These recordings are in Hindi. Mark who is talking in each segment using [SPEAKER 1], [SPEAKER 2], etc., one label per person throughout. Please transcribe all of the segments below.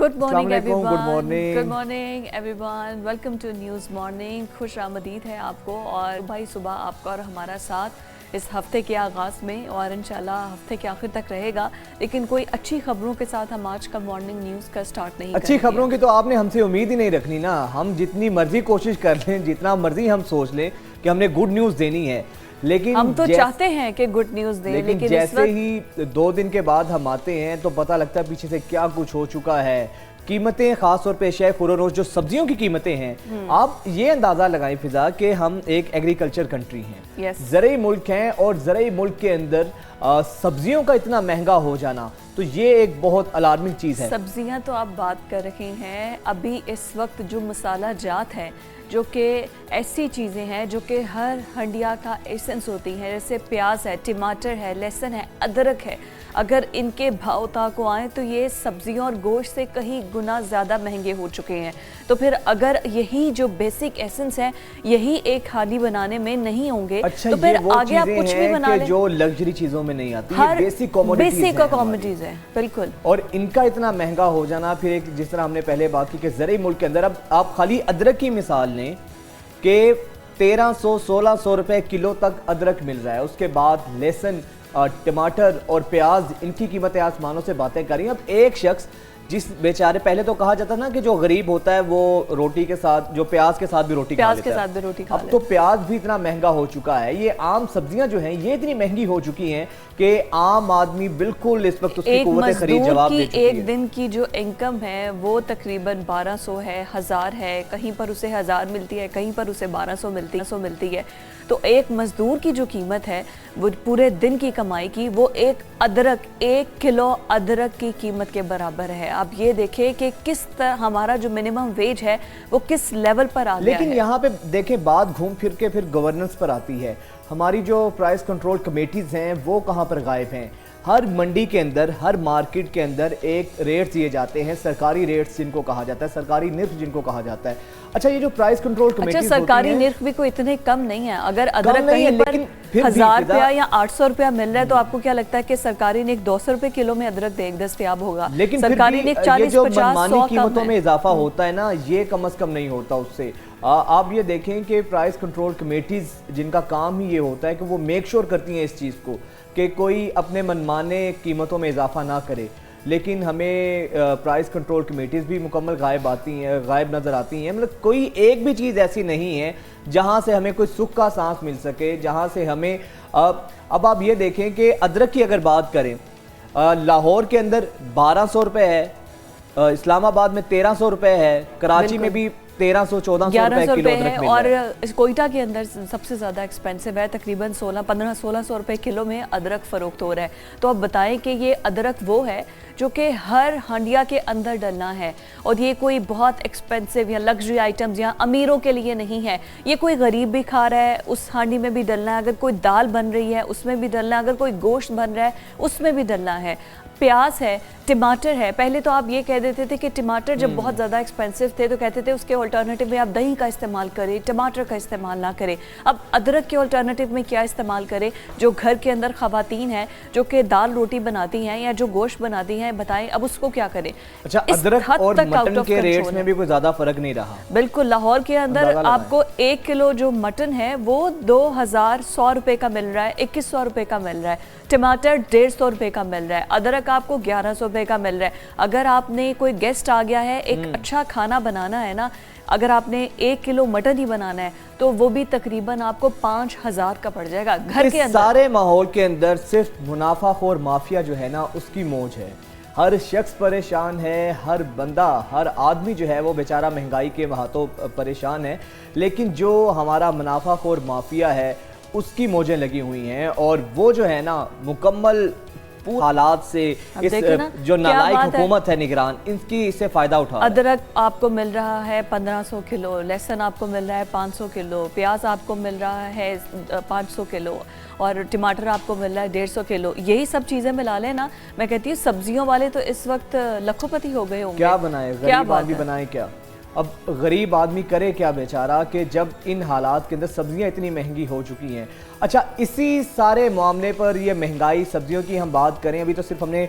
[SPEAKER 1] Good morning everyone.
[SPEAKER 2] Good
[SPEAKER 1] morning everyone, welcome to news morning. खुश आमदीद है आपको और भाई सुबह आपका और हमारा साथ इस हफ्ते के आगाज़ में और इंशाल्लाह हफ्ते के आखिर तक रहेगा। लेकिन कोई अच्छी खबरों के साथ हम आज का मॉर्निंग न्यूज़ का स्टार्ट नहीं
[SPEAKER 2] अच्छी खबरों की तो आपने हमसे उम्मीद ही नहीं रखनी ना। हम जितनी मर्जी कोशिश कर लें, जितना मर्जी हम सोच लें कि हमने गुड न्यूज़ देनी है, लेकिन
[SPEAKER 1] हम तो चाहते हैं कि गुड न्यूज़ दें, लेकिन
[SPEAKER 2] जैसे ही 2 दिन के बाद हम आते हैं तो पता लगता है पीछे से क्या कुछ हो चुका है। कीमतें खास तौर पे एशियाई खुरोनोश जो सब्जियों की कीमतें हैं, आप ये अंदाजा लगाएं फिजा कि हम एक एग्रीकल्चर कंट्री हैं, ज़रई मुल्क हैं और ज़रई मुल्क के अंदर सब्जियों का इतना महंगा हो जाना तो ये एक बहुत अलार्मिंग चीज़ है।
[SPEAKER 1] सब्जियां तो आप बात कर रहे हैं, अभी इस वक्त जो मसाला जात है जो कि ऐसी चीज़ें हैं जो कि हर हंडिया का एसेंस होती हैं, जैसे प्याज है, टमाटर है, लहसुन है, अदरक है, अगर इनके भाव ताको आए तो ये सब्जियों और गोश्त से कहीं गुना ज़्यादा महंगे हो चुके हैं। तो फिर अगर यही जो बेसिक एसेंस है यही एक थाली बनाने में नहीं होंगे,
[SPEAKER 2] अच्छा,
[SPEAKER 1] तो फिर आगे आप कुछ भी बना लें
[SPEAKER 2] जो लग्जरी चीज़ों में नहीं आती,
[SPEAKER 1] हर
[SPEAKER 2] बेसिक
[SPEAKER 1] कमोडिटीज़ है बिल्कुल।
[SPEAKER 2] और इनका इतना महंगा हो जाना, फिर एक जिस तरह हमने पहले बात की कि ज़रई मुल्क के अंदर अब आप खाली अदरक की मिसाल लें कि 1300-1600 रुपए किलो तक अदरक मिल रहा है। उसके बाद लहसुन, टमाटर और प्याज, इनकी कीमतें आसमानों से बातें कर रही हैं। अब एक शख्स जिस बेचारे, पहले तो कहा जाता ना कि जो गरीब होता है वो रोटी के साथ, जो प्याज के साथ भी रोटी खा लेता है, अब तो प्याज भी इतना महंगा हो चुका है। ये आम सब्जियां जो हैं ये इतनी महंगी हो चुकी हैं कि आम आदमी बिल्कुल इस वक्त उसकी कुव्वत खरीद जवाब दे चुकी है।
[SPEAKER 1] एक दिन की जो इनकम है वो तकरीबन 1200 है, 1000 है, कहीं पर उसे 1000 मिलती है, कहीं पर उसे 1200 मिलती है। तो एक मजदूर की जो कीमत है वो पूरे दिन की कमाई की, वो एक किलो अदरक की कीमत के बराबर है। आप ये देखें कि किस तरह हमारा जो मिनिमम वेज है वो किस लेवल पर आ गया है।
[SPEAKER 2] लेकिन यहाँ पे देखें बात घूम फिर के फिर गवर्नेंस पर आती है। हमारी जो प्राइस कंट्रोल कमेटीज हैं वो कहाँ पर गायब हैं? हर मंडी के अंदर, हर मार्केट के अंदर एक रेट्स दिए जाते हैं, सरकारी रेट्स जिनको कहा जाता है, सरकारी निर्ख जिनको कहा जाता है। अच्छा, ये जो प्राइस कंट्रोल कमेटी,
[SPEAKER 1] अच्छा, सरकारी निर्ख भी कोई इतने कम नहीं है। अगर अदरक कहीं पर 1000 रुपया या 800 रुपया मिल रहा है तो आपको क्या लगता है कि सरकारी निर्ख 200 रुपए किलो में अदरक दस्तयाब होगा?
[SPEAKER 2] लेकिन
[SPEAKER 1] सरकारी निर्ख 40-50-100
[SPEAKER 2] कीमतों में इजाफा होता है ना, ये कम से कम नहीं होता उससे। आप ये देखें कि प्राइस कंट्रोल कमेटीज जिनका काम ही ये होता है कि वो मेक श्योर करती हैं इस चीज़ को कि कोई अपने मनमाने कीमतों में इजाफा ना करे। लेकिन हमें प्राइस कंट्रोल कमेटीज़ भी मुकम्मल गायब नज़र आती हैं। मतलब कोई एक भी चीज़ ऐसी नहीं है जहां से हमें कोई सुख का सांस मिल सके, जहां से हमें अब आप ये देखें कि अदरक की अगर बात करें, लाहौर के अंदर 1200 रुपये है, इस्लामाबाद में 1300 रुपये है, कराची में भी 1300-1400 रुपए किलो है,
[SPEAKER 1] और कोयटा के अंदर सबसे ज़्यादा एक्सपेंसिव है, तकरीबन 1600 रुपए किलो में अदरक फ़रोख्त हो रहा है। तो अब बताएं कि ये अदरक वो है जो कि हर हांडिया के अंदर डलना है, और ये कोई बहुत एक्सपेंसिव या लग्जरी आइटम्स या अमीरों के लिए नहीं है। ये कोई गरीब भी खा रहा है उस हांडी में भी डलना है, अगर कोई दाल बन रही है उसमें भी डलना है, अगर कोई गोश्त बन रहा है उसमें भी डलना है। प्याज है, टमाटर है। पहले तो आप ये कह देते थे कि टमाटर जब बहुत ज़्यादा एक्सपेंसिव थे तो कहते थे उसके ऑल्टरनेटिव में आप दही का इस्तेमाल करें, टमाटर का इस्तेमाल ना करें। अब अदरक के ऑल्टरनेटिव में क्या इस्तेमाल करें? जो घर के अंदर ख़वातीन हैं जो कि दाल रोटी बनाती हैं या जो गोश्त बनाती हैं, बताएं अब उसको क्या करें?
[SPEAKER 2] अच्छा, अदरक और मटन के रेट्स में भी कोई ज़्यादा फ़र्क नहीं रहा।
[SPEAKER 1] बिल्कुल, लाहौर के अंदर आपको 1 किलो जो मटन है वो 2100 रुपये का मिल रहा है, 2100 रुपये का मिल रहा है। टमाटर 150 रुपये का मिल रहा है, अदरक आपको 1100 रुपये का मिल रहा है। अगर आपने कोई गेस्ट आ गया है, एक अच्छा खाना बनाना है ना, अगर आपने 1 किलो मटन ही बनाना है तो वो भी तकरीबन आपको 5000 का पड़ जाएगा घर के अंदर।
[SPEAKER 2] सारे माहौल के अंदर सिर्फ मुनाफाखोर माफिया जो है ना उसकी मौज है। हर शख्स परेशान है, हर बंदा, हर आदमी जो है वो बेचारा महंगाई के हाथों परेशान है। लेकिन जो हमारा मुनाफाखोर माफिया है उसकी मौजें लगी हुई हैं, और वो जो है ना मुकम्मल हालात से इस जो नालायक हुकूमत है निगरान, इससे फायदा उठा।
[SPEAKER 1] अदरक आपको मिल रहा है 1500 किलो, लहसुन आपको मिल रहा है 500 किलो, प्याज आपको मिल रहा है 500 किलो, और टमाटर आपको मिल रहा है 150 किलो। यही सब चीज़ें मिला लें ना, मैं कहती हूँ सब्जियों वाले तो इस वक्त लखोपति हो गए होंगे।
[SPEAKER 2] क्या बनाए, गरीब आदमी बनाए क्या? अब गरीब आदमी करे क्या बेचारा कि जब इन हालात के अंदर सब्जियां इतनी महंगी हो चुकी हैं। अच्छा, इसी सारे मामले पर ये महंगाई सब्जियों की हम बात करें, अभी तो सिर्फ हमने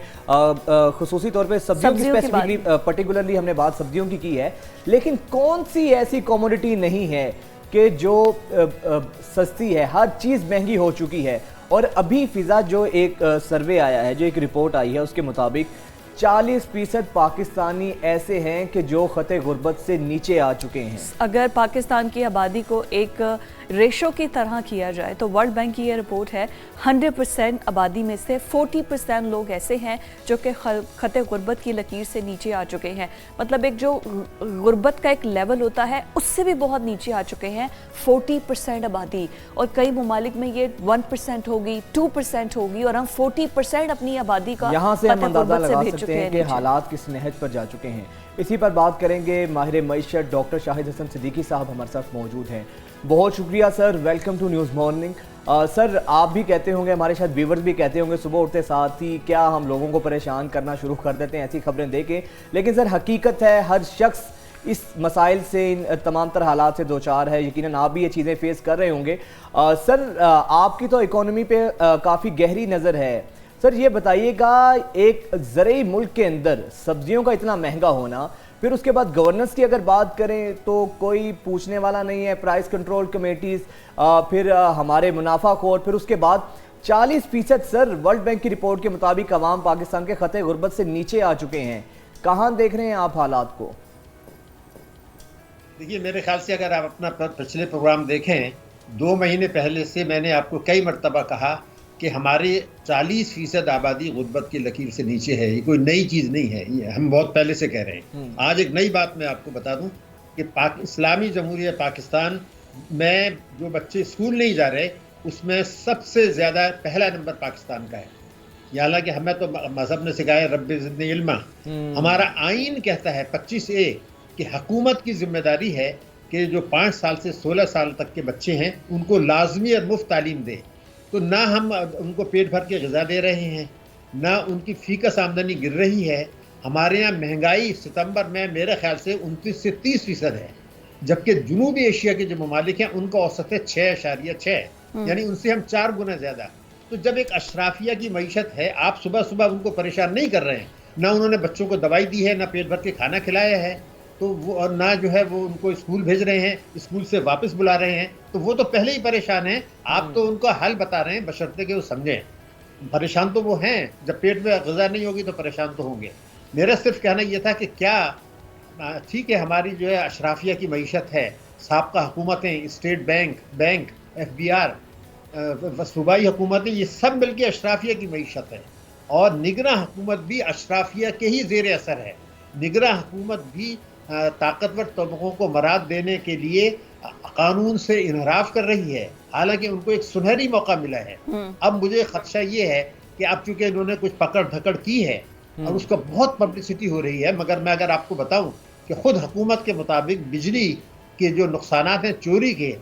[SPEAKER 2] खुसूसी तौर पे सब्जियों की स्पेसिफिकली पर्टिकुलरली हमने बात सब्जियों की है, लेकिन कौन सी ऐसी कमोडिटी नहीं है कि जो सस्ती है? हर चीज़ महंगी हो चुकी है। और अभी फिजा जो एक सर्वे आया है, जो एक रिपोर्ट आई है, उसके मुताबिक 40% पाकिस्तानी ऐसे हैं कि जो खते गुर्बत से नीचे आ चुके हैं।
[SPEAKER 1] अगर पाकिस्तान की आबादी को एक रेशो की तरह किया जाए तो वर्ल्ड बैंक की ये रिपोर्ट है 100% आबादी में से 40% लोग ऐसे हैं जो कि खते गुर्बत की लकीर से नीचे आ चुके हैं। मतलब एक जो गुर्बत का एक लेवल होता है उससे भी बहुत नीचे आ चुके हैं 40% आबादी। और कई ममालिक में ये 1% होगी, 2% होगी, और हम 40% अपनी आबादी का
[SPEAKER 2] यहाँ से हम अंदाजा लगा सकते हैं कि हालात किस नहज पर जा चुके हैं। इसी पर बात करेंगे। माहिर मईशत डॉक्टर शाहिद हसन सिद्दीकी साहब हमारे साथ मौजूद हैं। बहुत शुक्रिया sir, welcome to news morning. Sir, आप भी कहते होंगे, हमारे शायद व्यूवर्स भी कहते होंगे, सुबह उठते साथ ही क्या हम लोगों को परेशान करना शुरू कर देते हैं ऐसी खबरें दे के, लेकिन सर हकीकत है हर शख्स इस मसाइल से, इन तमाम तरह हालात से दो चार है। यकीनन आप भी ये चीज़ें फेस कर रहे होंगे। सर, आपकी तो इकोनॉमी पे काफ़ी गहरी नज़र है। सर, ये बताइएगा, एक ज़रूरी मुल्क के अंदर सब्जियों का इतना महंगा होना, फिर उसके बाद गवर्नेंस की अगर बात करें तो कोई पूछने वाला नहीं है, प्राइस कंट्रोल कमेटीज़, फिर हमारे मुनाफाखोर, फिर उसके बाद 40% सर वर्ल्ड बैंक की रिपोर्ट के मुताबिक अवाम पाकिस्तान के खते गुर्बत से नीचे आ चुके हैं। कहाँ देख रहे हैं आप हालात को?
[SPEAKER 3] देखिए, मेरे ख्याल से अगर आप अपना पिछले प्रोग्राम देखें, 2 महीने पहले से मैंने आपको कई मरतबा कहा कि हमारे 40% आबादी गुर्बत की लकीर से नीचे है। ये कोई नई चीज़ नहीं है, ये हम बहुत पहले से कह रहे हैं। आज एक नई बात मैं आपको बता दूं कि इस्लामी जमहूरिया पाकिस्तान में जो बच्चे स्कूल नहीं जा रहे, उसमें सबसे ज़्यादा पहला नंबर पाकिस्तान का है। हालांकि हमें तो मजहब ने सिखाया रब्बि ज़िदनी इल्मा। हमारा आइन कहता है 25A कि हुकूमत की जिम्मेदारी है कि जो 5 साल से 16 साल तक के बच्चे हैं उनको लाजमी और मुफ्त तालीम दे। तो ना हम उनको पेट भर के ग़िज़ा दे रहे हैं, ना उनकी फ़ीकस आमदनी गिर रही है। हमारे यहाँ महंगाई सितंबर में मेरे ख्याल से 29 से 30% है, जबकि जनूबी एशिया के जो ममालिक हैं उनका औसत है 6.6, यानी उनसे हम 4 गुना ज़्यादा। तो जब एक अशराफिया की मईशत है, आप सुबह सुबह उनको परेशान नहीं कर रहे हैं, ना उन्होंने बच्चों को दवाई दी है, ना पेट भर के खाना खिलाया है, तो वो, और ना जो है वो उनको स्कूल भेज रहे हैं, स्कूल से वापस बुला रहे हैं, तो वो तो पहले ही परेशान हैं। आप तो उनको हल बता रहे हैं बशर्ते कि वो समझें। परेशान तो वो हैं, जब पेट में ग़िज़ा नहीं होगी तो परेशान तो होंगे। मेरा सिर्फ कहना ये था कि क्या ठीक है, हमारी जो है अशराफिया की मईशत है, साबका हुकूमतें, स्टेट बैंक, FBR, सूबाई हुकूमतें, ये सब मिलकर अशराफिया की मईशत है। और निगरां हुकूमत भी अशराफिया के ही ज़ेर असर है। निगरां हुकूमत भी ताकतवर तबकों को मराद देने के लिए कानून से इनहराफ कर रही है, हालांकि उनको एक सुनहरी मौका मिला है। अब मुझे खदशा ये है कि अब चूंकि इन्होंने कुछ पकड़ धकड़ की है और उसका बहुत पब्लिसिटी हो रही है, मगर मैं अगर आपको बताऊं कि खुद हुकूमत के मुताबिक बिजली के जो नुकसानात हैं चोरी के,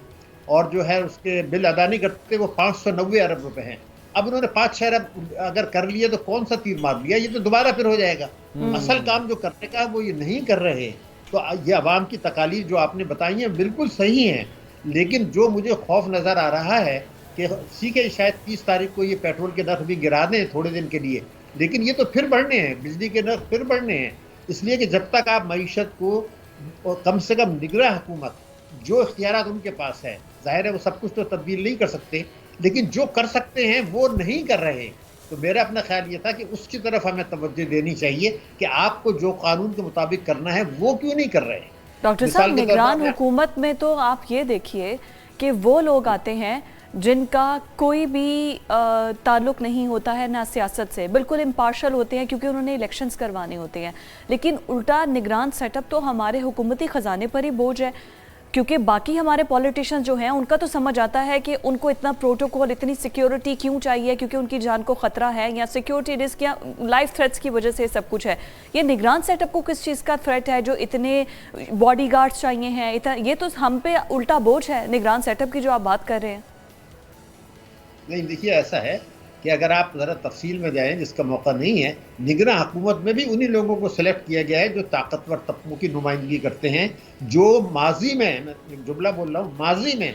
[SPEAKER 3] और जो है उसके बिल अदा नहीं करते, वो 590 अरब रुपए हैं। अब उन्होंने 5-6 अरब अगर कर लिए तो कौन सा तीर मार लिया, ये तो दोबारा फिर हो जाएगा। असल काम जो करने का वो ये नहीं कर रहे। तो ये अवाम की तकालीफ जो आपने बताई हैं बिल्कुल सही हैं, लेकिन जो मुझे खौफ नज़र आ रहा है कि ठीक है, शायद 30 तारीख को ये पेट्रोल के नर्ख भी गिरा दें थोड़े दिन के लिए, लेकिन ये तो फिर बढ़ने हैं, बिजली के नर्ख फिर बढ़ने हैं। इसलिए कि जब तक आप मईशत को कम से कम निगरां हुकूमत, जो इख्तियारात उनके पास है, जाहिर है वो सब कुछ तो तब्दील नहीं कर सकते, लेकिन जो कर सकते हैं वो नहीं कर रहे। तो मेरा अपना ख्याल ये था कि उसकी तरफ हमें तवज्जो देनी चाहिए कि आपको जो कानून के मुताबिक करना है वो क्यों नहीं कर रहे।
[SPEAKER 1] डॉक्टर साहब, निगरान हुकूमत में तो आप ये देखिए कि वो लोग आते हैं जिनका कोई भी ताल्लुक नहीं होता है ना सियासत से, बिल्कुल इम्पार्शल होते हैं क्योंकि उन्होंने इलेक्शंस करवाने होते हैं, लेकिन उल्टा निगरान सेटअप तो हमारे हुकूमती ख़जाने पर ही बोझ है, क्योंकि बाकी हमारे पॉलिटिशियंस जो हैं उनका तो समझ आता है कि उनको इतना प्रोटोकॉल, इतनी सिक्योरिटी क्यों चाहिए, क्योंकि उनकी जान को ख़तरा है, या सिक्योरिटी रिस्क या लाइफ थ्रेट्स की वजह से सब कुछ है। ये निगरान सेटअप को किस चीज़ का थ्रेट है जो इतने बॉडीगार्ड्स चाहिए हैं, इतना, ये तो हम पे उल्टा बोझ है निगरान सेटअप की जो आप बात कर रहे हैं।
[SPEAKER 3] नहीं, देखिए ऐसा है कि अगर आप ज़रा तफसील में जाएं, जिसका मौका नहीं है, निगरां हुकूमत में भी उन्हीं लोगों को सेलेक्ट किया गया है जो ताकतवर तबकों की नुमाइंदगी करते हैं, जो माजी में, मैं एक जुमला बोल रहा हूँ, माजी में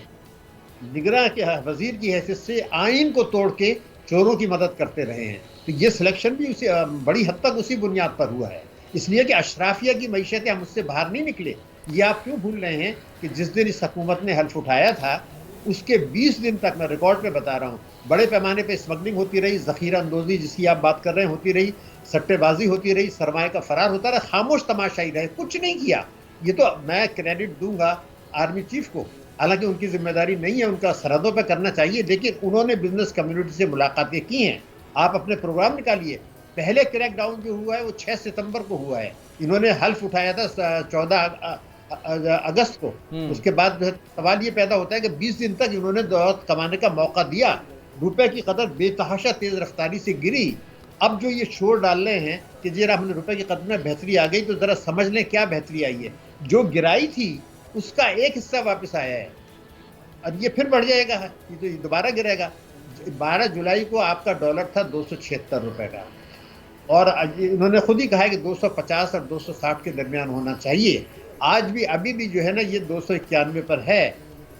[SPEAKER 3] निगरां के वजीर की हैसियत से आइन को तोड़ के चोरों की मदद करते रहे हैं। तो ये सिलेक्शन भी उसी बड़ी हद तक उसी बुनियाद पर हुआ है। इसलिए कि अशराफिया की मैशत हम उससे बाहर नहीं निकले। ये आप क्यों भूल रहे हैं कि जिस दिन इस हुकूमत ने हल्फ उठाया था, उसके 20 दिन तक, मैं रिकॉर्ड पे बता रहा हूँ, बड़े पैमाने पे स्मगलिंग होती रही, ज़ख़ीरा अंदोज़ी जिसकी आप बात कर रहे हैं होती रही, सट्टेबाजी होती रही, सरमाए का फरार होता रहा, खामोश तमाशाई रहे, कुछ नहीं किया। ये तो मैं क्रेडिट दूंगा आर्मी चीफ को, हालांकि उनकी जिम्मेदारी नहीं है, उनका सरहदों पर करना चाहिए, लेकिन उन्होंने बिजनेस कम्युनिटी से मुलाकातें की हैं। आप अपने प्रोग्राम निकालिए। पहले क्रैकडाउन जो हुआ है वो 6 सितंबर को हुआ है। इन्होंने हल्फ उठाया था 14 अगस्त को। उसके बाद जो है सवाल ये पैदा होता है कि 20 दिन तक इन्होंने दौलत कमाने का मौका दिया, रुपए की कदर बेतहाशा तेज रफ्तारी से गिरी। अब जो ये शोर डाल रहे हैं कि जरा हमने रुपए की कदर में बेहतरी आ गई, तो जरा समझ लें क्या बेहतरी आई है। जो गिराई थी उसका एक हिस्सा वापस आया है, अब ये फिर बढ़ जाएगा, ये तो दोबारा गिरेगा। 12 जुलाई को आपका डॉलर था 276 रुपए का, और इन्होंने खुद ही कहा है कि 250 और 260 के दरमियान होना चाहिए। आज भी अभी भी जो है ना ये 291 पर है,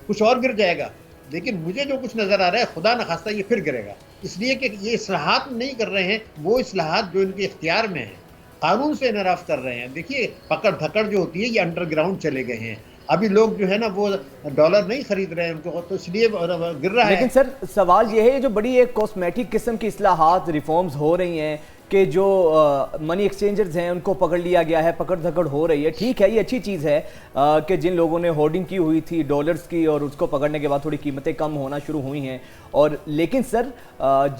[SPEAKER 3] कुछ और गिर जाएगा, लेकिन मुझे जो कुछ नज़र आ रहा है, खुदा न खास्ता ये फिर गिरेगा। इसलिए कि ये इस्लाहात नहीं कर रहे हैं, वो इस्लाहात जो इनके इख्तियार में है, कानून से इनराफ कर रहे हैं। देखिए पकड़ धकड़ जो होती है ये अंडरग्राउंड चले गए हैं। अभी लोग जो है ना वो डॉलर नहीं खरीद रहे हैं उनको, तो इसलिए गिर रहा है।
[SPEAKER 2] लेकिन सर सवाल ये है, जो बड़ी एक कॉस्मेटिक किस्म की इस्लाहात रिफॉर्म्स हो रही हैं कि जो मनी एक्सचेंजर्स हैं उनको पकड़ लिया गया है, पकड़ धकड़ हो रही है, ठीक है, ये अच्छी चीज़ है कि जिन लोगों ने होर्डिंग की हुई थी डॉलर्स की और उसको पकड़ने के बाद थोड़ी कीमतें कम होना शुरू हुई हैं। और लेकिन सर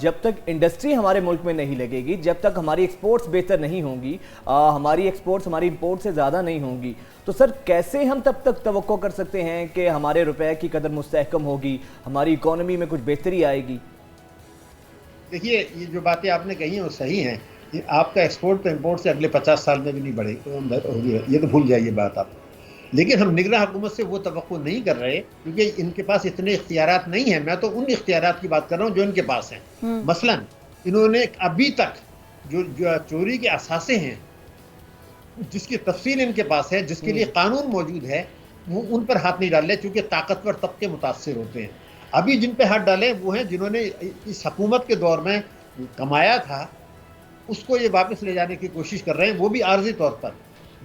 [SPEAKER 2] जब तक इंडस्ट्री हमारे मुल्क में नहीं लगेगी, जब तक हमारी एक्सपोर्ट्स बेहतर नहीं होंगी, हमारी एक्सपोर्ट्स हमारी इंपोर्ट से ज़्यादा नहीं होंगी, तो सर कैसे हम तब तक तवक्को कर सकते हैं कि हमारे रुपए की कदर मुस्तहकम होगी, हमारी इकोनॉमी में कुछ बेहतरी आएगी?
[SPEAKER 3] देखिए ये जो बातें आपने कही हैं वो सही हैं। ये आपका एक्सपोर्ट तो इंपोर्ट से अगले 50 साल में भी नहीं बढ़ेगी, ये तो भूल जाइए बात आप। लेकिन हम निगरां हुकूमत से वो तवक्को नहीं कर रहे, क्योंकि इनके पास इतने इख्तियारात नहीं हैं। मैं तो उन इख्तियारात की बात कर रहा हूँ जो इनके पास हैं। मसलन इन्होंने अभी तक जो चोरी के असासे हैं, जिसकी तफसील इनके पास है, जिसके लिए कानून मौजूद है, वो उन पर हाथ नहीं डाले, क्योंकि ताकतवर तबके मुतासर होते हैं। अभी जिन पे हाथ डाले वो हैं जिन्होंने इस हुकूमत के दौर में कमाया था, उसको ये वापस ले जाने की कोशिश कर रहे हैं, वो भी आर्जी तौर पर।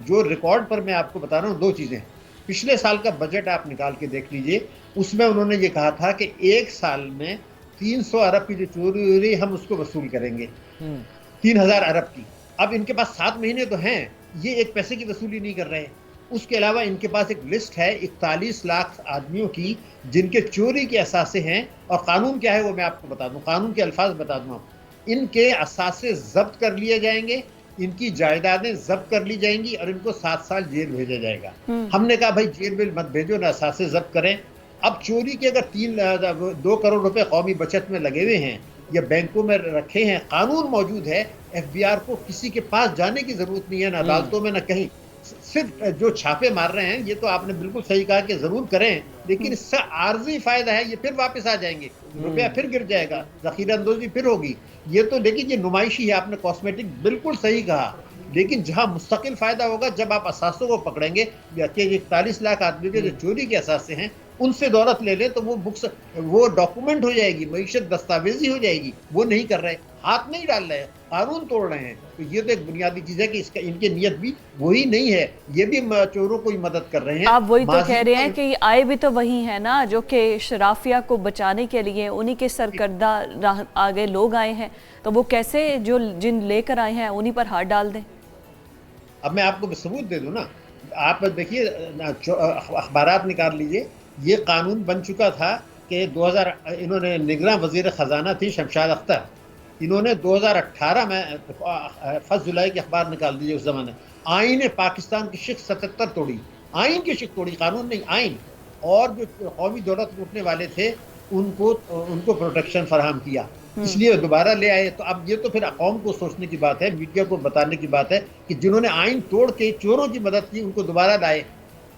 [SPEAKER 3] जो रिकॉर्ड पर मैं आपको बता रहा हूँ, 2 चीज़ें। पिछले साल का बजट आप निकाल के देख लीजिए, उसमें उन्होंने ये कहा था कि 1 साल में 300 अरब की जो चोरी हो रही हम उसको वसूल करेंगे, 3000 अरब की। अब इनके पास 7 महीने तो हैं, ये 1 पैसे की वसूली नहीं कर रहे हैं। उसके अलावा इनके पास एक लिस्ट है 41 लाख आदमियों की जिनके चोरी के असासे हैं, और कानून क्या है वो मैं आपको बता दूं, कानून के अल्फाज बता दूं। इनके असासे जब्त कर लिए जाएंगे, इनकी जायदादें जब्त कर ली जाएंगी और इनको 7 साल जेल भेजा जाएगा। हमने कहा भाई जेल वेल मत भेजो ना, असासे जब्त करें। अब चोरी के अगर 2 करोड़ रुपए कौमी बचत में लगे हुए हैं या बैंकों में रखे हैं, कानून मौजूद है, एफबीआर को किसी के पास जाने की जरूरत नहीं है, ना अदालतों में ना कहीं। सिर्फ जो छापे मार रहे हैं, ये तो आपने बिल्कुल सही कहा कि जरूर करें, लेकिन इससे आर्जी फायदा है, ये फिर वापस आ जाएंगे, रुपया फिर गिर जाएगा, जखीरा अंदोजी फिर होगी। ये तो देखिए ये नुमाइशी है, आपने कॉस्मेटिक बिल्कुल सही कहा। लेकिन जहां मुस्तकिल फायदा होगा जब आप असासों को पकड़ेंगे, 41 लाख आदमी के जो चोरी के असासे हैं उनसे दौलत ले लें, तो वो बुक्स, वो डॉक्यूमेंट हो जाएगी, मईशत दस्तावेजी हो जाएगी। वो नहीं कर रहे, हाथ नहीं डाल रहे, कानून तोड़ रहे हैं। तो ये तो एक बुनियादी चीज है कि इसका इनकी नीयत भी वही नहीं है, ये भी चोरों को ही मदद कर रहे हैं।
[SPEAKER 1] आप वही तो कह रहे हैं कि आए भी तो वही है ना, जो कि शराफिया को बचाने के लिए उन्हीं के सरकर्दा आगे लोग आए हैं, तो वो कैसे जो जिन लेकर आए हैं उन्हीं पर हाथ डाल दें?
[SPEAKER 3] अब मैं आपको सबूत दे दूं ना, आप देखिए अखबारात निकाल लीजिए। ये कानून बन चुका था कि 2000, इन्होंने निगरां वजीर ख़जाना थी शमशाद अख्तर, इन्होंने 2018 में 1 जुलाई के अखबार निकाल दिए उस ज़माने। आइन पाकिस्तान की शिक 77 तोड़ी, आइन की शिक तोड़ी, कानून नहीं आइन। और जो कौमी दौलत लूटने वाले थे उनको प्रोटेक्शन फराहम किया, इसलिए दोबारा ले आए। तो अब ये तो फिर कौम को सोचने की बात है, मीडिया को बताने की बात है कि जिन्होंने आइन तोड़ के चोरों की मदद की उनको दोबारा लाए।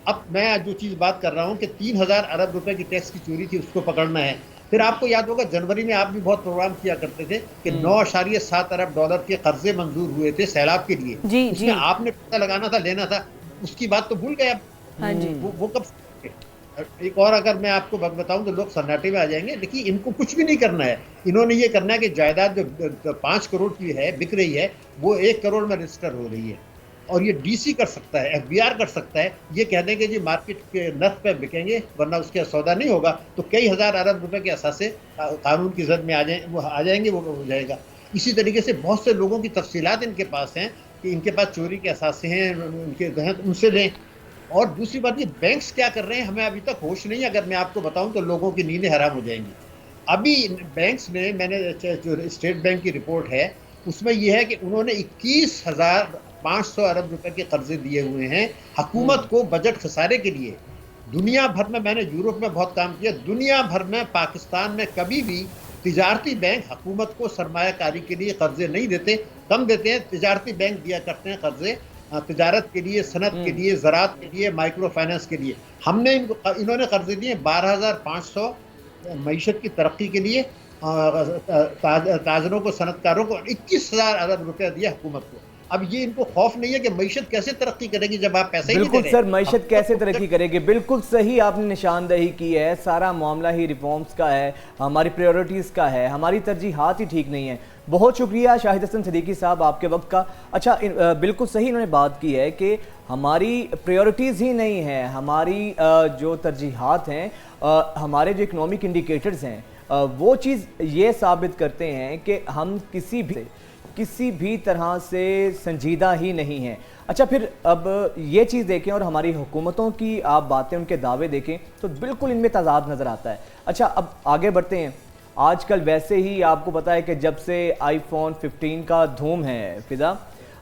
[SPEAKER 3] अब मैं जो चीज़ बात कर रहा हूँ कि 3000 अरब रुपए की टैक्स की चोरी थी उसको पकड़ना है, फिर आपको याद होगा जनवरी में आप भी बहुत प्रोग्राम किया करते थे कि 9.7 अरब डॉलर के कर्जे मंजूर हुए थे सैलाब के लिए।
[SPEAKER 1] जी
[SPEAKER 3] उसमें
[SPEAKER 1] जी
[SPEAKER 3] आपने पता लगाना था, लेना था, उसकी बात तो भूल गए आप।
[SPEAKER 1] हाँ जी
[SPEAKER 3] वो कब? एक और अगर मैं आपको बताऊं तो लोग सन्नाटे में आ जाएंगे, लेकिन इनको कुछ भी नहीं करना है। इन्होंने ये करना है कि जायदाद जो 5 करोड़ की है बिक रही है, वो 1 करोड़ में रजिस्टर हो रही है, और ये डीसी कर सकता है, एफबीआर कर सकता है, ये कह देंगे जी मार्केट के नर्ख पे बिकेंगे वरना उसके सौदा नहीं होगा, तो कई हजार अरब रुपए के असासे कानून की जद में आ जाएंगे, वो हो जाएगा। इसी तरीके से बहुत से लोगों की तफसीलात इनके पास हैं कि इनके पास चोरी के असासे हैं, उनके हैं, तो उनसे लें। और दूसरी बात, ये बैंक्स क्या कर रहे हैं हमें अभी तक होश नहीं है। अगर मैं आपको बताऊं तो लोगों की नींदें हराम हो जाएंगी। अभी बैंक्स ने, मैंने जो स्टेट बैंक की रिपोर्ट है उसमें यह है कि उन्होंने 21,500 अरब रुपए के कर्जे दिए हुए हैं हुकूमत को बजट खसारे के लिए। दुनिया भर में, मैंने यूरोप में बहुत काम किया, दुनिया भर में पाकिस्तान में कभी भी तिजारती बैंक हुकूमत को सरमायाकारी के लिए कर्जे नहीं देते, कम देते हैं। तिजारती बैंक दिया करते हैं कर्जे तिजारत के लिए, सनत के लिए, ज़राअत के लिए, माइक्रो फाइनेंस के लिए। इन्होंने कर्जे दिए 12,500 मईशत की तरक्की के लिए, ताजरों को, सनतकारों को 21,000 अरब रुपया दिया हुकूमत को। अब ये इनको खौफ नहीं है कि मईशत कैसे तरक्की करेगी जब आप पैसे ही नहीं दे रहे।
[SPEAKER 2] बिल्कुल सर, मईशत कैसे तरक्की करेगी, बिल्कुल सही आपने निशानदही की है। सारा मामला ही रिफॉर्म्स का है, हमारी प्रायोरिटीज़ का है, हमारी तरजीहात ही ठीक नहीं है। बहुत शुक्रिया शाहिद हसन सिद्दीकी साहब आपके वक्त का। अच्छा, बिल्कुल सही इन्होंने बात की है कि हमारी प्रायोरिटीज़ ही नहीं है, हमारी जो तरजीहात हैं, हमारे जो इकनॉमिक इंडिकेटर्स हैं, वो चीज़ ये साबित करते हैं कि हम किसी भी तरह से संजीदा ही नहीं हैं। अच्छा, फिर अब ये चीज़ देखें और हमारी हुकूमतों की आप बातें, उनके दावे देखें तो बिल्कुल इनमें तजाद नज़र आता है। अच्छा, अब आगे बढ़ते हैं। आजकल वैसे ही आपको पता है कि जब से आईफोन 15 का धूम है फिदा,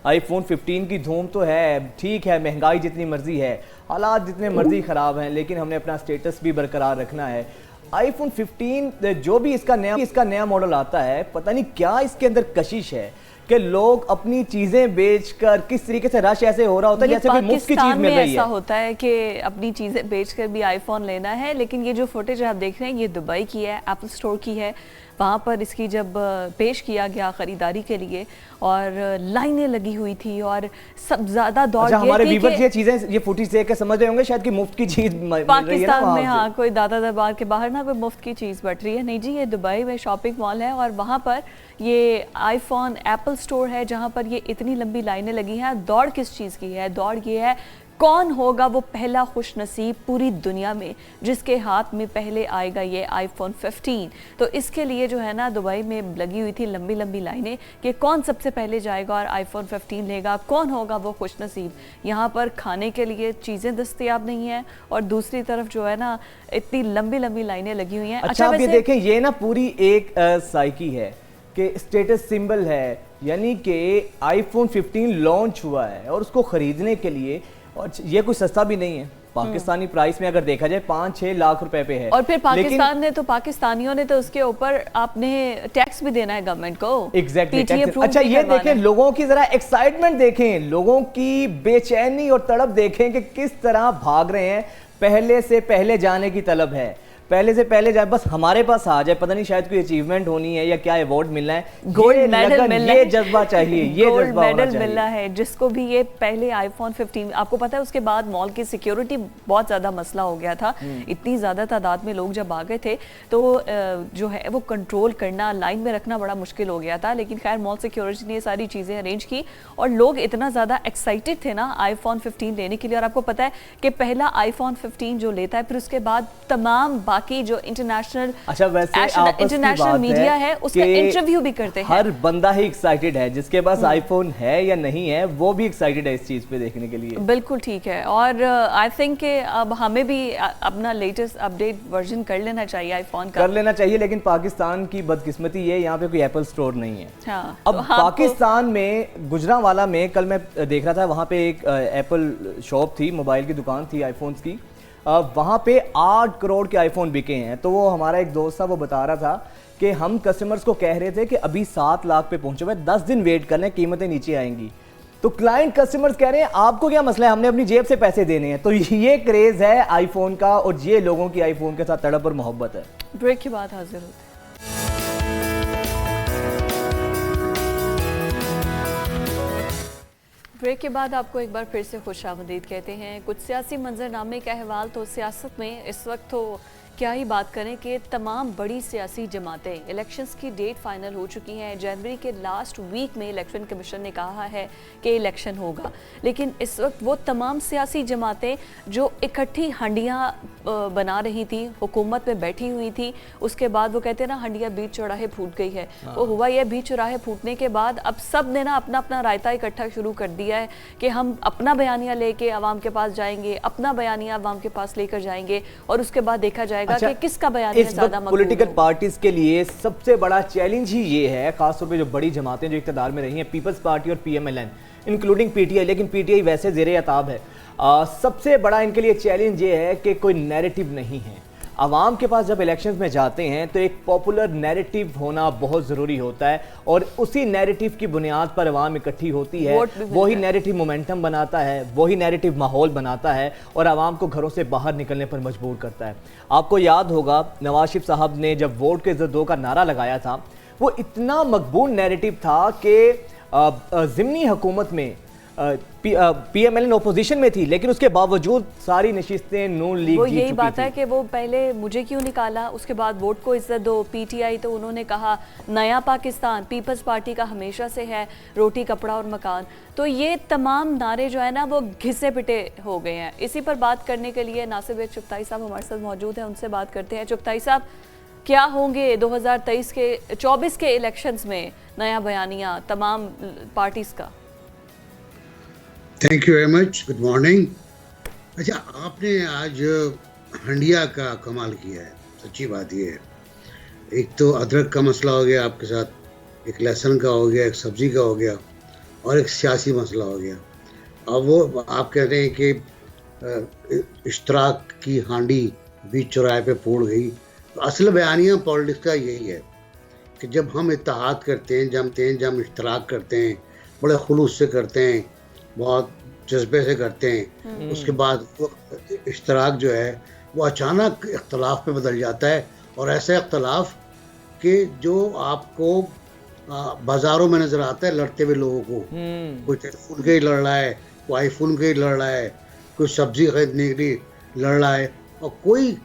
[SPEAKER 2] आईफोन 15 की धूम तो है, ठीक है, महंगाई जितनी मर्जी है, हालात जितने मर्जी ख़राब हैं, लेकिन हमने अपना स्टेटस भी बरकरार रखना है। आईफोन 15 जो भी इसका नया मॉडल आता है, पता नहीं क्या इसके अंदर कशिश है कि लोग अपनी चीजें बेचकर, किस तरीके से रश ऐसे हो रहा होता है जैसे कोई मुफ्त की चीज मिल रही है।
[SPEAKER 1] ऐसा होता है कि अपनी चीजें बेचकर भी आईफोन लेना है। लेकिन ये जो फुटेज आप देख रहे हैं ये दुबई की है, एप्पल स्टोर की है। वहाँ पर इसकी जब पेश किया गया ख़रीदारी के लिए और लाइनें लगी हुई थी और सब ज़्यादा दौड़ गए।
[SPEAKER 2] हमारे व्यूअर्स ये चीज़ें, ये फुटेज देख के समझ रहे होंगे शायद कि मुफ्त की चीज़
[SPEAKER 1] पाकिस्तान में, हाँ, कोई दादा दरबार के बाहर ना कोई मुफ्त की चीज़ बट रही है। नहीं जी, ये दुबई में शॉपिंग मॉल है और वहाँ पर ये आईफोन एप्पल स्टोर है जहाँ पर ये इतनी लंबी लाइनें लगी हैं। दौड़ किस चीज़ की है? दौड़ ये है कौन होगा वो पहला खुशनसीब पूरी दुनिया में जिसके हाथ में पहले आएगा ये आईफोन 15। तो इसके लिए जो है ना दुबई में लगी हुई थी लंबी लंबी लाइनें कि कौन सबसे पहले जाएगा और आईफोन 15 लेगा, कौन होगा वो खुशनसीब। यहाँ पर खाने के लिए चीज़ें दस्तयाब नहीं है और दूसरी तरफ जो है ना इतनी लंबी लंबी लाइनें लगी हुई हैं।
[SPEAKER 2] अच्छा, आप ये देखें, ये ना पूरी एक साइकी है कि स्टेटस सिंबल है, यानी कि आईफोन 15 लॉन्च हुआ है और उसको ख़रीदने के लिए, और ये कोई सस्ता भी नहीं है, पाकिस्तानी प्राइस में अगर देखा जाए 5-6 लाख रुपए पे है।
[SPEAKER 1] और फिर पाकिस्तान ने तो, पाकिस्तानियों ने तो उसके ऊपर आपने टैक्स भी देना है गवर्नमेंट को।
[SPEAKER 2] एग्जैक्टली। अच्छा, ये देखें, लोगों की जरा एक्साइटमेंट देखें, लोगों की बेचैनी और तड़प देखें कि किस तरह भाग रहे हैं, पहले से पहले जाने की तलब है, पहले से पहले जाए, बस हमारे पास आ जाए। पता नहीं शायद कोई अचीवमेंट होनी है या क्या अवार्ड मिलना है,
[SPEAKER 1] गोल्ड मेडल मिलना है,
[SPEAKER 2] ये जज्बा चाहिए, ये
[SPEAKER 1] गोल्ड मेडल मिलना है जिसको भी ये पहले आईफोन 15। आपको पता है उसके बाद मॉल की सिक्योरिटी बहुत ज़्यादा मसला हो गया था। इतनी ज़्यादा तादाद में लोग जब आ गए थे तो जो है वो कंट्रोल करना, लाइन में रखना बड़ा मुश्किल हो गया था। लेकिन खैर मॉल सिक्योरिटी ने ये सारी चीज़ें अरेंज की और लोग इतना ज़्यादा एक्साइटेड थे ना आईफोन 15 लेने के लिए। और आपको पता है कि पहला आईफोन 15 जो लेता है, फिर उसके बाद तमाम बाकी जो इंटरनेशनल मीडिया है उसका इंटरव्यू भी करते हैं।
[SPEAKER 2] हर बंदा ही एक्साइटेड है, जिसके पास आईफोन है या नहीं है वो भी एक्साइटेड है इस चीज पे देखने के लिए।
[SPEAKER 1] बिल्कुल ठीक है। और आई थिंक कि अब हमें भी अपना लेटेस्ट अपडेट वर्जन कर लेना चाहिए आईफोन का,
[SPEAKER 2] कर लेना चाहिए। लेकिन पाकिस्तान की बदकिस्मती ये, यहाँ पे कोई एप्पल स्टोर नहीं है।
[SPEAKER 1] हाँ,
[SPEAKER 2] अब तो पाकिस्तान में गुजरांवाला में कल मैं देख रहा था, वहाँ पे एक एप्पल शॉप थी, मोबाइल की दुकान थी आईफोन्स की, वहाँ पे 8 करोड़ के आईफोन बिके हैं। तो वो हमारा एक दोस्त था, वो बता रहा था कि हम कस्टमर्स को कह रहे थे कि अभी 7 लाख पे पहुंचे हुए, 10 दिन वेट करने, कीमतें नीचे आएंगी। तो क्लाइंट कस्टमर्स कह रहे हैं आपको क्या मसला है, हमने अपनी जेब से पैसे देने हैं। तो ये क्रेज है आईफोन का और ये लोगों की आईफोन के साथ तड़प और मोहब्बत है।
[SPEAKER 1] ब्रेक के बाद हाजिर होते हैं। ब्रेक के बाद आपको एक बार फिर से खुशामदीद कहते हैं। कुछ सियासी मंजरनामे का अहवाल तो सियासत में इस वक्त तो क्या ही बात करें कि तमाम बड़ी सियासी जमातें इलेक्शंस की डेट फाइनल हो चुकी हैं। जनवरी के लास्ट वीक में इलेक्शन कमीशन ने कहा है कि इलेक्शन होगा, लेकिन इस वक्त वो तमाम सियासी जमातें जो इकट्ठी हंडियाँ बना रही थी, हुकूमत में बैठी हुई थी, उसके बाद वो कहते हैं ना हंडिया बीच चौराहे फूट गई है। वो हुआ यह बीच चौराहे फूटने के बाद अब सब ने ना अपना अपना रायता इकट्ठा शुरू कर दिया है कि हम अपना बयानिया लेके आवाम के पास जाएंगे, अपना बयानिया आवाम के पास लेकर जाएंगे और उसके बाद देखा जाएगा कि किसका बयानिया ज्यादा मकबूल
[SPEAKER 2] पॉलिटिकल
[SPEAKER 1] हो।
[SPEAKER 2] पार्टीज के लिए सबसे बड़ा चैलेंज ही ये है, खासतौर पे जो बड़ी जमातें जो इक़्तिदार में रही हैं, पीपल्स पार्टी और पीएमएलएन इंक्लूडिंग पीटीआई, लेकिन पीटीआई वैसे ज़ेरे अताब है। सबसे बड़ा इनके लिए चैलेंज ये है कि कोई नैरेटिव नहीं है। आवाम के पास जब इलेक्शंस में जाते हैं तो एक पॉपुलर नैरेटिव होना बहुत ज़रूरी होता है और उसी नैरेटिव की बुनियाद पर आवाम इकट्ठी होती है। वही नैरेटिव मोमेंटम बनाता है, वही नैरेटिव माहौल बनाता है और आवाम को घरों से बाहर निकलने पर मजबूर करता है। आपको याद होगा नवाज शरीफ साहब ने जब वोट के ज़िद 2 का नारा लगाया था, वो इतना मकबूल नैरेटिव था कि ज़िमनी हुकूमत में पीएमएलएन ओपोजिशन में थी, लेकिन उसके बावजूद सारी नशिस्तें नून लीग
[SPEAKER 1] वो
[SPEAKER 2] जीत
[SPEAKER 1] यही
[SPEAKER 2] चुकी
[SPEAKER 1] बात
[SPEAKER 2] थी।
[SPEAKER 1] है कि वो पहले मुझे क्यों निकाला, उसके बाद वोट को इज्जत दो। पीटीआई तो उन्होंने कहा नया पाकिस्तान पीपल्स पार्टी का हमेशा से है, रोटी कपड़ा और मकान। तो ये तमाम नारे जो है ना वो घिसे पिटे हो गए हैं। इसी पर बात करने के लिए नासिर चुगताई साहब हमारे साथ मौजूद हैं, उनसे बात करते हैं। चुगताई साहब, क्या होंगे 2024 के इलेक्शंस में नया बयानिया तमाम पार्टीज का?
[SPEAKER 4] Thank you very much, good morning. अच्छा, आपने आज हंडिया का कमाल किया है, सच्ची बात ये है। एक तो अदरक का मसला हो गया आपके साथ, एक लहसुन का हो गया, एक सब्जी का हो गया और एक सियासी मसला हो गया। अब वो आप कह रहे हैं कि इश्तराक की हांडी बीच चौराहे पे फोड़ गई। तो असल बयानिया पॉलिटिक्स का यही है कि जब हम इत्तेहाद करते हैं, जब हम इश्तराक करते हैं, बड़े खुलूस से करते हैं, बहुत जज्बे से करते हैं, उसके बाद वो इश्तराक जो है वो अचानक इख्तलाफ में बदल जाता है। और ऐसा इख्तलाफ कि जो आपको बाज़ारों में नज़र आता है लड़ते हुए लोगों को, कोई टेलीफोन के ही लड़ रहा है, कोई आईफोन के ही लड़ रहा है, कोई सब्जी खरीदने के लिए लड़ रहा है और कोई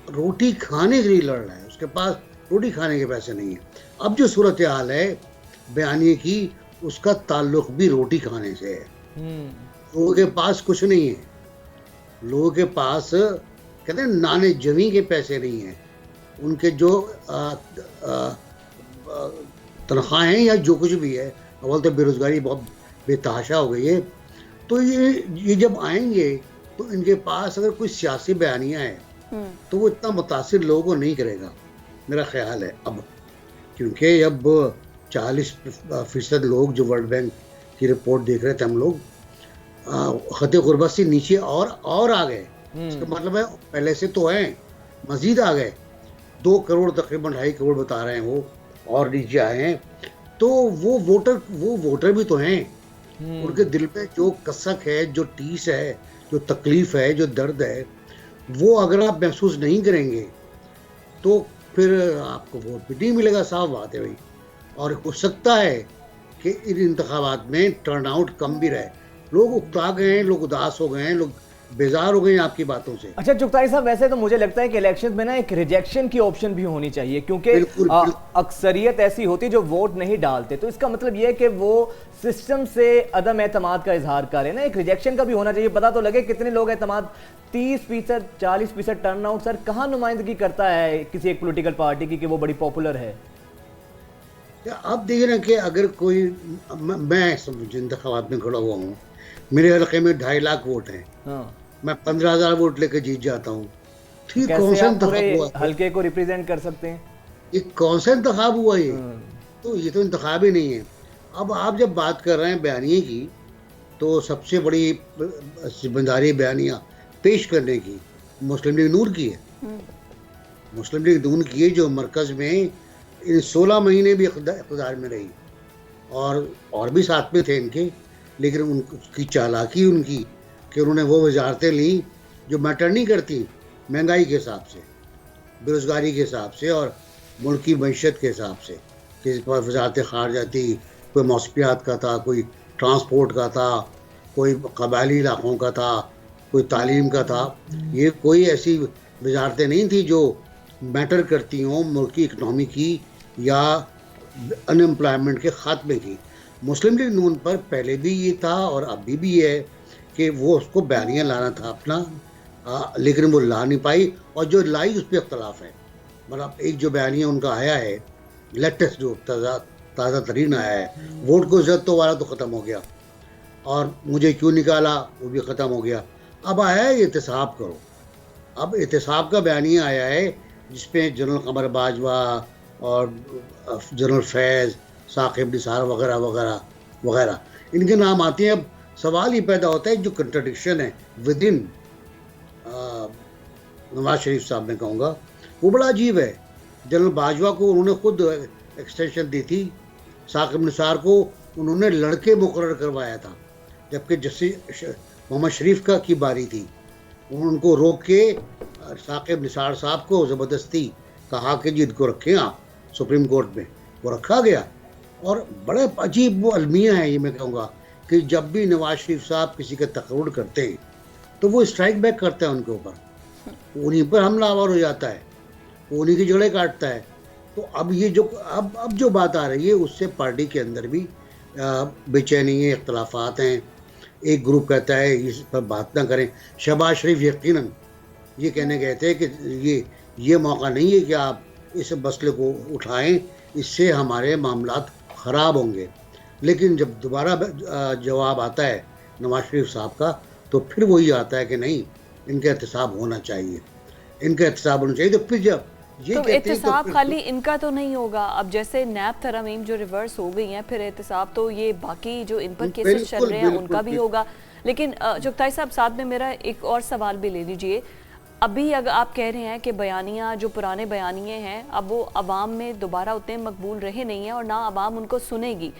[SPEAKER 4] रोटी खाने के लिए लड़ रहा है, उसके पास रोटी खाने के पैसे नहीं है। अब जो सूरत हाल है बयानिए की, उसका ताल्लुक भी रोटी खाने से है। लोगों के पास कुछ नहीं है, लोगों के पास कहते हैं नाने जमी के पैसे नहीं हैं। उनके जो तनख्वाहें या जो कुछ भी है, अव्वल तो बेरोजगारी बहुत बेतहाशा हो गई है। तो ये जब आएंगे तो इनके पास अगर कोई सियासी बयानिया है तो वो इतना मुतासिर लोगों को नहीं करेगा, मेरा ख्याल है। अब क्योंकि अब 40% लोग जो वर्ल्ड बैंक की रिपोर्ट देख रहे थे हम लोग, खते गुर्बत से नीचे और आ गए। इसका मतलब है पहले से तो हैं, मजीद आ गए। 2 करोड़ तकरीबन 2.5 करोड़ बता रहे हैं वो, और नीचे आए हैं। तो वो वोटर भी तो हैं। उनके दिल पे जो कसक है, जो टीस है, जो तकलीफ है, जो दर्द है, वो अगर आप महसूस नहीं करेंगे तो फिर आपको वोट भी नहीं मिलेगा, साफ बात है भाई। और हो सकता है कि इन इंतखाबात में टर्नआउट कम भी रहे। लोग उकता गए हैं, लोग उदास हो गए हैं, लोग बेजार हो गए हैं आपकी बातों से।
[SPEAKER 2] अच्छा चुगताई साहब, वैसे तो मुझे लगता है कि इलेक्शंस में ना एक रिजेक्शन की ऑप्शन भी होनी चाहिए, क्योंकि अक्सरियत ऐसी होती जो वोट नहीं डालते। तो इसका मतलब ये है कि वो सिस्टम से अदम एतमाद का इजहार करें ना, एक रिजेक्शन का भी होना चाहिए। पता तो लगे कितने लोग एतमाद, 30%, 40% टर्नआउट सर कहाँ नुमाइंदगी करता है किसी एक पोलिटिकल पार्टी की कि वो बड़ी पॉपुलर है।
[SPEAKER 4] आप देखिए ना कि अगर कोई, मैं इंतखाबात में खड़ा हुआ हूँ, मेरे हल्के में 2.5 लाख वोट हैं, मैं 15,000 वोट लेकर जीत जाता हूँ। ठीक, कौन सा इंतखाब हुआ?
[SPEAKER 2] हल्के को रिप्रेजेंट कर सकते हैं? ये
[SPEAKER 4] कौन सा इंतखाब हुआ ये? तो ये तो इंतखाब ही नहीं है। अब आप जब बात कर रहे हैं बयानिए की, तो सबसे बड़ी जिम्मेदारी बयानिया पेश करने की मुस्लिम लीग नून की है। मुस्लिम लीग नून की है, जो मरकज़ में इन 16 महीने भी इक़्तिदार में रही, और भी साथ में थे इनके, लेकिन उनकी चालाकी उनकी कि उन्होंने वो वजारतें ली जो मैटर नहीं करती महंगाई के हिसाब से, बेरोज़गारी के हिसाब से और मुल्क की मईशत के हिसाब से। किसी पर वजारतें खार जाती, कोई मौसमियात का था, कोई ट्रांसपोर्ट का था, कोई कबायली इलाकों का था, कोई तालीम का था। ये कोई ऐसी वजारतें नहीं थी जो मैटर करती हों मुल्क की इकनॉमी की या अनएम्प्लॉयमेंट के ख़ात्मे की। मुस्लिम लीग नून पर पहले भी ये था और अभी भी ये है कि वो उसको बयानियाँ लाना था अपना, लेकिन वो ला नहीं पाई और जो लाई उस पर अख्तलाफ है। मतलब एक जो बयानिया उनका आया है लेटेस्ट जो ताज़ा तरीन आया है, वोट को इज्जत तो वाला तो ख़त्म हो गया और मुझे क्यों निकाला वो भी ख़त्म हो गया। अब आया है एहतसाब करो। अब एहतसाब का बयानिया आया है जिसपे जनरल कमर बाजवा और जनरल फैज़, साकिब निसार वगैरह वगैरह वगैरह इनके नाम आते हैं। अब सवाल ये पैदा होता है जो कंट्रडिक्शन है विद इन नवाज शरीफ साहब में कहूँगा वो बड़ा अजीब है। जनरल बाजवा को उन्होंने खुद एक्सटेंशन दी थी, साकिब निसार को उन्होंने लड़के मुकर्रर करवाया था, जबकि जस्टिस मोहम्मद शरीफ की बारी थी। उनको रोक के साकिब निसार साहब को ज़बरदस्ती कहा कि जी इनको रखें आप सुप्रीम कोर्ट में, वो रखा गया। और बड़े अजीब वो अलमिया है ये मैं कहूँगा कि जब भी नवाज शरीफ साहब किसी का तकरूर करते हैं तो वो स्ट्राइक बैक करता है उनके ऊपर, उन्हीं पर हमलावर हो जाता है, उन्हीं की जड़ें काटता है। तो अब ये जो अब जो बात आ रही है उससे पार्टी के अंदर भी बेचैनी है, इख्तलाफात हैं। एक ग्रुप कहता है इस पर बात ना करें। शहबाज शरीफ यकीनन ये कहने गए थे कि ये मौका नहीं है कि आप इस मसले को उठाएं, इससे हमारे मामलात ख़राब होंगे। लेकिन जब दोबारा जवाब आता है नवाज शरीफ साहब का तो फिर वही आता है कि नहीं, इनका एहतसाब होना चाहिए, इनका एहतसाब होना चाहिए। तो फिर जब ये
[SPEAKER 1] तो एहतसाब खाली इनका तो नहीं होगा। अब जैसे नैब तरमीम जो रिवर्स हो गई हैं, फिर एहतसाब तो ये बाकी जो इन पर केसेस चल रहे हैं उनका भी होगा। लेकिन चुगताई साहब साथ में मेरा एक और सवाल भी ले लीजिए। अभी अगर आप कह रहे हैं कि बयानियाँ जो पुराने बयानिए हैं अब वो अवाम में दोबारा उतने मकबूल रहे नहीं हैं और ना अवाम उनको सुनेगी,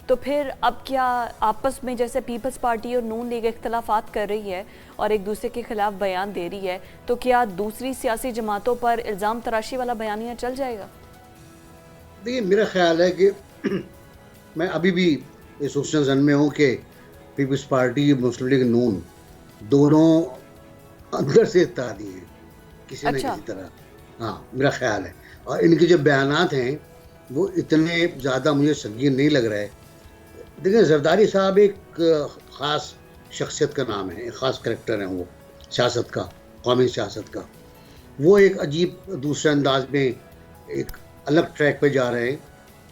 [SPEAKER 1] तो फिर अब क्या आपस में जैसे पीपल्स पार्टी और नून लीग इख्तलाफात कर रही है और एक दूसरे के खिलाफ बयान दे रही है, तो क्या दूसरी सियासी जमातों पर इल्ज़ाम तराशी वाला बयानिया चल जाएगा?
[SPEAKER 4] देखिए मेरा ख्याल है कि मैं अभी भी इस हुस्न ज़न में हूँ कि पीपल्स पार्टी मुस्लिम लीग नून दोनों अंदर से इत्तेहादी हैं किसी न किसी तरह। हाँ मेरा ख्याल है। और इनके जो बयानात हैं वो इतने ज़्यादा मुझे संगीन नहीं लग रहा है। देखिए जरदारी साहब एक ख़ास शख्सियत का नाम है, एक ख़ास करैक्टर है वो सियासत का, कौमी सियासत का। वो एक अजीब दूसरे अंदाज में एक अलग ट्रैक पे जा रहे हैं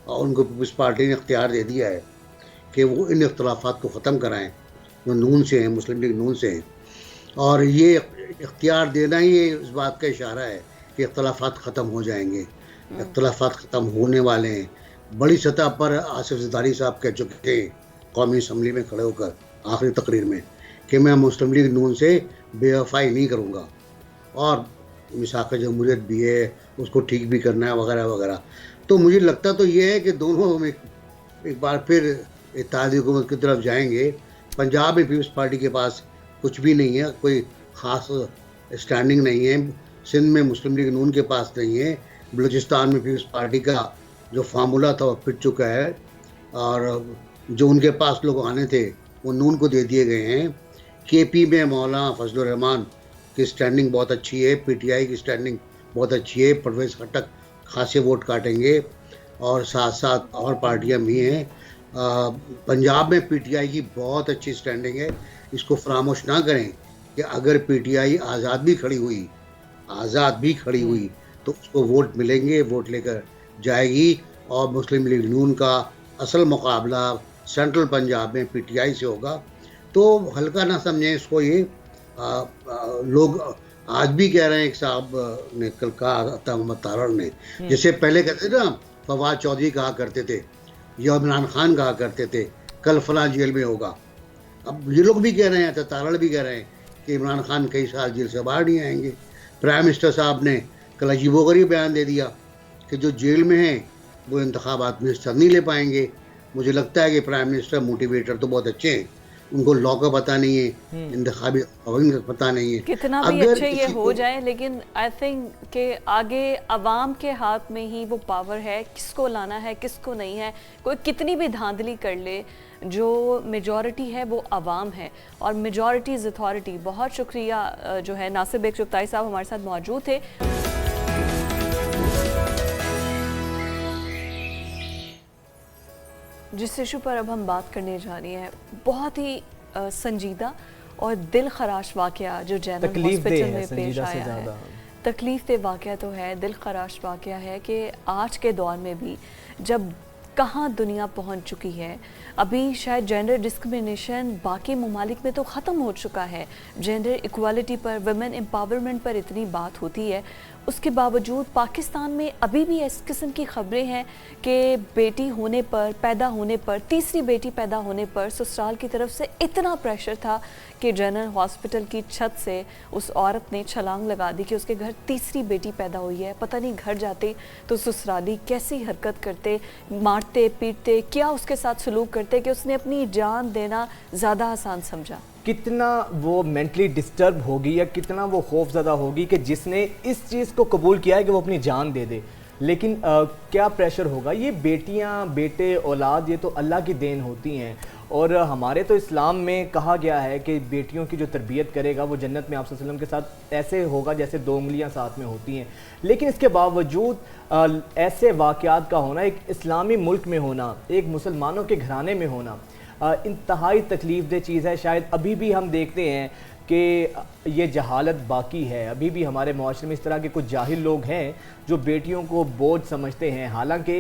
[SPEAKER 4] और उनको पीपल्स पार्टी ने इख्तियार दे दिया है कि वो इन इख्तलाफात को ख़त्म कराएं जो नून से हैं, मुस्लिम लीग नून से हैं। और ये इख्तियार देना ही इस बात का इशारा है कि इख्तलाफात ख़त्म हो जाएंगे, इख्तलाफात ख़त्म होने वाले हैं। बड़ी सतह पर आसिफ ज़रदारी साहब कह चुके थे कौमी असम्बली में खड़े होकर आखिरी तकरीर में कि मैं मुस्लिम लीग नून से बेवफाई नहीं करूँगा और मिसाक़ जमहूरियत भी है, उसको ठीक भी करना है वगैरह वगैरह। तो मुझे लगता तो ये है कि दोनों एक बार फिर इत्तेहादी हुकूमत की तरफ जाएंगे। पंजाब में पीपल्स पार्टी के पास कुछ भी नहीं है, कोई ख़ास स्टैंडिंग नहीं है। सिंध में मुस्लिम लीग नून के पास नहीं है। बलूचिस्तान में पीपल्स पार्टी का जो फार्मूला था वो फिट चुका है और जो उनके पास लोग आने थे वो नून को दे दिए गए हैं। केपी में मौलाना फजलुर रहमान की स्टैंडिंग बहुत अच्छी है, पीटीआई की स्टैंडिंग बहुत अच्छी है, परवेज़ खट्टक खासे वोट काटेंगे और साथ साथ और पार्टियां भी हैं। पंजाब में पीटीआई की बहुत अच्छी स्टैंडिंग है। इसको फरामोश ना करें कि अगर पीटीआई आज़ाद भी खड़ी हुई तो उसको वोट मिलेंगे, वोट लेकर जाएगी और मुस्लिम लीग नून का असल मुकाबला सेंट्रल पंजाब में पीटीआई से होगा। तो हल्का ना समझें इसको। ये लोग आज भी कह रहे हैं, एक साहब ने कल कहा था मोहम्मद तारड़ ने, जैसे पहले कहते थे ना फवाद चौधरी कहा करते थे या इमरान खान कहा करते थे कल फलां जेल में होगा। अब ये लोग भी कह रहे हैं, तो तारड़ भी कह रहे हैं कि इमरान खान कई साल जेल से बाहर नहीं आएंगे। प्राइम मिनिस्टर साहब ने कल अजीबोगरीब बयान दे दिया कि जो जेल में हैं वो इंतखाबात में हिस्सा नहीं ले पाएंगे। मुझे लगता है कि प्राइम मिनिस्टर मोटिवेटर तो बहुत अच्छे हैं उनको लॉ का पता नहीं है, इंतखाबी कवानीन का पता नहीं है।
[SPEAKER 1] कितना भी
[SPEAKER 4] अगर
[SPEAKER 1] अच्छे ये
[SPEAKER 4] किसी
[SPEAKER 1] हो
[SPEAKER 4] को
[SPEAKER 1] जाए, लेकिन आई थिंक कि आगे अवाम के हाथ में ही वो पावर है, किसको लाना है किसको नहीं है। कोई कितनी भी धांधली कर ले, जो मेजॉरिटी है वो अवाम है और मेजॉरिटी इज़ अथॉरिटी। बहुत शुक्रिया जो है नासिर बेग चुगताई साहब हमारे साथ मौजूद थे। जिस इशू पर अब हम बात करने जा रही हैं, बहुत ही संजीदा और दिल खराश वाक़या जो जनरल हॉस्पिटल में पेश आया है। तकलीफ दे वाक़या तो है, दिल खराश वाक़या है कि आज के दौर में भी जब कहाँ दुनिया पहुँच चुकी है, अभी शायद जेंडर डिस्क्रिमिनेशन बाकी ममालिक में तो ख़त्म हो चुका है, जेंडर इक्वालिटी पर, वुमेन एम्पावरमेंट पर इतनी बात होती है, उसके बावजूद पाकिस्तान में अभी भी इस किस्म की ख़बरें हैं कि बेटी होने पर, पैदा होने पर, तीसरी बेटी पैदा होने पर ससुराल की तरफ से इतना प्रेशर था कि जनरल हॉस्पिटल की छत से उस औरत ने छलांग लगा दी कि उसके घर तीसरी बेटी पैदा हुई है। पता नहीं घर जाते तो ससुराली कैसी हरकत करते, मारते पीटते, क्या उसके साथ सलूक करते कि उसने अपनी जान देना ज़्यादा आसान समझा।
[SPEAKER 2] कितना वो मेंटली डिस्टर्ब होगी या कितना वो खौफज़दा होगी कि जिसने इस चीज़ को कबूल किया है कि वो अपनी जान दे दे। लेकिन क्या प्रेशर होगा। ये बेटियां, बेटे, औलाद, ये तो अल्लाह की देन होती हैं और हमारे तो इस्लाम में कहा गया है कि बेटियों की जो तरबियत करेगा वो जन्नत में आप सल्लल्लाहु अलैहि वसल्लम के साथ ऐसे होगा जैसे दो उंगलियां साथ में होती हैं। लेकिन इसके बावजूद ऐसे वाक़यात का होना, एक इस्लामी मुल्क में होना, एक मुसलमानों के घराने में होना इंतहाई तकलीफ़ दह चीज़ है। शायद अभी भी हम देखते हैं कि ये जहालत बाकी है, अभी भी हमारे माशरे में इस तरह के कुछ जाहिल लोग हैं जो बेटियों को बोझ समझते हैं। हालांकि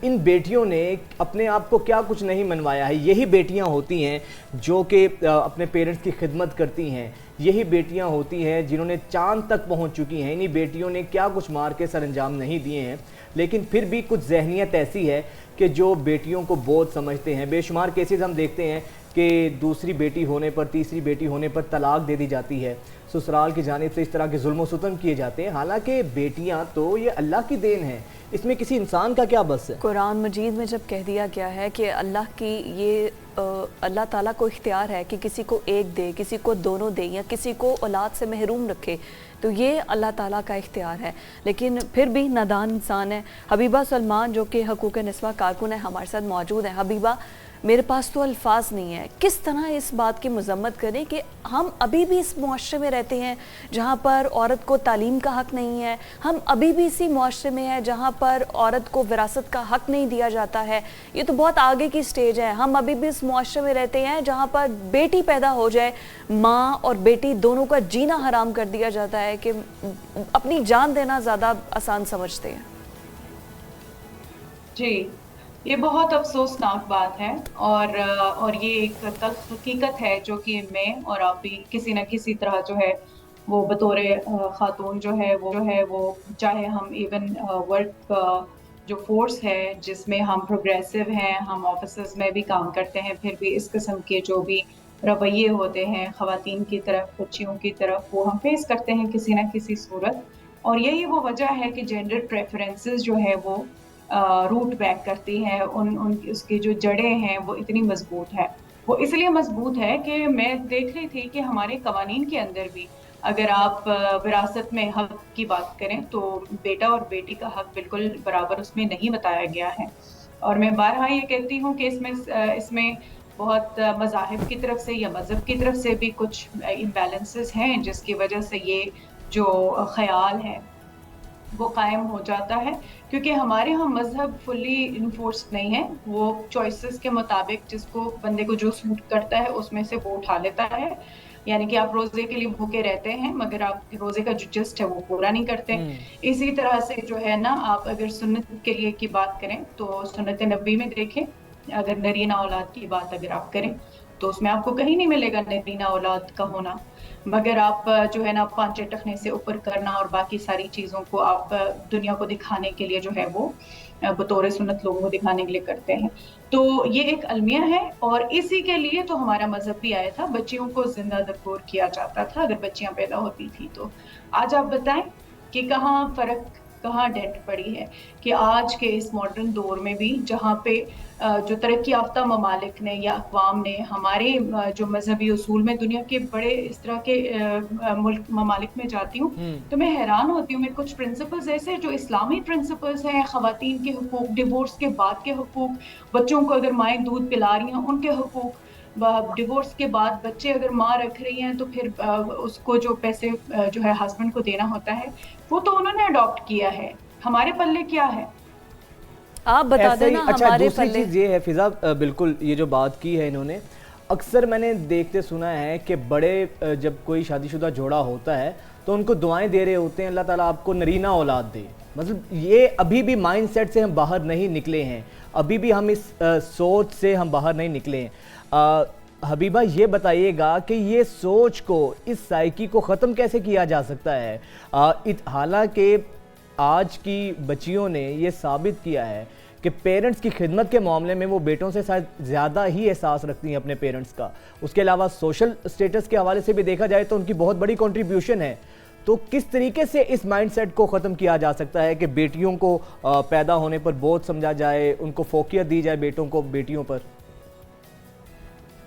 [SPEAKER 2] इन बेटियों ने अपने आप को क्या कुछ नहीं मनवाया है। यही बेटियां होती हैं जो कि अपने पेरेंट्स की खिदमत करती हैं, यही बेटियां होती हैं जिन्होंने चांद तक पहुंच चुकी हैं। इन्हीं बेटियों ने क्या कुछ मार के सर अंजाम नहीं दिए हैं, लेकिन फिर भी कुछ जहनीत ऐसी है कि जो बेटियों को बोझ समझते हैं। बेशुमार केसेस हम देखते हैं कि दूसरी बेटी होने पर, तीसरी बेटी होने पर तलाक दे दी जाती है, ससुराल की जानिब से इस तरह के जुल्म सितम किए जाते हैं। हालांकि बेटियां तो ये अल्लाह की देन है, इसमें किसी इंसान का क्या बस है।
[SPEAKER 1] कुरान मजीद में जब कह दिया गया है कि अल्लाह की ये अल्लाह ताला को इख्तियार है कि किसी को एक दे, किसी को दोनों दे या किसी को औलाद से महरूम रखे, तो ये अल्लाह ताला का इख्तियार है। लेकिन फिर भी नादान इंसान है। हबीबा सलमान जो कि हकूक़ निस्वा कारकुन है हमारे साथ मौजूद है। हबीबा, मेरे पास तो अल्फाज नहीं है, किस तरह इस बात की मजम्मत करें कि हम अभी भी इस मुआशरे में रहते हैं जहाँ पर औरत को तालीम का हक़ नहीं है, हम अभी भी इसी मुआशरे में हैं जहाँ पर औरत को विरासत का हक़ नहीं दिया जाता है। ये तो बहुत आगे की स्टेज है। हम अभी भी इस मुआशरे में रहते हैं जहाँ पर बेटी पैदा हो जाए, माँ और बेटी दोनों का जीना हराम कर दिया जाता है कि अपनी जान देना ज़्यादा आसान समझते हैं।
[SPEAKER 5] जी, ये बहुत अफसोसनाक बात है और ये एक तल्ख़ हकीकत है जो कि मैं और आप भी किसी न किसी तरह जो है वो बतौर ख़ातून जो है वो चाहे हम इवन वर्क जो फोर्स है जिसमें हम प्रोग्रेसिव हैं, हम ऑफिसेज़ में भी काम करते हैं, फिर भी इस किस्म के जो भी रवैये होते हैं ख़वातीन की तरफ, बच्चियों की तरफ, वो हम फेस करते हैं किसी न किसी सूरत। और यही वो वजह है कि जेंडर प्रेफरेंसेस जो है वो रूट बैक करती है, उसकी जो जड़ें हैं वो इतनी मजबूत है। वो इसलिए मजबूत है कि मैं देख रही थी कि हमारे कवानीन के अंदर भी अगर आप विरासत में हक की बात करें तो बेटा और बेटी का हक बिल्कुल बराबर उसमें नहीं बताया गया है। और मैं बारहा ये कहती हूँ कि इसमें बहुत मज़ाहिब की तरफ से या मज़हब की तरफ से भी कुछ इम्बैलेंसेस हैं जिसकी वजह से ये जो ख़याल है वो कायम हो जाता है, क्योंकि हमारे यहाँ मज़हब फुल्ली इन्फोर्स नहीं है। वो चॉइसेस के मुताबिक जिसको बंदे को जो सूट करता है उसमें से वो उठा लेता है। यानी कि आप रोज़े के लिए भूखे रहते हैं मगर आप रोज़े का जो जस्ट है वो पूरा नहीं करते। इसी तरह से जो है ना, आप अगर सुन्नत के लिए की बात करें तो सुन्नत नबी में देखें, अगर नरीना औलाद की बात अगर आप करें तो उसमें आपको कहीं नहीं मिलेगा नरीना औलाद का होना, मगर आप जो है ना पांचे टखने से ऊपर करना और बाकी सारी चीज़ों को आप दुनिया को दिखाने के लिए जो है वो बतौर सुन्नत लोगों को दिखाने के लिए करते हैं। तो ये एक अलमिया है और इसी के लिए तो हमारा मजहब भी आया था, बच्चियों को जिंदा दफगोर किया जाता था अगर बच्चियां पैदा होती थी। तो आज आप बताएं कि कहाँ फ़र्क कहाँ डेंट पड़ी है कि आज के इस मॉडर्न दौर में भी जहाँ पे जो तरक्की याफ्ता ममालिक ने या अक़वाम ने हमारे जो मजहबी उसूल में दुनिया के बड़े इस तरह के मुल्क ममालिक में जाती हूँ तो मैं हैरान होती हूँ। मैं कुछ प्रिंसिपल्स ऐसे जो इस्लामी प्रिंसिपल्स हैं, ख़वातीन के हुकूक, डिवोर्स के बाद के हुकूक, बच्चों को अगर माएँ दूध पिला रही हैं उनके हुकूक, डिवोर्स के बाद बच्चे अगर माँ रख रही हैं तो फिर उसको जो पैसे जो है हस्बैंड को देना होता है वो तो उन्होंने अडॉप्ट किया है। हमारे पल्ले क्या है
[SPEAKER 1] आप बता देना।
[SPEAKER 2] अच्छा,
[SPEAKER 1] हमारे
[SPEAKER 2] दूसरी
[SPEAKER 1] पल्ले
[SPEAKER 2] चीज़ ये है फिजा, बिल्कुल ये जो बात की है इन्होंने, अक्सर मैंने देखते सुना है कि बड़े जब कोई शादीशुदा जोड़ा होता है तो उनको दुआएं दे रहे होते हैं अल्लाह ताला आपको नरीना औलाद दे। मतलब ये अभी भी माइंडसेट से हम बाहर नहीं निकले हैं, अभी भी हम इस सोच से हम बाहर नहीं निकले हैं। हबीबा ये बताइएगा कि ये सोच को, इस साइकी को ख़त्म कैसे किया जा सकता है? हालांकि आज की बच्चियों ने ये साबित किया है कि पेरेंट्स की खिदमत के मामले में वो बेटों से शायद ज़्यादा ही एहसास रखती हैं अपने पेरेंट्स का। उसके अलावा सोशल स्टेटस के हवाले से भी देखा जाए तो उनकी बहुत बड़ी कंट्रीब्यूशन है। तो किस तरीके से इस माइंडसेट को ख़त्म किया जा सकता है कि बेटियों को पैदा होने पर बोझ समझा जाए, उनको फोकियत दी जाए बेटों को बेटियों पर?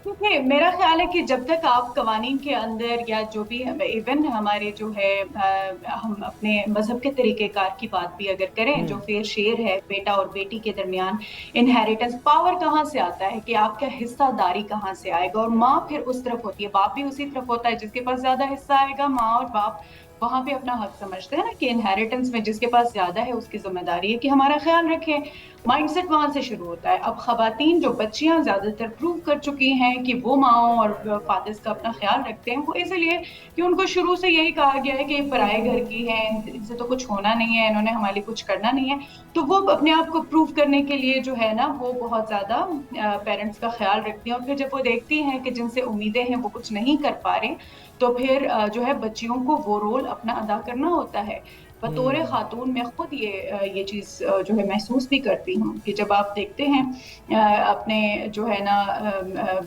[SPEAKER 5] देखिए, मेरा ख्याल है कि जब तक आप कवानीन के अंदर या जो भी इवन हमारे जो है हम अपने मजहब के तरीक़ेकार की बात भी अगर करें, जो फेयर शेयर है बेटा और बेटी के दरमियान, इनहेरिटेंस पावर कहाँ से आता है कि आपका हिस्सादारी कहाँ से आएगा, और माँ फिर उस तरफ होती है, बाप भी उसी तरफ होता है, जिसके पास ज्यादा हिस्सा आएगा माँ और बाप वहां पे अपना हक समझते हैं ना कि इनहेरिटेंस में जिसके पास ज्यादा है उसकी जिम्मेदारी है कि हमारा ख्याल रखें। माइंडसेट वहां से शुरू होता है। अब खवातीन जो बच्चियां ज्यादातर प्रूव कर चुकी हैं कि वो माओ और फादर्स का अपना ख्याल रखते हैं, वो इसलिए कि उनको शुरू से यही कहा गया है कि पराए घर की है, इनसे तो कुछ होना नहीं है, इन्होंने हमारे लिए कुछ करना नहीं है। तो वो अपने आप को प्रूव करने के लिए जो है ना वो बहुत ज्यादा पेरेंट्स का ख्याल रखती हैं, और फिर जब वो देखती हैं कि जिनसे उम्मीदें हैं वो कुछ नहीं कर पा रहे, तो फिर जो है बच्चियों को वो रोल अपना अदा करना होता है। बतौर खातून मैं खुद ये चीज़ जो है महसूस भी करती हूँ कि जब आप देखते हैं अपने जो है ना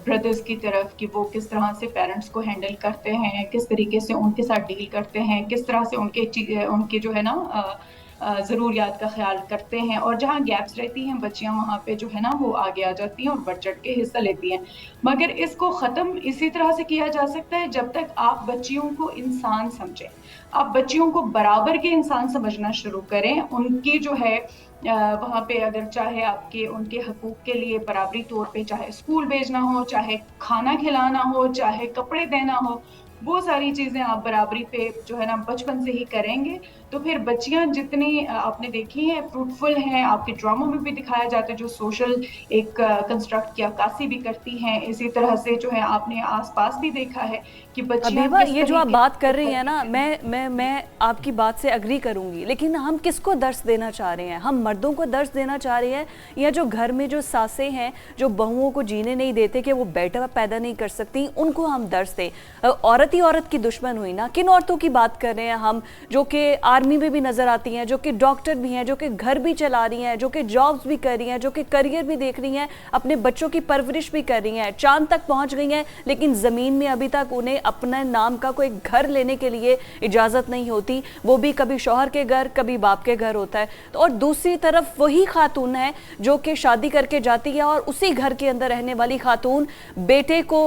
[SPEAKER 5] ब्रदर्स की तरफ कि वो किस तरह से पेरेंट्स को हैंडल करते हैं, किस तरीके से उनके साथ डील करते हैं, किस तरह से उनके जो है ना ज़रूरियात का ख्याल करते हैं, और जहाँ गैप्स रहती हैं बच्चियाँ वहाँ पे जो है ना वो आगे आ जाती हैं और बढ़ चढ़ के हिस्सा लेती हैं। मगर इसको ख़त्म इसी तरह से किया जा सकता है जब तक आप बच्चियों को इंसान समझें, आप बच्चियों को बराबर के इंसान समझना शुरू करें। उनकी जो है वहाँ पे अगर चाहे आपके उनके हकूक़ के लिए बराबरी तौर पे चाहे स्कूल भेजना हो, चाहे खाना खिलाना हो, चाहे कपड़े देना हो, वो सारी चीज़ें आप बराबरी पे जो है ना बचपन से ही करेंगे, तो फिर बच्चियां जितनी आपने देखी हैं फ्रूटफुल हैं, आपके ड्रामों में भी दिखाया जाता है, जो सोशल एक कंस्ट्रक्ट की अक्कासी भी करती हैं। इसी तरह से जो है आपने आसपास भी देखा है कि बच्चियां
[SPEAKER 1] हबीबा, ये जो आप बात कर रही हैं ना, मैं आपकी बात से अग्री करूंगी, लेकिन हम किसको दर्स देना चाह रहे हैं? हम मर्दों को दर्स देना चाह रहे हैं, या जो घर में जो सासें हैं जो बहुओं को जीने नहीं देते कि वो बेटा पैदा नहीं कर सकती, उनको हम दर्स दें? औरत ही औरत की दुश्मन हुई ना। किन औरतों की बात कर रहे हैं हम, जो कि आर्मी में भी नजर आती हैं, जो कि डॉक्टर भी हैं, जो कि घर भी चला रही हैं, जो कि जॉब्स भी कर रही हैं, जो कि करियर भी देख रही हैं, अपने बच्चों की परवरिश भी कर रही हैं, चांद तक पहुंच गई हैं, लेकिन ज़मीन में अभी तक उन्हें अपने नाम का कोई घर लेने के लिए इजाज़त नहीं होती, वो भी कभी शौहर के घर कभी बाप के घर होता है। तो और दूसरी तरफ वही खातून है जो कि शादी करके जाती है और उसी घर के अंदर रहने वाली खातून बेटे को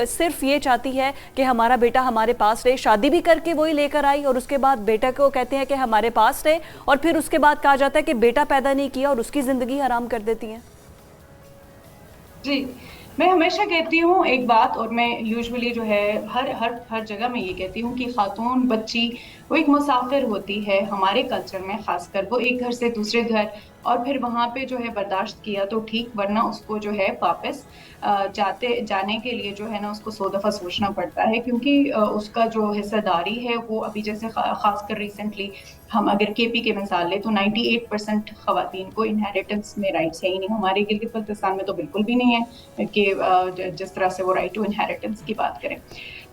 [SPEAKER 1] सिर्फ ये चाहती है कि हमारा बेटा हमारे पास रहे, शादी भी करके वही लेकर आई, और उसके बाद बेटा को कहते हैं कि हमारे पास रहे, और फिर उसके बाद कहा जाता है कि बेटा पैदा नहीं किया और उसकी जिंदगी हराम कर देती है।
[SPEAKER 5] जी, मैं हमेशा कहती हूँ एक बात, और मैं यूजुअली जो है हर जगह में ये कहती हूँ कि खातून बच्ची वो एक मुसाफिर होती है हमारे कल्चर में, खासकर वो एक घर से दूसरे घर, और फिर वहाँ पे जो है बर्दाश्त किया तो ठीक, वरना उसको जो है वापस जाने के लिए जो है ना उसको 100 दफ़ा सोचना पड़ता है, क्योंकि उसका जो हिस्सेदारी है वो अभी जैसे खासकर रिसेंटली हम अगर केपी के मिसाल लें तो 98% खवातीन को इनहेरिटेंस में राइट्स है ही नहीं। हमारे गिलगित बल्तिस्तान में तो बिल्कुल भी नहीं है कि जिस तरह से वो राइट टू इनहेरिटेंस की बात करें।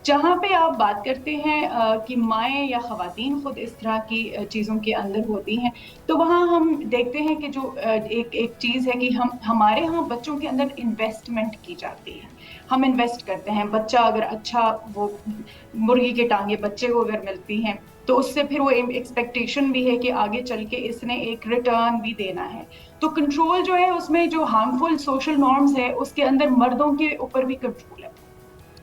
[SPEAKER 5] जहाँ पे आप बात करते हैं कि माएँ या खवातीन खुद इस तरह की चीज़ों के अंदर होती हैं, तो वहाँ हम देखते हैं कि जो एक चीज़ है कि हमारे यहाँ बच्चों के अंदर इन्वेस्टमेंट की जाती है। हम इन्वेस्ट करते हैं, बच्चा अगर अच्छा, वो मुर्गी के टांगे बच्चे को अगर मिलती हैं तो उससे फिर वो एक्सपेक्टेशन भी है कि आगे चल के इसने एक रिटर्न भी देना है। तो कंट्रोल जो है उसमें जो हार्मफुल सोशल नॉर्म्स है उसके अंदर मर्दों के ऊपर भी कंट्रोल है,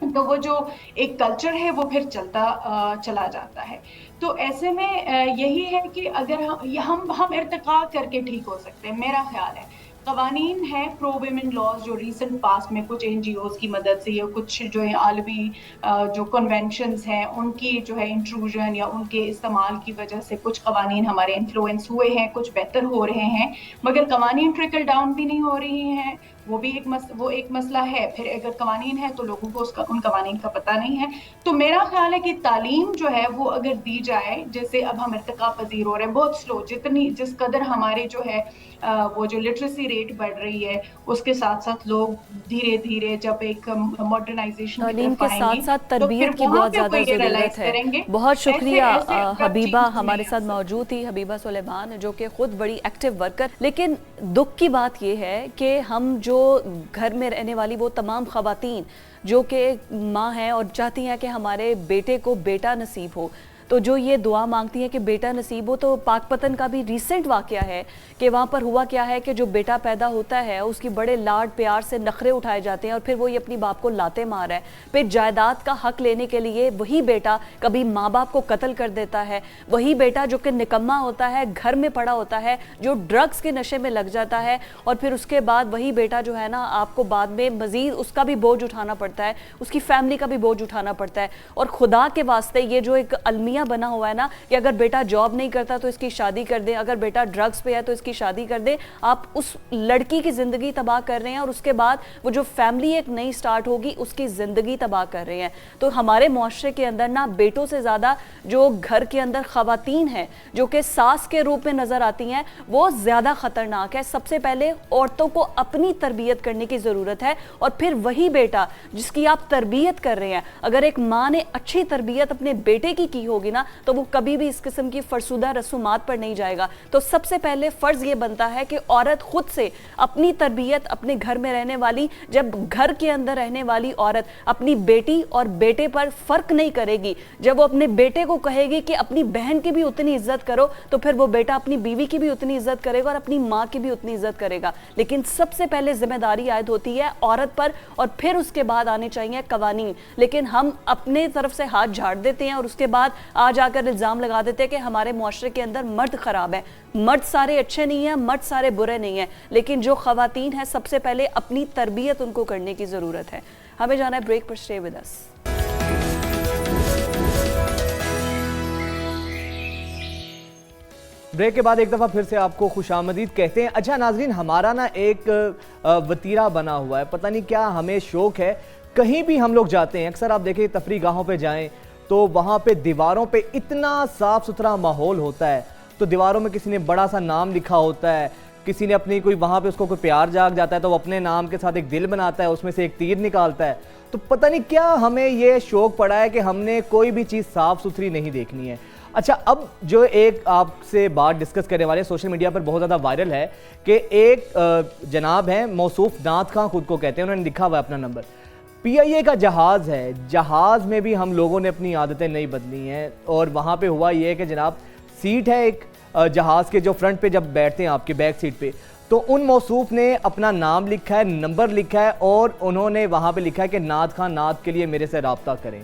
[SPEAKER 5] तो वो जो एक कल्चर है वो फिर चला जाता है। तो ऐसे में यही है कि अगर हम इर्तिका करके ठीक हो सकते हैं, मेरा ख्याल है। कवानीन है प्रो वेमेन लॉज जो रिसेंट पास में कुछ एनजीओज की मदद से या कुछ जो है आलमी जो कन्वेंशंस हैं उनकी जो है इंट्रूजन या उनके इस्तेमाल की वजह से कुछ कवानीन हमारे इन्फ्लुएंस हुए हैं, कुछ बेहतर हो रहे हैं, मगर कवानीन ट्रिकल डाउन भी नहीं हो रही हैं, वो भी एक मसला है। फिर अगर कवानीन है तो लोगों को उन कवानीन का पता नहीं है। तो मेरा ख्याल है कि तालीम जो है वो अगर दी जाए, जैसे अब हम इर्तिका पजीर हो रहे हैं बहुत स्लो, जिस कदर हमारे जो है वो जो लिटरेसी रेट बढ़ रही है उसके साथ साथ लोग धीरे धीरे जब एक मॉडर्नाइजेशन
[SPEAKER 1] तालीम के साथ साथ तरबियत की बहुत ज़्यादा ज़रूरत है। बहुत शुक्रिया हबीबा हमारे साथ मौजूद थी, हबीबा सुलेमान जो कि खुद बड़ी एक्टिव वर्कर। लेकिन दुख की बात यह है कि हम जो घर में रहने वाली वो तमाम ख़वातीन जो कि माँ हैं और चाहती हैं कि हमारे बेटे को बेटा नसीब हो, तो जो ये दुआ मांगती हैं कि बेटा नसीब हो, तो पाकपतन का भी रिसेंट वाक़या है कि वहाँ पर हुआ क्या है कि जो बेटा पैदा होता है उसकी बड़े लाड प्यार से नखरे उठाए जाते हैं और फिर वो ये अपनी बाप को लाते मार है। फिर जायदाद का हक लेने के लिए वही बेटा कभी माँ बाप को कत्ल कर देता है, वही बेटा जो कि निकम्मा होता है, घर में पड़ा होता है, जो ड्रग्स के नशे में लग जाता है, और फिर उसके बाद वही बेटा जो है ना आपको बाद में मज़ीद उसका भी बोझ उठाना पड़ता है, उसकी फैमिली का भी बोझ उठाना पड़ता है। और खुदा के वास्ते ये जो एक अलमिया बना हुआ है ना कि अगर बेटा जॉब नहीं करता तो इसकी शादी कर दे, अगर बेटा ड्रग्स पे है तो इसकी शादी कर दे, आप उस लड़की की जिंदगी तबाह कर रहे हैं और उसके बाद वो जो फैमिली एक नई स्टार्ट होगी उसकी जिंदगी तबाह कर रहे हैं। तो हमारे मुआशरे के अंदर ना बेटों से ज्यादा जो घर के अंदर खवातीन हैं जो कि सास के रूप में नजर आती हैं वो ज्यादा खतरनाक है। सबसे पहले औरतों को अपनी तरबियत करने की जरूरत है और फिर वही बेटा जिसकी आप तरबियत कर रहे हैं, अगर एक माँ ने अच्छी तरबियत अपने बेटे की होगी ना तो वो कभी भी इस किस्म की फरसुदा रसूमात पर नहीं जाएगा। तो सबसे पहले फर्ज ये बनता है कि औरत खुद से अपनी तरबियत, अपने घर में रहने वाली, जब घर के अंदर रहने वाली औरत अपनी बेटी और बेटे पर फर्क नहीं करेगी, जब वो अपने बेटे को कहेगी कि अपनी बहन की भी उतनी इज्जत करो, तो फिर वो बेटा अपनी बीवी की भी उतनी इज्जत करेगा और अपनी माँ की भी उतनी इज्जत करेगा। लेकिन सबसे पहले जिम्मेदारी आयद होती है औरत पर और फिर उसके बाद आने चाहिए कवानीन। लेकिन हम अपने तरफ से हाथ झाड़ देते हैं और उसके बाद आज आकर इल्जाम लगा देते हैं कि हमारे मुआशरे के अंदर मर्द खराब है। मर्द सारे अच्छे नहीं हैं, मर्द सारे बुरे नहीं हैं, लेकिन जो खवातीन हैं सबसे पहले अपनी तरबियत उनको करने की जरूरत है। हमें जाना है ब्रेक पर, स्टे विद अस।
[SPEAKER 2] ब्रेक के बाद एक दफ़ा फिर से आपको खुशामदीद कहते हैं। अच्छा नाजरीन, हमारा ना एक वतीरा बना हुआ है, पता नहीं क्या हमें शौक है, कहीं भी हम लोग जाते हैं अक्सर आप देखें तफरीह गाहों पे जाएं तो वहाँ पे दीवारों पे इतना साफ़ सुथरा माहौल होता है, तो दीवारों में किसी ने बड़ा सा नाम लिखा होता है, किसी ने अपनी कोई वहाँ पे उसको कोई प्यार जाग जाता है तो वो अपने नाम के साथ एक दिल बनाता है, उसमें से एक तीर निकालता है। तो पता नहीं क्या हमें ये शौक पड़ा है कि हमने कोई भी चीज़ साफ़ सुथरी नहीं देखनी है। अच्छा, अब जो एक आपसे बात डिस्कस करने वाले सोशल मीडिया पर बहुत ज़्यादा वायरल है कि एक जनाब हैं मौसूफ नाथ खां खुद को कहते हैं, उन्होंने लिखा हुआ है अपना नंबर, PIA का जहाज़ है, जहाज़ में भी हम लोगों ने अपनी आदतें नहीं बदली हैं। और वहाँ पे हुआ ये है कि जनाब सीट है एक जहाज़ के जो फ्रंट पे जब बैठते हैं आपके बैक सीट पे, तो उन मौसूफ ने अपना नाम लिखा है, नंबर लिखा है और उन्होंने वहाँ पे लिखा है कि नाथ खां नाथ के लिए मेरे से रब्ता करें।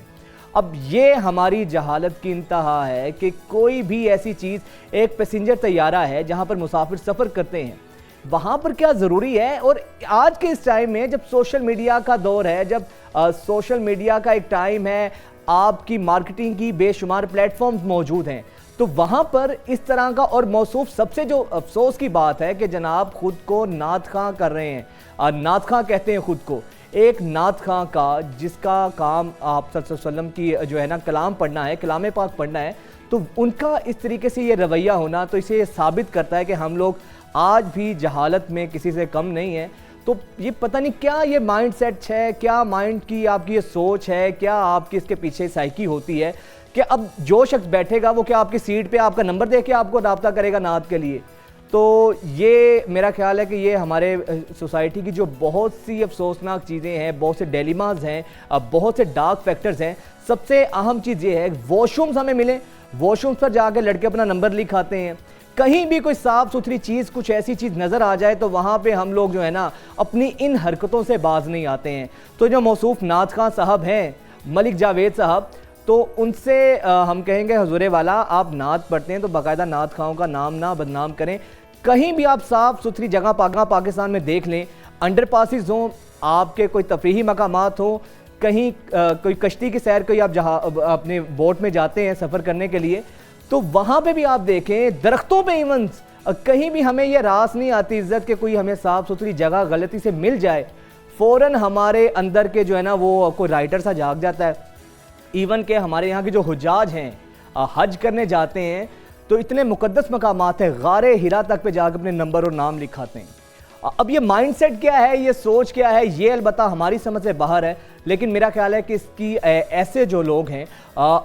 [SPEAKER 2] अब ये हमारी जहालत की इंतहा है कि कोई भी ऐसी चीज़, एक पैसेंजर तैयारा है जहाँ पर मुसाफिर सफ़र करते हैं, वहाँ पर क्या ज़रूरी है। और आज के इस टाइम में जब सोशल मीडिया का दौर है, जब सोशल मीडिया का एक टाइम है, आपकी मार्केटिंग की बेशुमार प्लेटफॉर्म्स मौजूद हैं, तो वहाँ पर इस तरह का, और मौसूफ सबसे जो अफसोस की बात है कि जनाब खुद को नाथ खां कर रहे हैं, नाथ खां कहते हैं खुद को, एक नाथ खां का जिसका काम आप सल्लल्लाहु अलैहि वसल्लम की जो है ना कलाम पढ़ना है, कलाम पाक पढ़ना है, तो उनका इस तरीके से ये रवैया होना तो इसे साबित करता है कि हम लोग आज भी जहालत में किसी से कम नहीं है। तो ये पता नहीं क्या ये माइंड सेट है, क्या माइंड की आपकी ये सोच है, क्या आपकी इसके पीछे साइकी होती है कि अब जो शख्स बैठेगा वो क्या आपकी सीट पे आपका नंबर देके आपको राब्ता करेगा नात के लिए। तो ये मेरा ख्याल है कि ये हमारे सोसाइटी की जो बहुत सी अफसोसनाक चीज़ें हैं, बहुत से डेलिमाज हैं, बहुत से डार्क फैक्टर्स हैं। सबसे अहम चीज़ ये है वॉशरूम्स हमें मिलें, वॉशरूम्स पर जाकर लड़के अपना नंबर लिखाते हैं। कहीं भी कोई साफ सुथरी चीज़, कुछ ऐसी चीज़ नज़र आ जाए तो वहाँ पे हम लोग जो है ना अपनी इन हरकतों से बाज नहीं आते हैं। तो जो मौसूफ नाथ खां साहब हैं, मलिक जावेद साहब, तो उनसे हम कहेंगे हुजूरे वाला, आप नात पढ़ते हैं तो बाकायदा नात खाओं का नाम ना बदनाम करें। कहीं भी आप साफ़ सुथरी जगह पाकिस्तान में देख लें, अंडर पासिस हों, आपके कोई तफरीही मकामात हो, कहीं कोई कश्ती की सैर, कोई आप जहाँ अपने बोट में जाते हैं सफ़र करने के लिए, तो वहाँ पे भी आप देखें दरख्तों पे इवन कहीं भी हमें यह रास नहीं आती इज़्ज़त के कोई हमें साफ़ सुथरी जगह गलती से मिल जाए, फ़ौरन हमारे अंदर के जो है ना वो कोई राइटर सा जाग जाता है। इवन के हमारे यहाँ के जो हुज्जाज हैं हज करने जाते हैं तो इतने मुकद्दस मकामात हैं, गारे हिरा तक पे जाकर अपने नंबर और नाम लिखाते हैं। अब ये माइंडसेट क्या है, ये सोच क्या है, ये अलबत्ता हमारी समझ से बाहर है, लेकिन मेरा ख्याल है कि इसकी ऐसे जो लोग हैं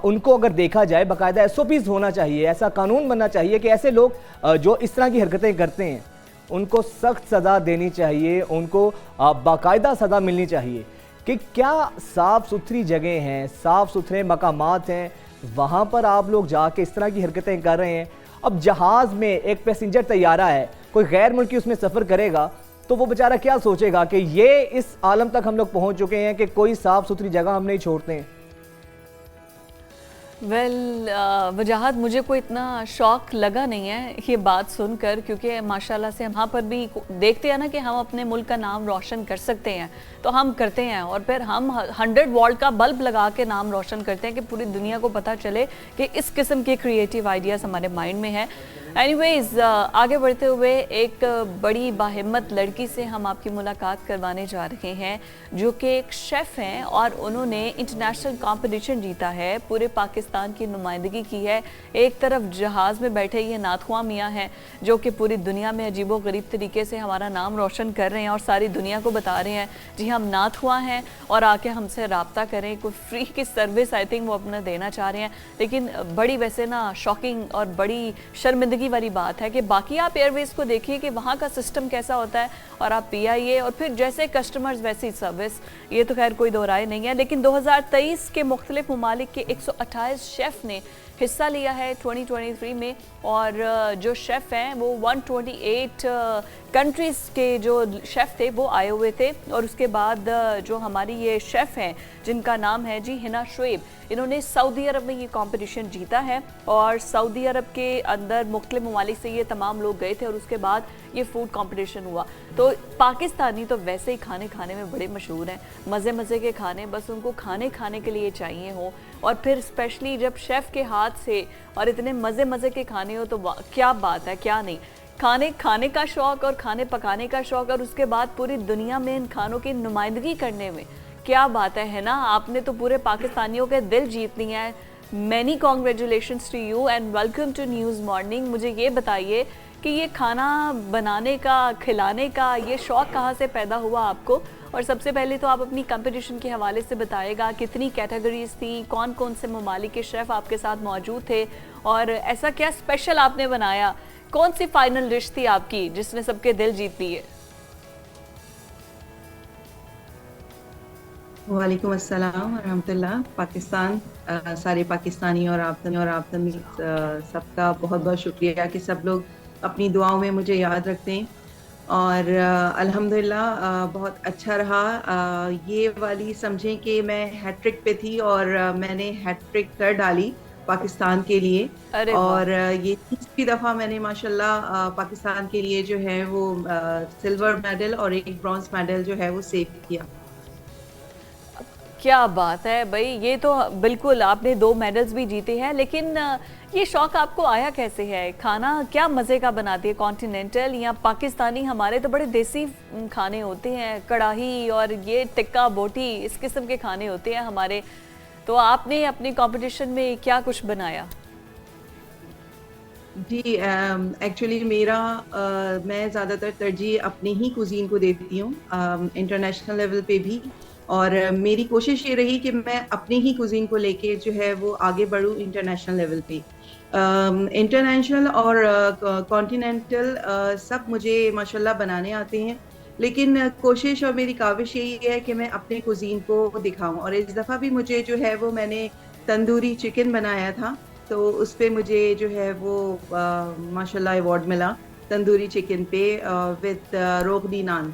[SPEAKER 2] उनको अगर देखा जाए बाकायदा SOPs होना चाहिए, ऐसा कानून बनना चाहिए कि ऐसे लोग जो इस तरह की हरकतें करते हैं उनको सख्त सज़ा देनी चाहिए, उनको बाकायदा सज़ा मिलनी चाहिए। कि क्या साफ़ सुथरी जगह हैं, साफ़ सुथरे मकामात हैं, वहाँ पर आप लोग जाके इस तरह की हरकतें कर रहे हैं। अब जहाज़ में एक पैसेंजर तैयारा है, कोई गैर मुल्की उसमें सफ़र करेगा तो वो बेचारा क्या सोचेगा कि ये इस आलम तक हम लोग पहुँच चुके हैं कि कोई साफ़ सुथरी जगह हम नहीं छोड़ते हैं।
[SPEAKER 1] वजाहत मुझे कोई इतना शौक लगा नहीं है ये बात सुनकर, क्योंकि माशाल्लाह से वहाँ पर भी देखते हैं ना कि हम अपने मुल्क का नाम रोशन कर सकते हैं तो हम करते हैं, और फिर हम 100 वॉल्ट का बल्ब लगा के नाम रोशन करते हैं कि पूरी दुनिया को पता चले कि इस किस्म के क्रिएटिव आइडियाज़ हमारे माइंड में हैं। एनीवेज, आगे बढ़ते हुए एक बड़ी बाहिम्मत लड़की से हम आपकी मुलाकात करवाने जा रहे हैं जो कि एक शेफ़ हैं और उन्होंने इंटरनेशनल कंपटीशन जीता है, पूरे पाकिस्तान की नुमाइंदगी की है। एक तरफ जहाज़ में बैठे ये नाथ खां मियाँ हैं जो कि पूरी दुनिया में अजीबो गरीब तरीके से हमारा नाम रोशन कर रहे हैं और सारी दुनिया को बता रहे हैं जी हम नाथ खां हैं और आके हमसे रब्ता करें। कोई फ्री की सर्विस आई थिंक वो अपना देना चाह रहे हैं, लेकिन बड़ी वैसे ना शॉकिंग और बड़ी शर्मिंदगी वाली बात है कि बाकी आप एयरवेज को देखिए कि वहाँ का सिस्टम कैसा होता है और आप PIA और फिर जैसे कस्टमर्स वैसी सर्विस, ये तो खैर कोई दो राय नहीं है। लेकिन 2023 के मुख्तलिफ ममालिक के 128 शेफ़ ने हिस्सा लिया है 2023 में, और जो शेफ़ हैं वो 128 कंट्रीज़ के जो शेफ़ थे वो आए हुए थे। और उसके बाद जो हमारी ये शेफ़ हैं जिनका नाम है जी हिना शुएब, इन्होंने सऊदी अरब में ये कंपटीशन जीता है और सऊदी अरब के अंदर मुख्तलिफ ममालिक से ये तमाम लोग गए थे और उसके बाद ये फूड कंपटीशन हुआ। तो पाकिस्तानी तो वैसे ही खाने खाने में बड़े मशहूर हैं, मज़े मज़े के खाने बस उनको खाने के लिए चाहिए हो, और फिर स्पेशली जब शेफ़ के हाथ से और इतने मज़े के खाने हो तो क्या बात है, क्या नहीं। खाने का शौक़ और खाने पकाने का शौक़ और उसके बाद पूरी दुनिया में इन खानों की नुमाइंदगी करने में क्या बात है ना। आपने तो पूरे पाकिस्तानियों के दिल जीत लिए हैं। Many congratulations to you and welcome to news morning. मुझे ये बताइए कि ये खाना बनाने का, खिलाने का ये शौक़ कहाँ से पैदा हुआ आपको? और सबसे पहले तो आप अपनी कंपटीशन के हवाले से बताइएगा, कितनी कैटेगरीज थी, कौन कौन से ममालिक के शेफ़ आपके साथ मौजूद थे और ऐसा क्या स्पेशल आपने बनाया, कौन सी फाइनल डिश थी आपकी जिसने सबके दिल जीत लिए?
[SPEAKER 6] वालेकुम अस्सलाम रहमतुल्लाह। पाकिस्तान, सारे पाकिस्तानी और आप सबका बहुत बहुत शुक्रिया कि सब लोग अपनी दुआओं में मुझे याद रखते हैं और अल्हम्दुलिल्लाह बहुत अच्छा रहा। ये वाली समझें कि मैं हैट्रिक पे थी और मैंने हैट्रिक कर डाली पाकिस्तान के लिए, और ये तीसरी दफ़ा मैंने माशाल्लाह पाकिस्तान के लिए जो है वो सिल्वर मेडल और एक ब्रॉन्ज मेडल जो है वो सेव किया।
[SPEAKER 1] क्या बात है भाई, ये तो बिल्कुल आपने 2 मेडल्स भी जीते हैं। लेकिन ये शौक़ आपको आया कैसे है? खाना क्या मज़े का बनाती है, कॉन्टिनेंटल या पाकिस्तानी? हमारे तो बड़े देसी खाने होते हैं, कढ़ाई और ये टिक्का बोटी, इस किस्म के खाने होते हैं हमारे। तो आपने अपने कंपटीशन में क्या कुछ बनाया?
[SPEAKER 6] जी, एक्चुअली मेरा मैं ज़्यादातर तरजीह अपने ही कुज़ीन को देती हूँ इंटरनेशनल लेवल पे भी, और मेरी कोशिश ये रही कि मैं अपनी ही कुज़ीन को लेके जो है वो आगे बढ़ूँ इंटरनेशनल लेवल पे। इंटरनेशनल और कॉन्टिनेंटल सब मुझे माशाल्लाह बनाने आते हैं, लेकिन कोशिश और मेरी काविश यही है कि मैं अपने कुज़ीन को दिखाऊं। और इस दफ़ा भी मुझे जो है वो मैंने तंदूरी चिकन बनाया था तो उस पे मुझे जो है वो माशाल्लाह अवार्ड मिला तंदूरी चिकन पे विद रोगनी नान।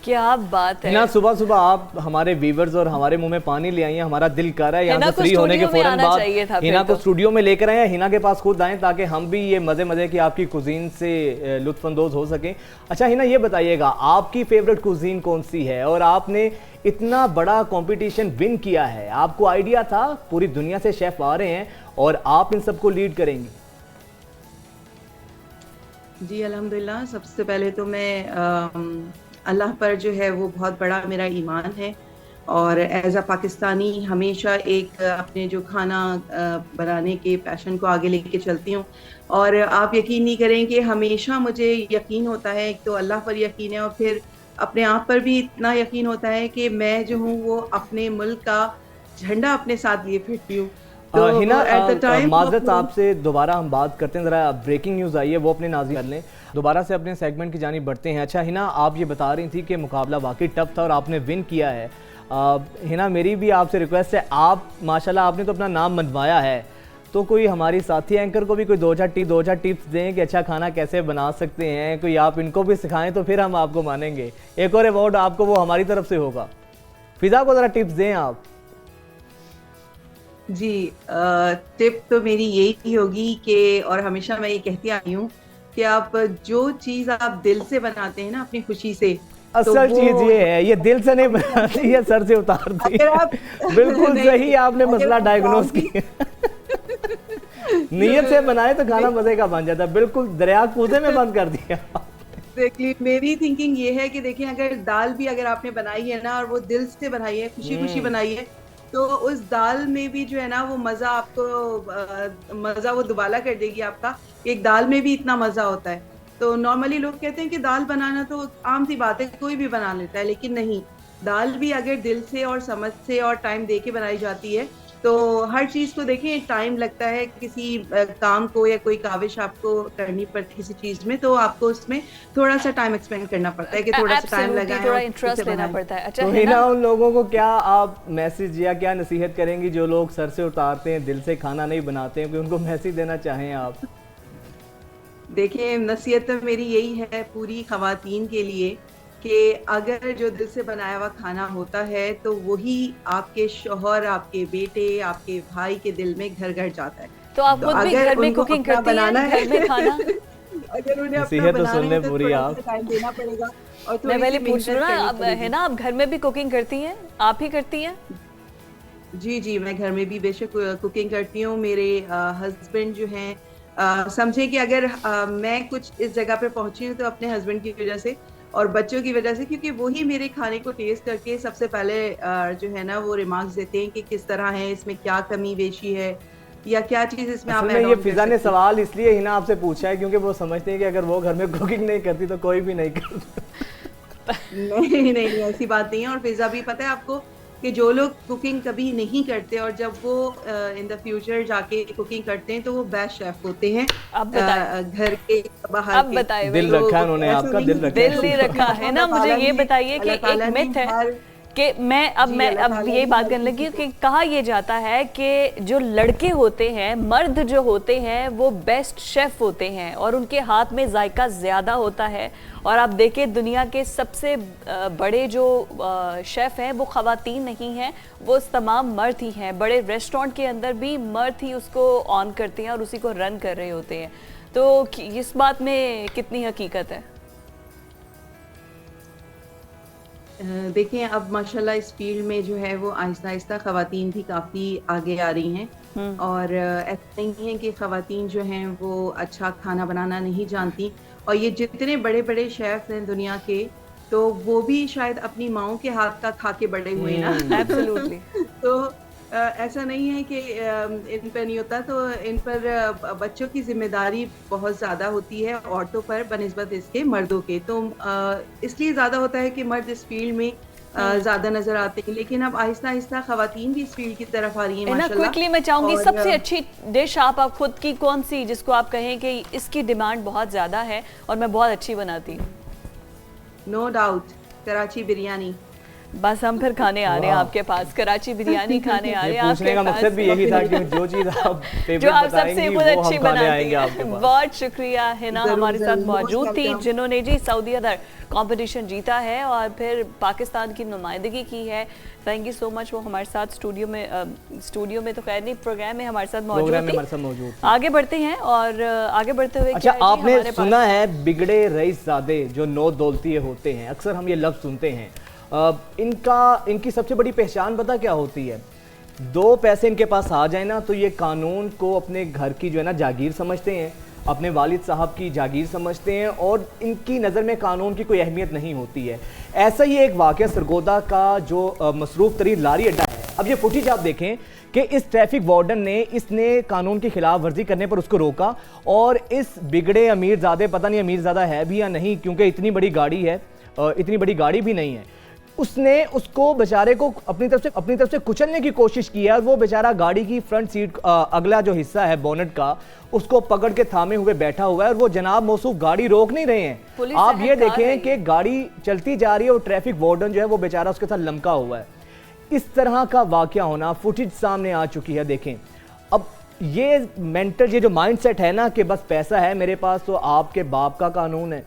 [SPEAKER 1] क्या बात है
[SPEAKER 2] हिना, सुबह सुबह आप हमारे व्यूवर्स और हमारे मुंह में पानी ले आई हैं। हमारा दिल कर रहा है यहाँ से फ्री होने के फौरन बाद हिना को स्टूडियो में लेकर आए, हिना के पास खुद आए ताकि हम भी ये मजे मजे की आपकी कुजीन से लुत्फानंदोज हो सकें। अच्छा हिना, ये बताइएगा आपकी फेवरेट कुजीन कौन सी है, और आपने इतना बड़ा कंपटीशन विन किया है, आपको आइडिया था पूरी दुनिया से शेफ आ रहे हैं और आप इन सबको लीड करेंगी?
[SPEAKER 6] जी अल्हम्दुलिल्लाह, सबसे पहले तो मैं अल्लाह पर जो है वो बहुत बड़ा मेरा ईमान है, और एज अ पाकिस्तानी हमेशा एक अपने जो खाना बनाने के पैशन को आगे लेके चलती हूँ। और आप यकीन नहीं करें कि हमेशा मुझे यकीन होता है, एक तो अल्लाह पर यकीन है और फिर अपने आप पर भी इतना यकीन होता है कि मैं जो हूँ वो अपने मुल्क का झंडा अपने साथ लिए फिरती हूँ। तो
[SPEAKER 2] हिना, माजरत आपसे दोबारा हम बात करते हैं, ज़रा ब्रेकिंग न्यूज़ आई है वो अपने नाज़रीन कर लें, दोबारा से अपने सेगमेंट की जानिब बढ़ते हैं। अच्छा हिना, आप ये बता रही थी कि मुकाबला वाकई टफ था और आपने विन किया है। हिना, मेरी भी आपसे रिक्वेस्ट है, आप माशाल्लाह आपने तो अपना नाम मनवाया है, तो कोई हमारी साथी एंकर को भी कोई दो चार टिप्स दें कि अच्छा खाना कैसे बना सकते हैं, कोई आप इनको भी सिखाएं तो फिर हम आपको मानेंगे। एक और अवार्ड आपको वो हमारी तरफ से होगा। फिजा को ज़रा टिप्स दें आप।
[SPEAKER 6] जी, टिप तो मेरी यही होगी कि, और हमेशा मैं ये कहती आई हूँ कि आप जो चीज आप दिल से बनाते हैं ना अपनी खुशी से,
[SPEAKER 2] असल तो चीज ये है, ये दिल से नहीं बनाती है, सर से उतारती है। बिल्कुल सही आपने मसला डायग्नोस किया। नीयत से बनाए तो खाना मजे का बन जाता है, बिल्कुल दरिया कूदे में बंद कर दिया।
[SPEAKER 6] मेरी थिंकिंग ये है कि देखिए, अगर दाल भी अगर आपने बनाई है ना और वो दिल से बनाई है, खुशी खुशी बनाई है, तो उस दाल में भी जो है ना वो मजा आपको मजा वो दुबाला कर देगी आपका। एक दाल में भी इतना मजा होता है। तो नॉर्मली लोग कहते हैं कि दाल बनाना तो आम सी बात है, कोई भी बना लेता है, लेकिन नहीं, दाल भी अगर दिल से और समझ से और टाइम दे के बनाई जाती है तो हर चीज को देखें, टाइम लगता है किसी काम को या कोई काविश आपको करनी पड़ती है किसी चीज में, तो आपको उसमें थोड़ा सा टाइम एक्सपेंड करना पड़ता है कि थोड़ा सा टाइम लगाएं,
[SPEAKER 1] थोड़ा इंटरेस्ट लेना पड़ता है। अच्छा,
[SPEAKER 2] तो हिना, उन लोगों को क्या आप मैसेज या क्या नसीहत करेंगी जो लोग सर से उतारते हैं, दिल से खाना नहीं बनाते हैं, कि उनको मैसेज देना चाहें आप?
[SPEAKER 6] देखिए, नसीहत तो मेरी यही है पूरी खवातीन के लिए कि अगर जो दिल से बनाया हुआ खाना होता है तो वही आपके शौहर, आपके बेटे, आपके भाई के दिल में घर घर जाता है।
[SPEAKER 1] तो आप खुद भी घर में कुकिंग करती हैं, घर में खाना?
[SPEAKER 6] अगर उन्हें अपना बनाना है तो थोड़ा सा टाइम देना पड़ेगा। और
[SPEAKER 1] मैं पहले पूछ रही हूँ ना, अब है ना, आप घर में भी कुकिंग करती हैं? आप ही करती हैं?
[SPEAKER 6] जी जी, मैं घर में भी बेशक कुकिंग करती हूँ। मेरे हस्बैंड जो हैं, समझे कि अगर मैं कुछ इस जगह पे पहुंची हूँ तो अपने हस्बैंड की वजह से और बच्चों की वजह से, क्योंकि वही मेरे खाने को टेस्ट करके सबसे पहले जो है ना वो रिमार्क्स देते हैं कि किस तरह है, इसमें क्या कमी बेशी है या क्या चीज इसमें आप।
[SPEAKER 2] ये फिजा ने सवाल इसलिए हिना आपसे पूछा है क्योंकि वो समझते हैं कि अगर वो घर में कुकिंग नहीं करती तो कोई भी नहीं करता।
[SPEAKER 6] नहीं, ऐसी बात नहीं है। और फिजा भी पता है आपको कि जो लोग कुकिंग कभी नहीं करते और जब वो इन द फ्यूचर जाके कुकिंग करते हैं तो वो बेस्ट शेफ होते हैं।
[SPEAKER 1] अब
[SPEAKER 6] घर के बाहर
[SPEAKER 1] अब बताइए,
[SPEAKER 2] दिल रखा है उन्होंने, आपका दिल
[SPEAKER 1] नहीं रखा है ना। मुझे ये बताइए कि एक मिथ है कि मैं अब यही बात करने लगी कि कहा यह जाता है कि जो लड़के होते हैं, मर्द जो होते हैं, वो बेस्ट शेफ होते हैं और उनके हाथ में जायका ज़्यादा होता है। और आप देखें, दुनिया के सबसे बड़े जो शेफ हैं वो ख़वातीन नहीं हैं, वो तमाम मर्द ही हैं। बड़े रेस्टोरेंट के अंदर भी मर्द ही उसको ऑन करते हैं और उसी को रन कर रहे होते हैं। तो इस बात में कितनी हकीकत है?
[SPEAKER 6] देखिए, अब माशाल्लाह इस फील्ड में जो है वो आहिस्ता आहिस्ता ख़वातीन भी काफ़ी आगे आ रही हैं। और ऐसा नहीं है कि ख़वातीन जो हैं वो अच्छा खाना बनाना नहीं जानती। और ये जितने बड़े बड़े शेफ हैं दुनिया के, तो वो भी शायद अपनी माओं के हाथ का खा के बड़े हुए ना।
[SPEAKER 1] एब्सोल्युटली।
[SPEAKER 6] तो ऐसा नहीं है कि इन पर नहीं होता, तो इन पर बच्चों की जिम्मेदारी बहुत ज़्यादा होती है औरतों पर बनिस्बत इसके मर्दों के। तो इसलिए ज़्यादा होता है कि मर्द इस फील्ड में ज़्यादा नजर आते हैं, लेकिन अब आहिस्ता आहिस्ता खवातीन भी इस फील्ड की तरफ आ रही हैं माशाल्लाह।
[SPEAKER 1] क्विकली मैं चाहूँगी, सबसे अच्छी डिश आप खुद की कौन सी, जिसको आप कहें कि इसकी डिमांड बहुत ज़्यादा है और मैं बहुत अच्छी बनाती हूँ?
[SPEAKER 6] No doubt, Karachi biryani.
[SPEAKER 1] बस हम फिर खाने आ रहे हैं आपके पास, कराची बिरयानी खाने आ रहे हैं।
[SPEAKER 2] पूछने का मकसद भी यही था कि जो चीज़ आप
[SPEAKER 1] जो आप सबसे बहुत अच्छी बनाती
[SPEAKER 2] हैं।
[SPEAKER 1] बहुत शुक्रिया हिना हमारे साथ मौजूद थी, जिन्होंने जी सऊदी अदर कंपटीशन जीता है और फिर पाकिस्तान की नुमाइंदगी की है। Thank you so much. वो हमारे साथ स्टूडियो में तो खैर नहीं, प्रोग्राम में हमारे साथ मौजूद थी। आगे बढ़ते हैं और आगे बढ़ते हुए
[SPEAKER 2] अच्छा, आपने सुना है बिगड़े रईसज़ादे जो नौ दौलती होते हैं, अक्सर हम ये लफ्ज़ सुनते हैं। इनकी सबसे बड़ी पहचान पता क्या होती है? दो पैसे इनके पास आ जाए ना तो ये कानून को अपने घर की जो है ना जागीर समझते हैं, अपने वालिद साहब की जागीर समझते हैं और इनकी नज़र में कानून की कोई अहमियत नहीं होती है। ऐसा ही एक वाक़या सरगोदा का जो मसरूफ़ तरीन लारी अड्डा है। अब ये फुटेज आप देखें कि इस ट्रैफिक वार्डन ने इसने कानून की खिलाफ वर्जी करने पर उसको रोका और इस बिगड़े अमीरजादे, पता नहीं अमीरजादा है भी या नहीं क्योंकि इतनी बड़ी गाड़ी है, इतनी बड़ी गाड़ी भी नहीं है, उसने उसको बेचारे को अपनी तरफ से कुचलने की कोशिश की है। वो बेचारा गाड़ी की फ्रंट सीट अगला जो हिस्सा है बोनेट का, उसको पकड़ के थामे हुए बैठा हुआ है और वो जनाब मौसूफ गाड़ी रोक नहीं रहे हैं। आप ये देखें कि गाड़ी चलती जा रही है और ट्रैफिक वार्डन जो है वो बेचारा उसके साथ लमका हुआ है। इस तरह का वाकया होना, फुटेज सामने आ चुकी है। देखें अब ये मेंटल, ये जो माइंडसेट है ना कि बस पैसा है मेरे पास तो आपके बाप का कानून है,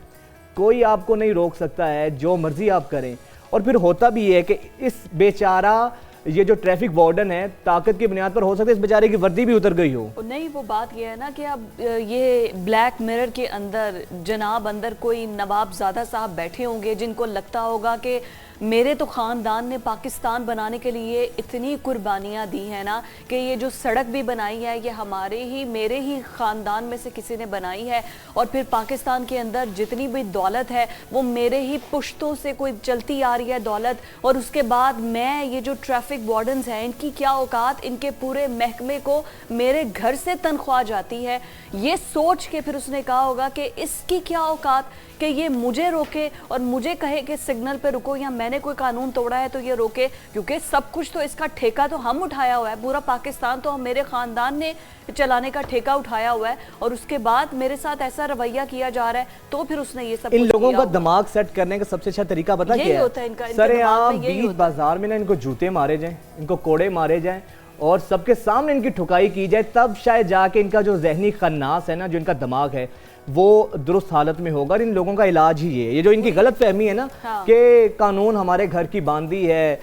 [SPEAKER 2] कोई आपको नहीं रोक सकता है, जो मर्जी आप करें। और फिर होता भी है कि इस बेचारा ये जो ट्रैफिक वार्डन है ताकत की बुनियाद पर हो सकता है इस बेचारे की वर्दी भी उतर गई हो।
[SPEAKER 1] नहीं, वो बात ये है ना कि अब ये ब्लैक मिरर के अंदर जनाब अंदर कोई नवाबजादा साहब बैठे होंगे जिनको लगता होगा कि मेरे तो ख़ानदान ने पाकिस्तान बनाने के लिए इतनी कुर्बानियाँ दी हैं ना कि ये जो सड़क भी बनाई है ये मेरे ही ख़ानदान में से किसी ने बनाई है और फिर पाकिस्तान के अंदर जितनी भी दौलत है वो मेरे ही पुश्तों से कोई चलती आ रही है दौलत। और उसके बाद मैं ये जो ट्रैफिक वार्डन्स हैं इनकी क्या औकात, इनके पूरे महकमे को मेरे घर से तनख्वाह जाती है। ये सोच के फिर उसने कहा होगा कि इसकी क्या औकात कि ये मुझे रोके और मुझे कहे कि सिग्नल पे रुको या मैंने कोई कानून तोड़ा है तो ये रोके, क्योंकि सब कुछ तो इसका ठेका तो हम उठाया हुआ है, पूरा पाकिस्तान तो मेरे ख़ानदान ने चलाने का ठेका उठाया हुआ है और उसके बाद मेरे साथ ऐसा रवैया किया जा रहा है। तो फिर उसने ये सब
[SPEAKER 2] इन लोगों का दिमाग सेट करने का सबसे अच्छा तरीका पता क्या है? सरेआम बीच बाजार में ना इनको जूते मारे जाएं, इनको कोड़े मारे जाएं और सबके सामने इनकी ठुकाई की जाए, तब शायद जाके इनका जो जहनी खन्नास है ना, जो इनका दिमाग है वो दुरुस्त हालत में होगा। इन लोगों का इलाज ही ये जो इनकी गलत फहमी है ना कि कानून हमारे घर की बांदी है,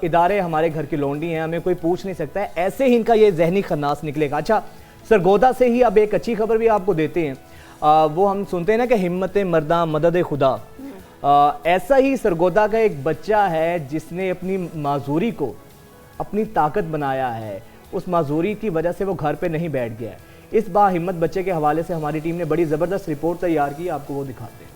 [SPEAKER 2] इदारे हमारे घर की लोंडी हैं, हमें कोई पूछ नहीं सकता है, ऐसे ही इनका ये जहनी खन्नास निकलेगा। अच्छा, सरगोदा से ही अब एक अच्छी खबर भी आपको देते हैं। वो हम सुनते हैं ना कि हिम्मत मर्दा मदद खुदा, ऐसा ही सरगोदा का एक बच्चा है जिसने अपनी माजूरी को अपनी ताकत बनाया है। उस माजूरी की वजह से वो घर पे नहीं बैठ गया है। इस बाहिम्मत बच्चे के हवाले से हमारी टीम ने बड़ी ज़बरदस्त रिपोर्ट तैयार की, आपको वो दिखाते हैं।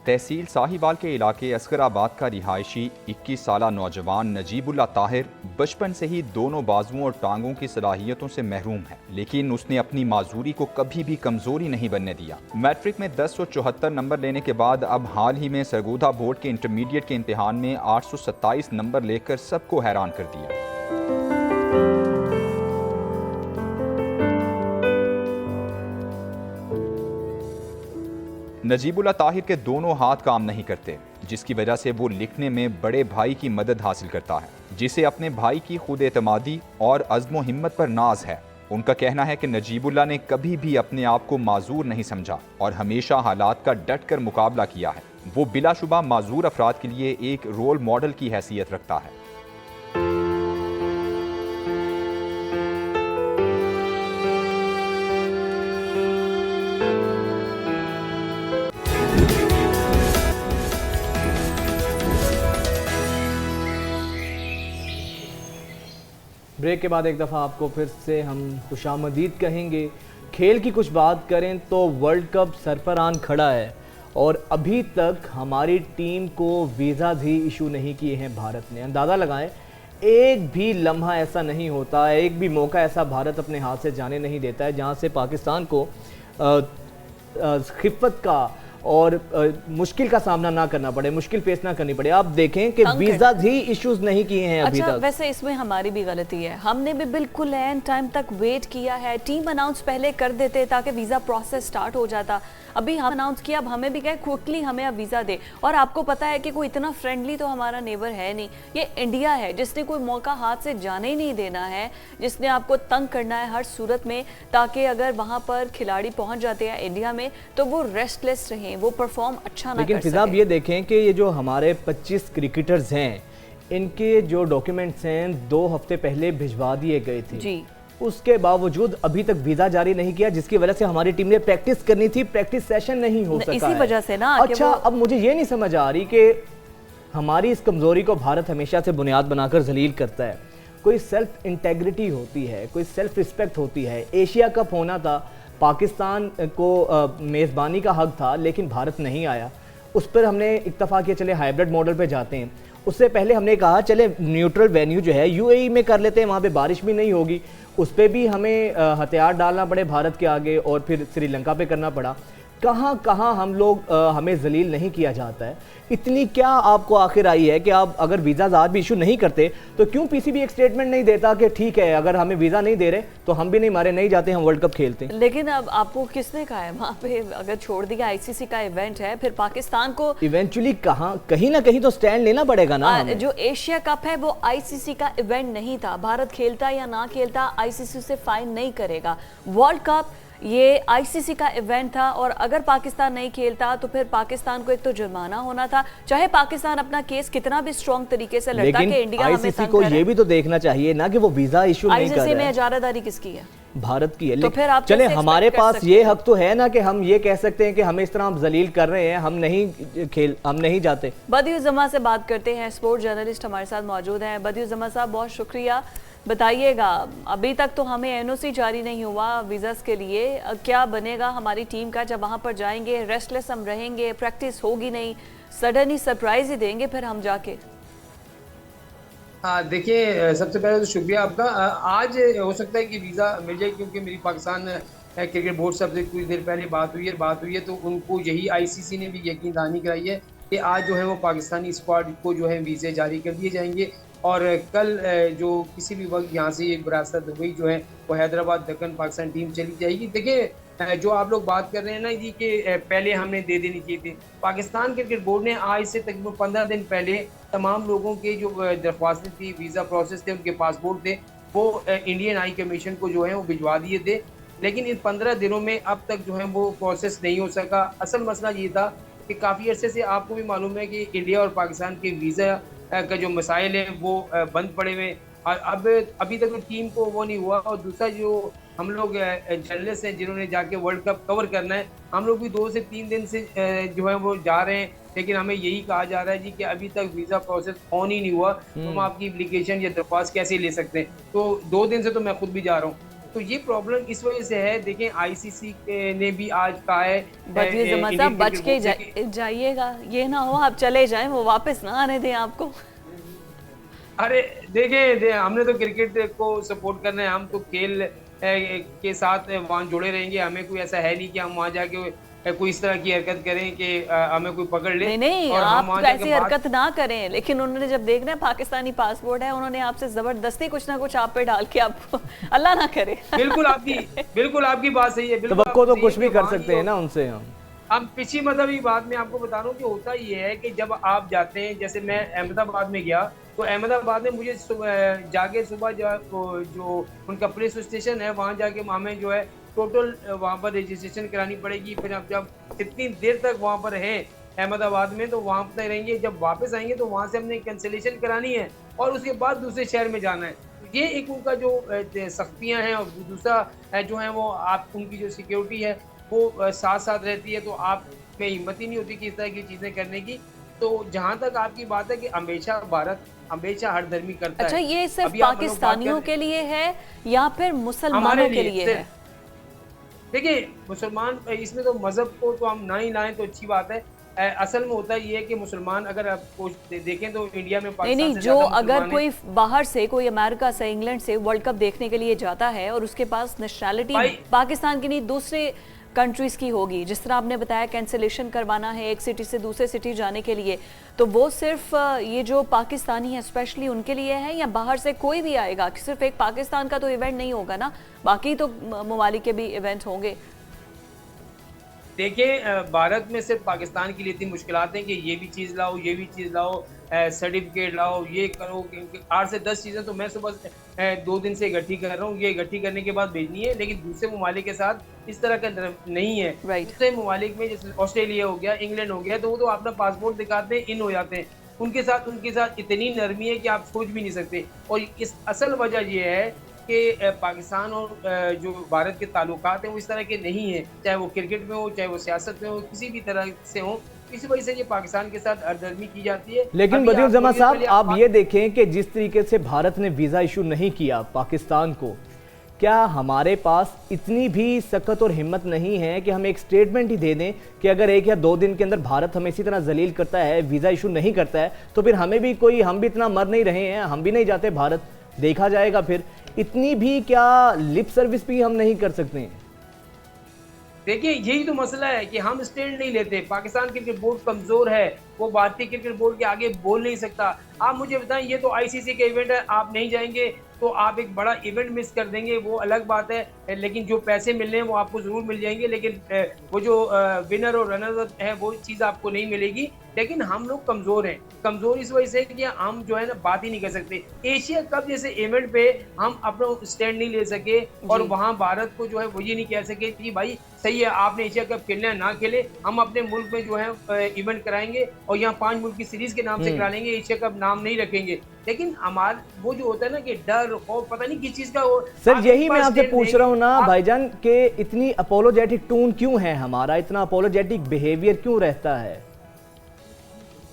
[SPEAKER 7] तहसील साहिवाल के इलाके असगराबाद का रिहायशी 21 साला नौजवान नजीबुल्ला ताहिर बचपन से ही दोनों बाजुओं और टांगों की सलाहियतों से महरूम है, लेकिन उसने अपनी माजूरी को कभी भी कमजोरी नहीं बनने दिया। मैट्रिक में 1074 नंबर लेने के बाद अब हाल ही में सरगोदा बोर्ड के इंटरमीडिएट के इम्तिहान में 827 नंबर लेकर सबको हैरान कर दिया। नजीबुल्ला ताहिर के दोनों हाथ काम नहीं करते, जिसकी वजह से वो लिखने में बड़े भाई की मदद हासिल करता है, जिसे अपने भाई की खुद एतमादी और अज़्म हिम्मत पर नाज है। उनका कहना है कि नजीबुल्ला ने कभी भी अपने आप को माजूर नहीं समझा और हमेशा हालात का डट कर मुकाबला किया है। वो बिलाशुबा माजूर अफराद के लिए एक रोल मॉडल की हैसियत रखता है।
[SPEAKER 2] ब्रेक के बाद एक दफ़ा आपको फिर से हम खुशामदीद कहेंगे। खेल की कुछ बात करें तो वर्ल्ड कप सरफरान खड़ा है और अभी तक हमारी टीम को वीज़ा भी इशू नहीं किए हैं भारत ने। अंदाज़ा लगाएं, एक भी लम्हा ऐसा नहीं होता, एक भी मौका ऐसा भारत अपने हाथ से जाने नहीं देता है जहां से पाकिस्तान को खिफ़त का और मुश्किल का सामना ना करना पड़े, मुश्किल फेस ना करनी पड़े। आप देखें कि वीजा ही इश्यूज नहीं किए हैं अभी तक।
[SPEAKER 1] वैसे इसमें हमारी भी गलती है, हमने भी बिल्कुल एंड टाइम तक वेट किया है। टीम अनाउंस पहले कर देते ताकि वीजा प्रोसेस स्टार्ट हो जाता। अभी हम अनाउंस किया, अब हमें भी कहे क्विकली हमें अब वीजा दे। और आपको पता है कि कोई इतना फ्रेंडली तो हमारा नेबर है नहीं, ये इंडिया है जिसने कोई मौका हाथ से जाने ही नहीं देना है, जिसने आपको तंग करना है हर सूरत में, ताकि अगर वहां पर खिलाड़ी पहुंच जाते हैं इंडिया में तो वो रेस्टलेस रहें, वो परफॉर्म अच्छा ना कर सके।
[SPEAKER 2] लेकिन फिजा आप ये देखें कि ये जो हमारे 25 क्रिकेटर्स हैं, इनके जो डॉक्यूमेंट्स हैं 2 हफ्ते पहले भिजवा दिए गए थे जी। उसके बावजूद अभी तक वीजा जारी नहीं किया, जिसकी वजह से हमारी टीम ने प्रैक्टिस करनी थी, प्रैक्टिस सेशन नहीं हो सका
[SPEAKER 1] इसी वजह से ना।
[SPEAKER 2] अच्छा, अब मुझे ये नहीं समझ आ रही कि हमारी इस कमजोरी को भारत हमेशा से बुनियाद बनाकर जलील करता है। कोई सेल्फ इंटेग्रिटी होती है, कोई सेल्फ रिस्पेक्ट होती है। एशिया कप होना था, पाकिस्तान को मेज़बानी का हक था, लेकिन भारत नहीं आया। उस पर हमने इत्तफाक किया चले हाइब्रिड मॉडल पे जाते हैं। उससे पहले हमने कहा चले न्यूट्रल वेन्यू जो है यूएई में कर लेते हैं, वहाँ पे बारिश भी नहीं होगी। उस पर भी हमें हथियार डालना पड़े भारत के आगे, और फिर श्रीलंका पे करना पड़ा। कहाँ कहाँ हम लोग हमें जलील नहीं किया जाता है। इतनी क्या आपको आखिर आई है कि आप अगर वीज़ा आज भी इशू नहीं करते तो क्यों पीसीबी एक स्टेटमेंट नहीं देता कि ठीक है अगर हमें वीज़ा नहीं दे रहे तो हम भी नहीं मारे नहीं जाते, हम वर्ल्ड कप खेलते हैं।
[SPEAKER 1] लेकिन अब आपको किसने कहा है वहाँ पे अगर छोड़ दिया, आईसीसी का इवेंट है, फिर पाकिस्तान को
[SPEAKER 2] इवेंचुअली कहीं ना कहीं तो स्टैंड लेना पड़ेगा ना।
[SPEAKER 1] जो एशिया कप है वो आईसीसी का इवेंट नहीं था। भारत खेलता या ना खेलता आईसीसी से फाइन नहीं करेगा। वर्ल्ड कप ये आईसीसी का इवेंट था, और अगर पाकिस्तान नहीं खेलता तो फिर पाकिस्तान को एक तो जुर्माना होना था, चाहे पाकिस्तान अपना केस कितना भी स्ट्रॉन्ग तरीके से लड़ता कि इंडिया हमें तंग
[SPEAKER 2] को ये भी तो देखना चाहिए ना कि वो वीजा इशू नहीं कर रहा है।
[SPEAKER 1] आईसीसी में इजारादारी किसकी है?
[SPEAKER 2] भारत की है।
[SPEAKER 1] तो फिर आप
[SPEAKER 2] चले हमारे पास ये हक तो है ना कि हम ये कह सकते हैं कि हमें इस तरह हम जलील कर रहे हैं, हम नहीं जाते।
[SPEAKER 1] बदियुज़्ज़मा से बात करते हैं, स्पोर्ट जर्नलिस्ट हमारे साथ मौजूद हैं। बदियुज़्ज़मा साहब बहुत शुक्रिया। बताइएगा, अभी तक तो हमें एनओसी जारी नहीं हुआ वीज़ास के लिए, क्या बनेगा हमारी टीम का जब वहाँ पर जाएंगे? रेस्टलेस हम रहेंगे, प्रैक्टिस होगी नहीं, सडन ही सरप्राइज ही देंगे फिर हम जाके?
[SPEAKER 8] हाँ देखिए, सबसे पहले तो शुक्रिया आपका। आज हो सकता है कि वीज़ा मिल जाए, क्योंकि मेरी पाकिस्तान क्रिकेट बोर्ड से कुछ देर पहले बात हुई है तो उनको यही आईसीसी ने भी यकीन दहानी कराई है कि आज जो है वो पाकिस्तानी स्क्वाड को जो है वीज़े जारी कर दिए जाएंगे, और कल जो किसी भी वक्त यहाँ से एक विरासत दुबई जो है वो हैदराबाद दक्कन पाकिस्तान टीम चली जाएगी। देखिए, जो आप लोग बात कर रहे हैं ना जी कि पहले हमने दे देनी चाहिए थी, पाकिस्तान क्रिकेट बोर्ड ने आज से तकरीबन 15 दिन पहले तमाम लोगों के जो दरख्वास्तें थी, वीज़ा प्रोसेस थे, उनके पासपोर्ट थे, वो इंडियन हाई कमीशन को जो है वो भिजवा दिए थे। लेकिन इन 15 दिनों में अब तक जो है वो प्रोसेस नहीं हो सका। असल मसला ये था कि काफ़ी अरसे से आपको भी मालूम है कि इंडिया और पाकिस्तान के वीज़ा का जो मसाइल है वो बंद पड़े हुए, और अब अभी तक तो टीम को वो नहीं हुआ। और दूसरा, जो हम लोग जर्नलिस्ट हैं जिन्होंने जाके वर्ल्ड कप कवर करना है, हम लोग भी 2 से 3 दिन से जो है वो जा रहे हैं, लेकिन हमें यही कहा जा रहा है जी कि अभी तक वीज़ा प्रोसेस ऑन ही नहीं हुआ, तो हम आपकी एप्लीकेशन या दरख्वास्त कैसे ले सकते हैं। तो 2 दिन से तो मैं खुद भी जा रहा हूँ, तो ये प्रॉब्लम इस वजह से है। देखें, आईसीसी ने भी आज कहा है
[SPEAKER 1] बच के जाइएगा, ये ना हो आप चले जाएं वो वापस ना आने दें आपको।
[SPEAKER 8] अरे देखें, हमने तो क्रिकेट को सपोर्ट करना है, हम तो खेल के साथ वहाँ जुड़े रहेंगे। हमें कोई ऐसा है नहीं कि हम वहाँ जाके कोई इस तरह की हरकत करें कि हमें कोई पकड़ ले।
[SPEAKER 1] नहीं, और आप ऐसी हरकत ना करें, लेकिन उन्होंने जब देखना है पाकिस्तानी पासपोर्ट है, उन्होंने आपसे जबरदस्ती कुछ ना कुछ आप पे डाल के आपको अल्लाह ना करे। बिल्कुल
[SPEAKER 8] आपकी बात सही है।
[SPEAKER 2] तो कुछ भी कर सकते हैं ना उनसे।
[SPEAKER 8] हम पिछली मतलब बात में आपको बता रहा हूँ कि होता ये है कि जब आप जाते हैं, जैसे मैं अहमदाबाद में गया, तो अहमदाबाद में मुझे जाके सुबह जो उनका पुलिस स्टेशन है वहाँ जाके हमें जो है टोटल वहाँ पर रजिस्ट्रेशन करानी पड़ेगी। फिर आप जब इतनी देर तक वहाँ पर हैं अहमदाबाद में, तो वहाँ पर रहेंगे, जब वापस आएंगे तो वहाँ से हमने कैंसिलेशन करानी है और उसके बाद दूसरे शहर में जाना है। तो ये एक उनका जो सख्तियाँ हैं, और दूसरा जो है वो आप उनकी जो सिक्योरिटी है वो साथ साथ रहती है, तो आप में हिम्मत ही नहीं होती कि इस तरह की चीज़ें करने की। तो जहाँ तक आपकी बात है कि हमेशा भारत हमेशा हर धर्मी करता है।
[SPEAKER 1] अच्छा, ये सिर्फ पाकिस्तानियों के लिए है या फिर मुसलमानों के लिए है?
[SPEAKER 8] देखिए, मुसलमान इसमें तो मजहब को तो हम ना ही लाएं तो अच्छी बात है। असल में होता ये है कि मुसलमान अगर आप देखें तो इंडिया में
[SPEAKER 1] नहीं, जो अगर कोई बाहर से, कोई अमेरिका से, इंग्लैंड से वर्ल्ड कप देखने के लिए जाता है और उसके पास नेशनैलिटी पाकिस्तान की नहीं दूसरे कंट्रीज़ की होगी। जिस तरह आपने बताया कैंसिलेशन करवाना है एक सिटी से दूसरे सिटी जाने के लिए, तो वो सिर्फ ये जो पाकिस्तानी है स्पेशली उनके लिए है या बाहर से कोई भी आएगा? सिर्फ एक पाकिस्तान का तो इवेंट नहीं होगा ना, बाकी तो ममालिक के भी इवेंट होंगे।
[SPEAKER 8] देखिए, भारत में सिर्फ पाकिस्तान के लिए इतनी मुश्किलात हैं कि ये भी चीज़ लाओ, ये भी चीज़ लाओ, सर्टिफिकेट लाओ, ये करो, 8 से 10 चीज़ें तो मैं सुबह 2 दिन से इकट्ठी कर रहा हूँ। ये इकट्ठी करने के बाद भेजनी है, लेकिन दूसरे ममालिक के साथ इस तरह का नहीं है। दूसरे ममालिक में जैसे ऑस्ट्रेलिया हो गया, इंग्लैंड हो गया, तो वो तो अपना पासपोर्ट दिखाते हैं, इन हो जाते हैं। उनके साथ इतनी नरमी है कि आप सोच भी नहीं सकते। और इस असल वजह ये है कि पाकिस्तान और जो भारत के ताल्लुकात हैं वो इस तरह के नहीं हैं, चाहे वो क्रिकेट में हो, चाहे वो सियासत में हो, किसी भी तरह से हो। इसी वजह से ये पाकिस्तान के साथ हरदर्मी की जाती है।
[SPEAKER 2] लेकिन बदिउल जमा साहब, आप ये देखें कि जिस तरीके से भारत ने वीज़ा इशू नहीं किया पाकिस्तान को, क्या हमारे पास इतनी भी सख्त और हिम्मत नहीं है कि हम एक स्टेटमेंट ही दे दें कि अगर 1 या 2 दिन के अंदर भारत हमें इसी तरह जलील करता है, वीज़ा इशू नहीं करता है, तो फिर हमें भी हम भी इतना मर नहीं रहे हैं, हम भी नहीं जाते भारत, देखा जाएगा। फिर इतनी भी क्या लिप सर्विस भी हम नहीं कर सकते हैं?
[SPEAKER 8] देखिए, यही तो मसला है कि हम स्टैंड नहीं लेते। पाकिस्तान क्रिकेट बोर्ड कमजोर है, वो भारतीय क्रिकेट बोर्ड के आगे बोल नहीं सकता। आप मुझे बताएं, ये तो आईसीसी का इवेंट है, आप नहीं जाएंगे तो आप एक बड़ा इवेंट मिस कर देंगे, वो अलग बात है। लेकिन जो पैसे मिलने हैं वो आपको ज़रूर मिल जाएंगे, लेकिन वो जो विनर और रनर है वो चीज़ आपको नहीं मिलेगी। लेकिन हम लोग कमज़ोर हैं, कमज़ोर इस वजह से कि हम जो है ना बात ही नहीं कर सकते। एशिया कप जैसे इवेंट पे हम अपना स्टैंड नहीं ले सके और वहाँ भारत को जो है वो ये नहीं कह सके कि भाई सही है आपने एशिया कप खेलना है, ना खेले, हम अपने मुल्क में जो है इवेंट कराएंगे और यहाँ 5 मुल्क की सीरीज के नाम से करा लेंगे, एशिया कप नाम नहीं रखेंगे। लेकिन हमारा वो जो होता है ना कि डर और पता नहीं किस चीज का वो।
[SPEAKER 2] सर यही मैं आपसे पूछ रहा हूँ ना भाईजान, कि इतनी अपोलोजेटिक टोन क्यों है हमारा, इतना अपोलोजेटिक बिहेवियर क्यों रहता है?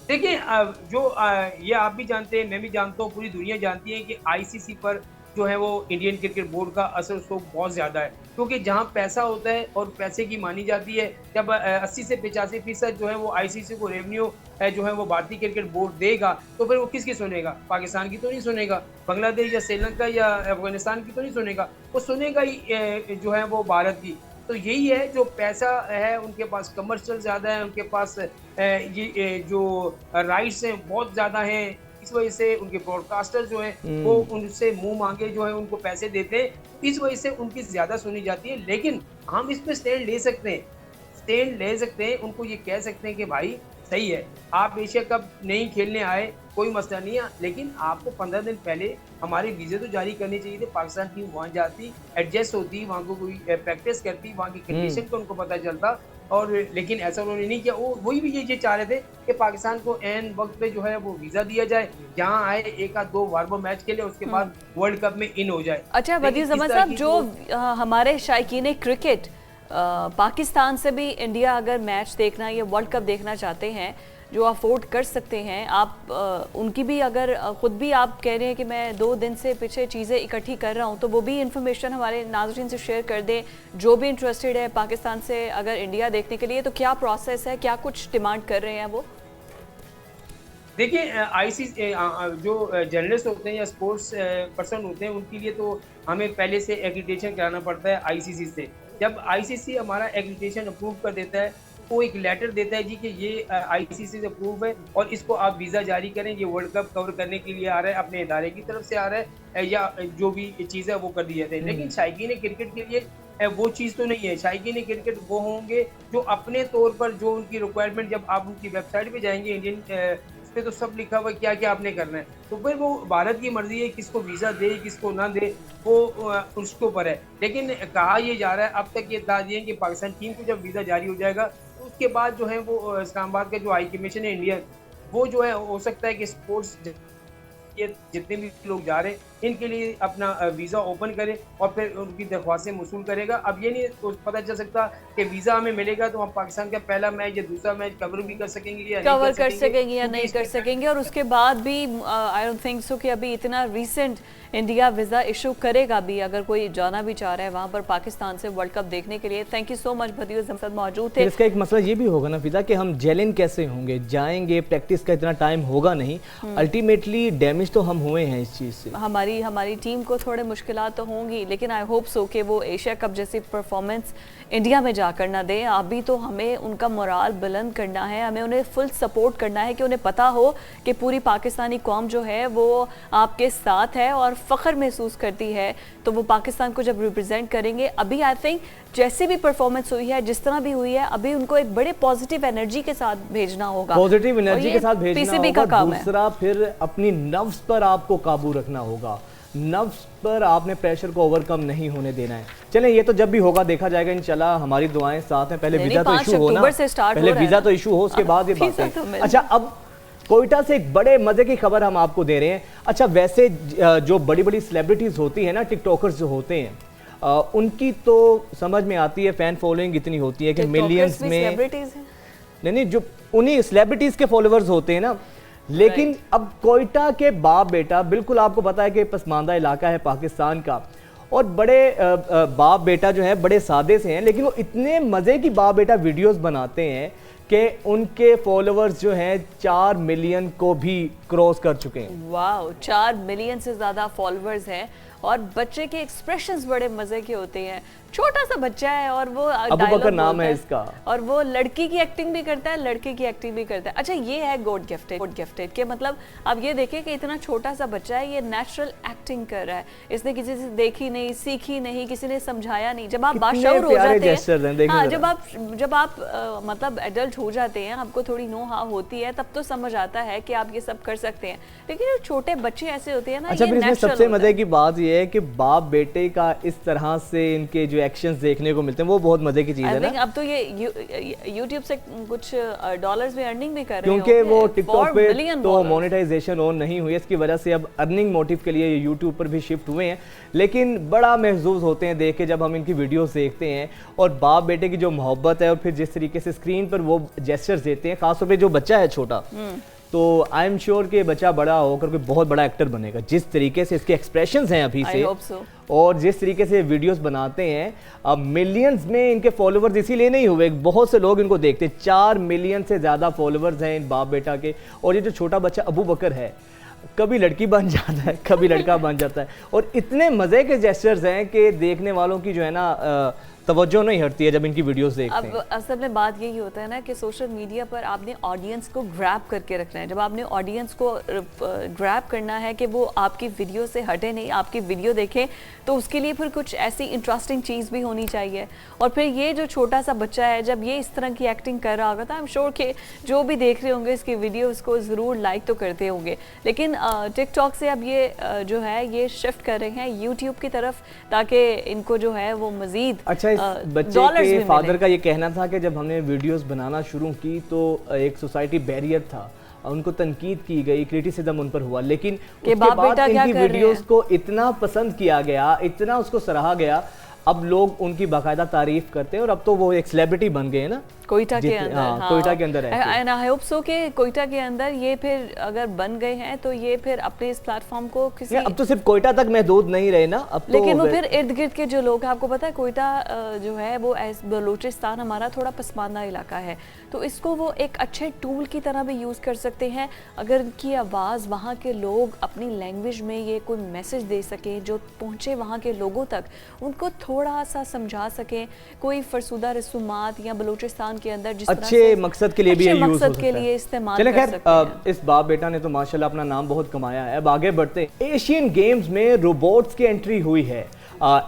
[SPEAKER 8] देखिए, ये आप भी जानते हैं, मैं भी जानता हूँ, पूरी दुनिया जानती है कि आईसीसी पर जो है वो इंडियन क्रिकेट बोर्ड का असर उसको बहुत ज़्यादा है, क्योंकि जहाँ पैसा होता है और पैसे की मानी जाती है, जब 80 से 85% जो है वो आईसीसी को रेवेन्यू जो है वो भारतीय क्रिकेट बोर्ड देगा, तो फिर वो किसकी सुनेगा? पाकिस्तान की तो नहीं सुनेगा, बांग्लादेश या श्रीलंका या अफगानिस्तान की तो नहीं सुनेगा, वो सुनेगा ही जो है वो भारत की। तो यही है, जो पैसा है उनके पास, कमर्शियल ज़्यादा है उनके पास, ये जो राइट्स हैं बहुत ज़्यादा हैं, इस वजह से उनके ब्रॉडकास्टर जो हैं वो उनसे मुंह मांगे जो है उनको पैसे देते हैं, इस वजह से उनकी ज़्यादा सुनी जाती है। लेकिन हम इस पे स्टैंड ले सकते हैं, उनको ये कह सकते हैं कि भाई सही है, आप एशिया कप नहीं खेलने आए, कोई मसला नहीं है, लेकिन आपको 15 दिन पहले हमारे वीज़े तो जारी करने चाहिए थे। पाकिस्तान टीम वहाँ जाती, एडजस्ट होती, वहाँ को कोई प्रैक्टिस करती, वहाँ की कंडीशन का उनको पता चलता, और लेकिन ऐसा उन्होंने नहीं किया। वो वही भी ये चाह रहे थे कि पाकिस्तान को एन वक्त पे जो है वो वीज़ा दिया जाए, जहाँ आए 1 या 2 वार्बो मैच के लिए, उसके बाद वर्ल्ड कप में इन हो जाए।
[SPEAKER 1] अच्छा बदिउल जमा साहब, जो हमारे शायकीन क्रिकेट पाकिस्तान से भी इंडिया अगर मैच देखना या वर्ल्ड कप देखना चाहते हैं, जो अफोर्ड कर सकते हैं, आप उनकी भी अगर ख़ुद भी आप कह रहे हैं कि मैं 2 दिन से पीछे चीज़ें इकट्ठी कर रहा हूं, तो वो भी इन्फॉर्मेशन हमारे नाज़रीन से शेयर कर दें, जो भी इंटरेस्टेड है पाकिस्तान से अगर इंडिया देखने के लिए, तो क्या प्रोसेस है, क्या कुछ डिमांड कर रहे हैं वो?
[SPEAKER 8] देखिए, आईसीसी जो जर्नलिस्ट होते हैं या स्पोर्ट्स पर्सन होते हैं, उनके लिए तो हमें पहले से एक्रेडिटेशन कराना पड़ता है आईसीसी से। जब आईसीसी हमारा एक्रेडिटेशन अप्रूव कर देता है, वो एक लेटर देता है जी कि ये आईसीसी से अप्रूव है और इसको आप वीज़ा जारी करें, ये वर्ल्ड कप कवर करने के लिए आ रहा है, अपने इदारे की तरफ से आ रहा है, या जो भी चीज़ है वो कर दी जाती है। लेकिन शायकीन क्रिकेट के लिए वो चीज़ तो नहीं है। शायकीन क्रिकेट वो होंगे जो अपने तौर पर, जो उनकी रिक्वायरमेंट, जब आप उनकी वेबसाइट पे जाएंगे इंडियन पे तो सब लिखा हुआ है क्या क्या आपने करना है, तो फिर वो भारत की मर्जी है किसको वीज़ा दे किसको ना दे, वो उसके ऊपर है। लेकिन कहा ये जा रहा है, अब तक ये इत्तला दी है कि पाकिस्तान टीम को जब वीज़ा जारी हो जाएगा तो उसके बाद जो है वो इस्लामाबाद का जो हाई कमीशन है इंडिया, वो जो है हो सकता है कि स्पोर्ट्स ये जितने भी लोग जा रहे हैं इनके लिए अपना वीज़ा ओपन करे और फिर उनकी दरख्वास्तें मसूल करेगा। अब ये नहीं तो पता चल सकता कि वीज़ा हमें मिलेगा तो हम पाकिस्तान का पहला मैच या दूसरा मैच कवर भी कर सकेंगे या
[SPEAKER 1] नहीं कर सकेंगे, और उसके बाद भी आई डोंट थिंक सो कि अभी इतना रिसेंट इंडिया वीज़ा इशू करेगा भी, अगर कोई जाना भी चाह रहा है वहाँ पर पाकिस्तान से वर्ल्ड कप देखने के लिए। थैंक यू सो मच बदिउल जमा साहब मौजूद थे।
[SPEAKER 2] इसका एक मसला ये भी होगा ना फिदा कि हम जेलिन कैसे होंगे, जाएंगे, प्रैक्टिस का इतना टाइम होगा नहीं, अल्टीमेटली डैमेज डैमेज तो हम हुए हैं इस चीज़ से।
[SPEAKER 1] हमारी टीम को थोड़े मुश्किलात तो होंगी, लेकिन आई होप सो कि वो एशिया कप जैसी परफॉर्मेंस इंडिया में जाकर ना दें। अभी तो हमें उनका मोराल बुलंद करना है, हमें उन्हें फुल सपोर्ट करना है कि उन्हें पता हो कि पूरी पाकिस्तानी कौम जो है वो आपके साथ है और फ़ख्र महसूस करती है, तो वो पाकिस्तान को जब रिप्रेजेंट करेंगे। अभी आई थिंक जैसी भी परफॉर्मेंस हुई है, जिस तरह भी हुई है, अभी उनको एक बड़े पॉजिटिव एनर्जी के साथ भेजना होगा,
[SPEAKER 2] पॉजिटिव एनर्जी के साथ भेजना
[SPEAKER 1] पीसीबी
[SPEAKER 2] होगा।
[SPEAKER 1] का काम है।
[SPEAKER 2] दूसरा फिर अपनी नफ्स पर आपको काबू रखना होगा, नफ्स पर आपने प्रेशर को ओवरकम नहीं होने देना है। चलें, ये तो जब भी होगा देखा जाएगा इंशाल्लाह, हमारी दुआएं साथ हैं। पहले वीजा तो इशू हो ना, पहले वीजा तो इशू हो, उसके बाद ये बातें। अच्छा, अब कोयटा से एक बड़े मजे की खबर हम आपको दे रहे हैं। अच्छा, वैसे जो बड़ी बड़ी सेलिब्रिटीज होती है ना, टिकटॉकर्स जो होते हैं, उनकी तो समझ में आती है, फैन फॉलोइंग इतनी होती है कि मिलियंस में, नहीं जो उन्हीं सेलिब्रिटीज के फॉलोअर्स होते हैं ना। लेकिन अब कोयटा के बाप बेटा, बिल्कुल आपको पता है कि पसमानदा इलाका है पाकिस्तान का, और बड़े बाप बेटा जो है बड़े सादे से हैं, लेकिन वो इतने मज़े की बाप बेटा वीडियोस बनाते हैं कि उनके फॉलोअर्स जो हैं 4 मिलियन को भी क्रॉस कर चुके हैं।
[SPEAKER 1] वाह, 4 मिलियन से ज़्यादा फॉलोअर्स हैं, और बच्चे के एक्सप्रेशंस बड़े मजे के होते हैं। छोटा सा बच्चा है और वो
[SPEAKER 2] अबू बकर नाम है इसका,
[SPEAKER 1] और वो लड़की की एक्टिंग भी करता है, लड़के की एक्टिंग भी करता है। अच्छा, ये है गॉड गिफ्टेड के मतलब आप ये देखें कि इतना छोटा सा बच्चा है, ये नेचुरल एक्टिंग कर रहा है, इसने किसी से देखी नहीं, सीखी नहीं, किसी ने समझाया नहीं। जब आप बाशऊर हो जाते हैं, हाँ, जब आप मतलब एडल्ट हो जाते हैं, आपको थोड़ी नो हाँ होती है, तब तो समझ आता है कि आप ये सब कर सकते हैं। लेकिन जो छोटे बच्चे ऐसे होते हैं ना,
[SPEAKER 2] अच्छा, फिर इसमें सबसे मजे की बात ये है कि बाप बेटे का इस तरह से इनके जो एक्शंस देखने को मिलते हैं, वो बहुत मजे की चीज है ना।
[SPEAKER 1] अब तो ये YouTube से कुछ डॉलर्स में अर्निंग भी कर रहे हैं,
[SPEAKER 2] क्योंकि वो टिकटॉक पे तो मोनेटाइजेशन ऑन नहीं हुई, इसकी वजह से अब अर्निंग मोटिव के लिए यूट्यूब पर भी शिफ्ट हुए हैं। लेकिन बड़ा महसूस होते हैं देख के जब हम इनकी वीडियोस देखते हैं, और बाप बेटे की जो मोहब्बत है, और फिर जिस तरीके से स्क्रीन पर वो जेस्चर्स देते हैं, खासतौर पे जो बच्चा है छोटा, तो आई एम श्योर कि बच्चा बड़ा होकर कोई बहुत बड़ा एक्टर बनेगा। जिस तरीके से इसके एक्सप्रेशंस हैं अभी से, और जिस तरीके से वीडियोस बनाते हैं, अब मिलियंस में इनके फॉलोअर्स इसीलिए नहीं हुए, बहुत से लोग इनको देखते हैं। 4 मिलियन से ज़्यादा फॉलोअर्स हैं इन बाप बेटा के। और ये जो छोटा बच्चा अबू बकर है, कभी लड़की बन जाता है, कभी लड़का बन जाता है, और इतने मज़े के जेस्चर्स हैं कि देखने वालों की जो है ना तवज्जो नहीं हटती है जब इनकी वीडियोस देखते हैं।
[SPEAKER 1] अब असल में बात यही होता है ना कि सोशल मीडिया पर आपने ऑडियंस को ग्रैब करके रखना है। जब आपने ऑडियंस को ग्रैब करना है कि वो आपकी वीडियो से हटे नहीं, आपकी वीडियो देखें, तो उसके लिए फिर कुछ ऐसी इंटरेस्टिंग चीज़ भी होनी चाहिए। और फिर ये जो छोटा सा बच्चा है, जब ये इस तरह की एक्टिंग कर रहा होगा, तो आई एम श्योर कि जो भी देख रहे होंगे इसकी वीडियोस को ज़रूर लाइक तो करते होंगे। लेकिन टिकटॉक से अब ये जो है ये शिफ्ट कर रहे हैं यूट्यूब की तरफ, ताकि इनको जो है वो मज़ीद
[SPEAKER 2] अच्छा, बच्चे के फादर का ये कहना था कि जब हमने वीडियोस बनाना शुरू की तो एक सोसाइटी बैरियर था, उनको तनकीद की गई, क्रिटिसिज्म उन पर हुआ, लेकिन उसके बाद इनकी वीडियोस को इतना पसंद किया गया, इतना उसको सराहा गया, अब लोग उनकी बाकायदा तारीफ करते हैं, और अब तो वो एक सेलिब्रिटी बन गए हैं ना
[SPEAKER 1] कोयटा के अंदर। हाँ,
[SPEAKER 2] कोयटा के अंदर है।
[SPEAKER 1] एंड आई होप सो कि कोयटा के अंदर ये फिर अगर बन गए हैं, तो ये फिर अपने इस प्लेटफॉर्म को किसी,
[SPEAKER 2] अब तो सिर्फ कोयटा तक महदूद नहीं रहे ना, अब तो
[SPEAKER 1] लेकिन वो फिर इर्द गिर्द के जो लोग हैं, आपको पता है कोयटा जो है वो बलूचिस्तान हमारा थोड़ा पसमानदा इलाका है, तो इसको वो एक अच्छे टूल की तरह भी यूज़ कर सकते हैं। अगर इनकी आवाज़ वहाँ के लोग अपनी लैंग्वेज में ये कोई मैसेज दे सकें जो पहुँचे वहाँ के लोगों तक, उनको थोड़ा सा समझा सकें, कोई फरसूदा रसूमात या बलूचिस्तान के अंदर जिस
[SPEAKER 2] अच्छे मकसद के लिए भी यूज हो सकता है,
[SPEAKER 1] लिए इस्तेमाल कर सकते हैं।
[SPEAKER 2] इस बाप बेटा ने तो माशाल्लाह अपना नाम बहुत कमाया है। अब आगे बढ़ते हैं। एशियन गेम्स में रोबोट्स की एंट्री हुई है।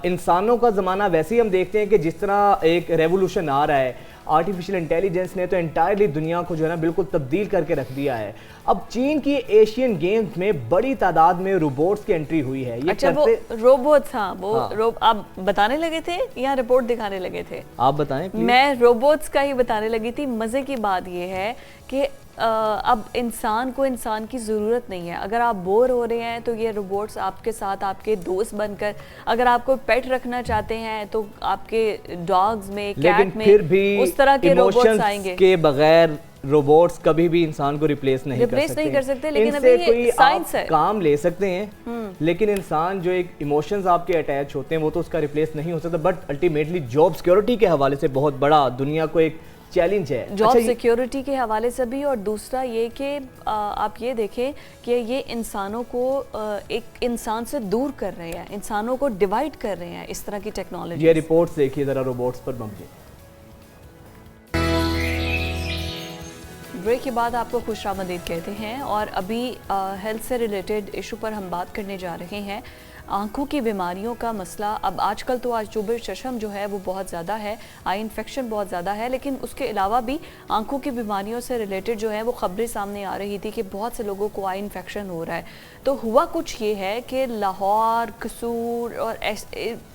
[SPEAKER 2] इंसानों का ज़माना वैसे ही हम देखते हैं कि जिस तरह एक रेवोल्यूशन आ रहा है, आर्टिफिशियल इंटेलिजेंस ने तो एंटायरली दुनिया को जो है ना बिल्कुल तब्दील करके रख दिया है। अब चीन की एशियन गेम्स में बड़ी तादाद में रोबोट्स की एंट्री हुई है। ये
[SPEAKER 1] अच्छा, वो रोबोट्स, हाँ वो हाँ। आप बताने लगे थे या रिपोर्ट दिखाने लगे थे?
[SPEAKER 2] आप बताएं प्लीज।
[SPEAKER 1] मैं रोबोट्स का ही बताने लगी थी। मज़े की बात ये है कि अब इंसान को इंसान की ज़रूरत नहीं है। अगर आप बोर हो रहे हैं तो ये रोबोट्स आपके साथ आपके दोस्त बनकर, अगर आपको पेट रखना चाहते हैं तो आपके डॉग्स में, कैट में, फिर भी उस तरह के रोबोट्स आएंगे।
[SPEAKER 2] के बगैर रोबोट्स कभी भी इंसान को रिप्लेस नहीं कर सकते।
[SPEAKER 1] लेकिन अभी ये साइंस है,
[SPEAKER 2] काम ले सकते हैं, लेकिन इंसान जो एक इमोशंस आपके अटैच होते हैं वो तो उसका रिप्लेस नहीं हो सकता। बट अल्टीमेटली जॉब सिक्योरिटी के हवाले से बहुत बड़ा दुनिया को एक चैलेंज है।
[SPEAKER 1] जॉब
[SPEAKER 2] अच्छा,
[SPEAKER 1] सिक्योरिटी के हवाले से भी, और दूसरा ये कि आप ये देखें कि ये इंसानों को एक इंसान से दूर कर रहे हैं, इंसानों को डिवाइड कर रहे हैं इस तरह की टेक्नोलॉजी।
[SPEAKER 2] ये रिपोर्ट्स देखिए ज़रा रोबोट्स पर मबनी।
[SPEAKER 1] ब्रेक के बाद आपको खुशामदीद कहते हैं और अभी हेल्थ से रिलेटेड इशू पर हम बात करने जा रहे हैं। आंखों की बीमारियों का मसला अब आजकल तो आजूबे चश्म जो है वो बहुत ज़्यादा है, आई इन्फेक्शन बहुत ज़्यादा है, लेकिन उसके अलावा भी आंखों की बीमारियों से रिलेटेड जो है वो ख़बरें सामने आ रही थी कि बहुत से लोगों को आई इन्फेक्शन हो रहा है। तो हुआ कुछ ये है कि लाहौर, कसूर और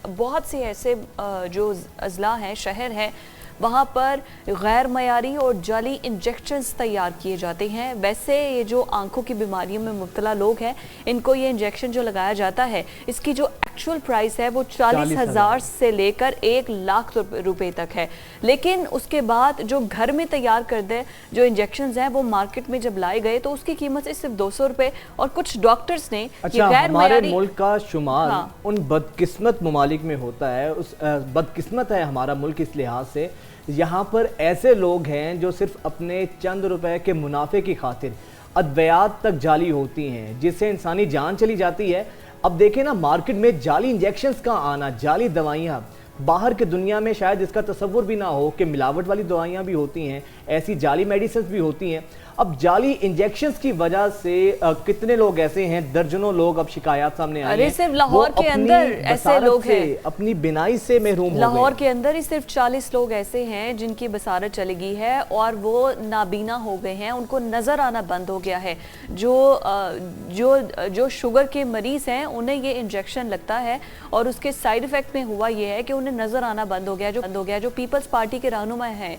[SPEAKER 1] बहुत से ऐसे जो अजला हैं, शहर हैं, वहाँ पर गैर मयारी और जाली इंजेक्शंस तैयार किए जाते हैं। वैसे ये जो आंखों की बीमारियों में मुब्तला लोग हैं, इनको ये इंजेक्शन जो लगाया जाता है, इसकी जो एक्चुअल प्राइस है वो 40,000 से लेकर 1 लाख रुपए तक है। लेकिन उसके बाद जो घर में तैयार कर दे जो इंजेक्शंस हैं वो मार्केट में जब लाए गए तो उसकी कीमत सिर्फ 200 रुपए, और कुछ डॉक्टर्स ने
[SPEAKER 2] अच्छा, हमारे मुल्क का शुमार उन बदकिस्मत ममालिक में होता है। उस बदकिस्मत है हमारा मुल्क इस लिहाज से, यहाँ पर ऐसे लोग हैं जो सिर्फ अपने चंद रुपए के मुनाफे की खातिर अद्वियात तक जाली होती हैं, जिससे इंसानी जान चली जाती है। अब देखें ना, मार्केट में जाली इंजेक्शंस का आना, जाली दवाइयाँ, बाहर के दुनिया में शायद इसका तसव्वुर भी ना हो कि मिलावट वाली दवाइयाँ भी होती हैं, ऐसी जाली मेडिसिन भी होती हैं। अब जाली इंजेक्शंस की वजह से कितने लोग ऐसे हैं, दर्जनों लोग अब शिकायत सामने आई हैं।
[SPEAKER 1] सिर्फ लाहौर के अंदर ऐसे लोग हैं,
[SPEAKER 2] अपनी बिनाई से महरूम हो गए।
[SPEAKER 1] लाहौर के अंदर ही सिर्फ 40 लोग ऐसे हैं जिनकी बसारत चली गई है और वो नाबीना हो गए हैं, उनको नज़र आना बंद हो गया है। जो शुगर के मरीज़ हैं उन्हें ये इंजेक्शन लगता है और उसके साइड इफ़ेक्ट में हुआ ये है कि उन्हें नज़र आना बंद हो गया। जो पीपल्स पार्टी के रहनुमा हैं,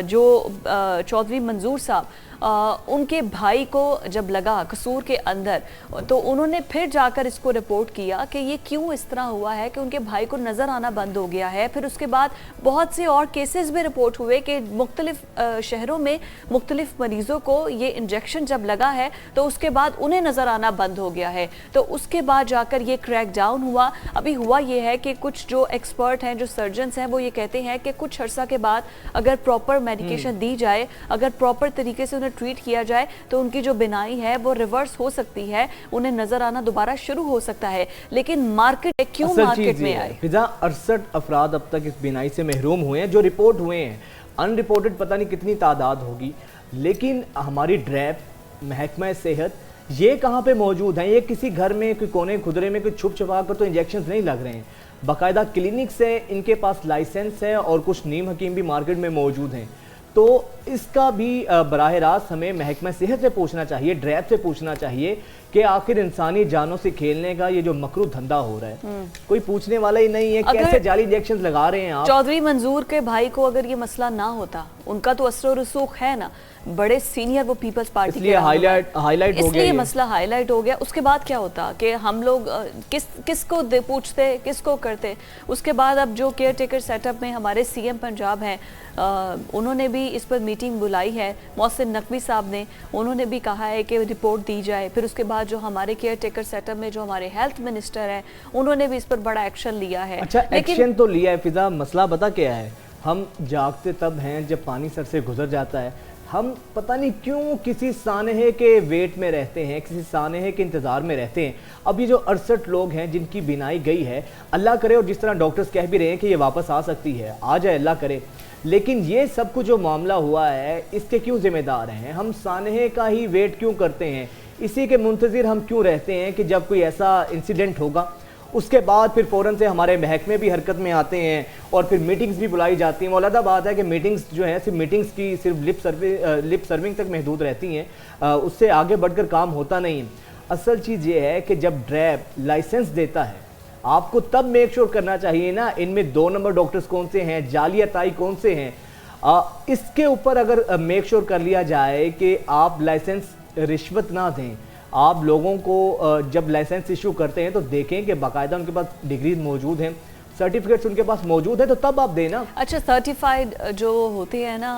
[SPEAKER 1] जो चौधरी मंजूर साहब, उनके भाई को जब लगा कसूर के अंदर, तो उन्होंने फिर जाकर इसको रिपोर्ट किया कि ये क्यों इस तरह हुआ है कि उनके भाई को नज़र आना बंद हो गया है। फिर उसके बाद बहुत से और केसेस भी रिपोर्ट हुए कि मुख्तलिफ शहरों में मुख्तलिफ मरीज़ों को ये इंजेक्शन जब लगा है तो उसके बाद उन्हें नज़र आना बंद हो गया है। तो उसके बाद जाकर ये क्रैक डाउन हुआ। अभी हुआ ये है कि कुछ जो एक्सपर्ट हैं, जो सर्जन्स हैं, वो ये कहते हैं कि कुछ अर्सा के बाद अगर प्रॉपर मेडिकेशन दी जाए, अगर प्रॉपर तरीके से ट्रीट किया जाए तो उनकी जो बिनाई है वो रिवर्स हो सकती है, उन्हें नजर आना दोबारा शुरू हो सकता है। लेकिन मार्केट क्यों मार्केट में आए?
[SPEAKER 2] 68 अफराद अब तक इस बिनाई से महरूम हुए हैं जो रिपोर्ट हुए हैं। अनरिपोर्टेड पता नहीं कितनी तादाद होगी, लेकिन हमारी ड्रैप, महकमा सेहत, ये कहाँ पे मौजूद हैं? ये किसी घर में कोई कोने खुदरे में कोई छुप छुपा कर तो इंजेक्शन नहीं लग रहे हैं। बाकायदा क्लिनिक से इनके पास लाइसेंस है और कुछ नीम हकीम भी मार्केट में मौजूद हैं। तो इसका भी बराह रास्त हमें महकमा सेहत से पूछना चाहिए, ड्रैप से पूछना चाहिए कि आखिर इंसानी जानों से खेलने का ये जो मकरू धंधा हो रहा है, कोई पूछने वाला ही नहीं है। कैसे जाली इंजेक्शन लगा रहे हैं आप?
[SPEAKER 1] चौधरी मंजूर के भाई को अगर ये मसला ना होता, उनका तो असर रसूख है ना, बड़े सीनियर वो पीपल्स पार्टी
[SPEAKER 2] इसलिए हाईलाइट हो गया,
[SPEAKER 1] इसलिए मसला हाईलाइट हो गया। उसके बाद क्या होता कि हम लोग किसको पूछते, किसको करते? उसके बाद अब जो केयर टेकर सेटअप में हमारे सीएम पंजाब हैं, उन्होंने भी इस पर मीटिंग बुलाई है। मोहसिन नकवी साहब ने, उन्होंने भी कहा है कि रिपोर्ट दी जाए। फिर उसके बाद जो हमारे केयर टेकर सेटअप में जो हमारे हेल्थ मिनिस्टर हैं, उन्होंने भी इस पर बड़ा एक्शन लिया है।
[SPEAKER 2] अच्छा, एक्शन तो लिया है फिजा, मसला पता क्या है? हम जागते तब हैं जब पानी सर से गुजर जाता है। हम पता नहीं क्यों किसी सानहे के वेट में रहते हैं, किसी सानहे के इंतज़ार में रहते हैं। अब ये जो 68 लोग हैं जिनकी बिनाई गई है, अल्लाह करे, और जिस तरह डॉक्टर्स कह भी रहे हैं कि ये वापस आ सकती है, आ जाए अल्लाह करे, लेकिन ये सब कुछ जो मामला हुआ है इसके क्यों जिम्मेदार हैं? हम सानहे का ही वेट क्यों करते हैं? इसी के मुंतज़िर हम क्यों रहते हैं कि जब कोई ऐसा इंसिडेंट होगा उसके बाद फिर फ़ौरन से हमारे महकमे भी हरकत में आते हैं और फिर मीटिंग्स भी बुलाई जाती हैं। अलग बात है कि मीटिंग्स जो है सिर्फ मीटिंग्स की सिर्फ लिप सर्विंग तक महदूद रहती हैं, उससे आगे बढ़कर काम होता नहीं। असल चीज़ ये है कि जब ड्रैप लाइसेंस देता है, आपको तब मेक श्योर करना चाहिए ना इनमें 2 नंबर डॉक्टर्स कौन से हैं, जालियाताई कौन से हैं। इसके ऊपर अगर मेक श्योर कर लिया जाए कि आप लाइसेंस रिश्वत ना दें, आप लोगों को जब लाइसेंस इशू करते हैं तो देखें कि बाकायदा उनके पास डिग्री मौजूद हैं, सर्टिफिकेट्स उनके पास मौजूद है, तो तब आप देना।
[SPEAKER 1] अच्छा, सर्टिफाइड जो होते हैं ना,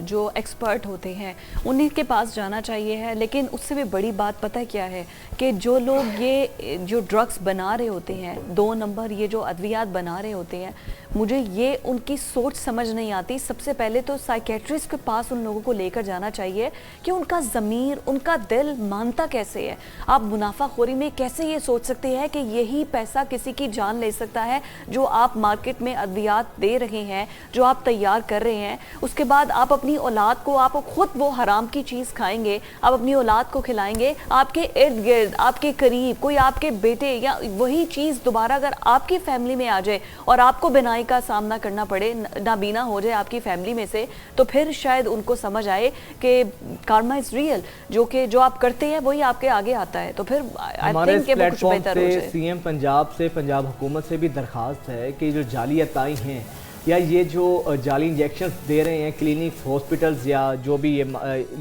[SPEAKER 1] जो एक्सपर्ट होते हैं, उन्हीं के पास जाना चाहिए है। लेकिन उससे भी बड़ी बात पता है क्या है कि जो लोग ये जो ड्रग्स बना रहे होते हैं, 2 नंबर ये जो अद्वियात बना रहे होते हैं, मुझे ये उनकी सोच समझ नहीं आती। सबसे पहले तो साइकेट्रिस्ट के पास उन लोगों को लेकर जाना चाहिए कि उनका ज़मीर, उनका दिल मानता कैसे है। आप मुनाफाखोरी में कैसे ये सोच सकते हैं कि यही पैसा किसी की जान ले सकता है। जो आप मार्केट में अद्वियात दे रहे हैं, जो आप तैयार कर रहे हैं, उसके बाद आप अपनी औलाद को, आप खुद वो हराम की चीज़ खाएंगे, आप अपनी औलाद को खिलाएंगे। आपके इर्द गिर्द, आपके करीब कोई आपके बेटे या वही चीज़ दोबारा अगर आपकी फैमिली में आ जाए और आपको बिनाई का सामना करना पड़े, नाबीना हो जाए आपकी फैमिली में से, तो फिर शायद उनको समझ आए कि कार्मा इज रियल। जो आप करते हैं वही आपके आगे आता है। तो फिर आई थिंक कि वो कुछ बेहतर हो जाए।
[SPEAKER 2] सीएम पंजाब से, पंजाब हुकूमत से भी दरखास्त है कि जो जाली अताई हैं या ये जो जाली इंजेक्शन दे रहे हैं क्लिनिक्स, हॉस्पिटल्स या जो भी ये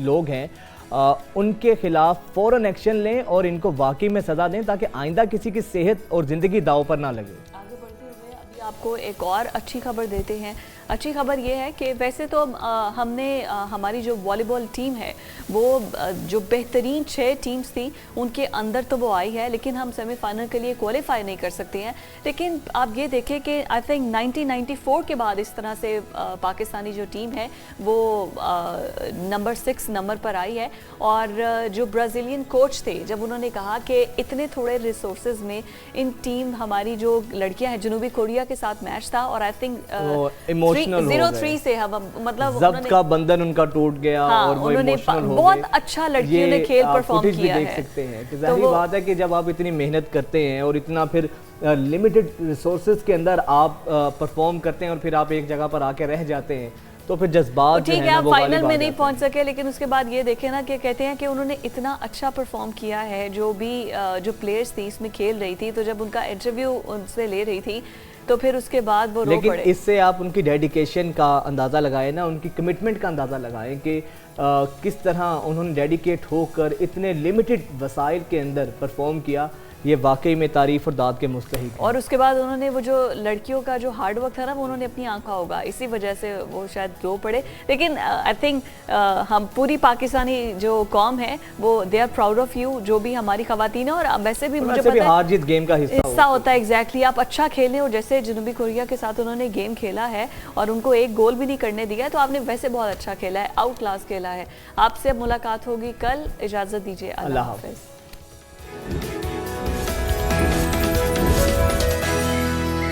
[SPEAKER 2] लोग हैं, उनके खिलाफ फ़ौरन एक्शन लें और इनको वाकई में सज़ा दें ताकि आइंदा किसी की सेहत और ज़िंदगी दांव पर ना लगे।
[SPEAKER 1] आगे बढ़ते हुए अभी आपको एक और अच्छी खबर देते हैं। अच्छी खबर ये है कि वैसे तो हमने हमारी जो वॉलीबॉल टीम है वो जो बेहतरीन 6 टीम्स थी उनके अंदर तो वो आई है, लेकिन हम सेमीफाइनल के लिए क्वालिफाई नहीं कर सकते हैं। लेकिन आप ये देखें कि आई थिंक 1994 के बाद इस तरह से पाकिस्तानी जो टीम है वो नंबर 6 नंबर पर आई है। और जो ब्राज़ीलियन कोच थे, जब उन्होंने कहा कि इतने थोड़े रिसोर्सेज में इन टीम हमारी जो लड़कियां हैं, जनूबी कोरिया के साथ मैच था और आई थिंक 0-3 से हम मतलब
[SPEAKER 2] ज़ब्त का बंधन उनका टूट गया।
[SPEAKER 1] हाँ,
[SPEAKER 2] और वो
[SPEAKER 1] उन्होंने बहुत अच्छा लड़कियों ने खेल परफॉर्म किया है।
[SPEAKER 2] देख सकते हैं कि जाहिर बात है कि जब आप इतनी मेहनत करते हैं और इतना फिर लिमिटेड रिसोर्सेज के अंदर आप परफॉर्म करते हैं और फिर आप एक जगह पर आके रह जाते हैं तो फिर जज्बात
[SPEAKER 1] ठीक है, आप फाइनल में नहीं पहुंच सके, लेकिन उसके बाद ये देखें ना कि कहते हैं कि उन्होंने इतना अच्छा परफॉर्म किया है। जो भी जो प्लेयर्स थी इसमें खेल रही थी, तो जब उनका इंटरव्यू उनसे ले रही थी तो फिर उसके बाद वो रो पड़े।
[SPEAKER 2] लेकिन इससे आप उनकी डेडिकेशन का अंदाज़ा लगाएं ना, उनकी कमिटमेंट का अंदाज़ा लगाएं कि किस तरह उन्होंने डेडिकेट होकर इतने लिमिटेड वसाइल के अंदर परफॉर्म किया। ये वाकई में तारीफ और दाद के मुस्तहिक।
[SPEAKER 1] और उसके बाद उन्होंने वो जो लड़कियों का जो हार्ड वर्क था ना, वो उन्होंने अपनी आंखा होगा, इसी वजह से वो शायद रो पड़े। लेकिन आई थिंक हम पूरी पाकिस्तानी जो कौम है वो they are proud of you, जो भी हमारी खवातीन है। और वैसे भी मुझे पता है
[SPEAKER 2] हार जीत गेम का हिस्सा
[SPEAKER 1] होता है। एग्जैक्टली, आप अच्छा खेलें और जैसे जनूबी कोरिया के साथ उन्होंने गेम खेला है और उनको एक गोल भी नहीं करने दिया है, तो आपने वैसे बहुत अच्छा खेला है, आउट क्लास खेला है। आपसे अब मुलाकात होगी कल। इजाज़त दीजिए, अल्लाह हाफ़िज़।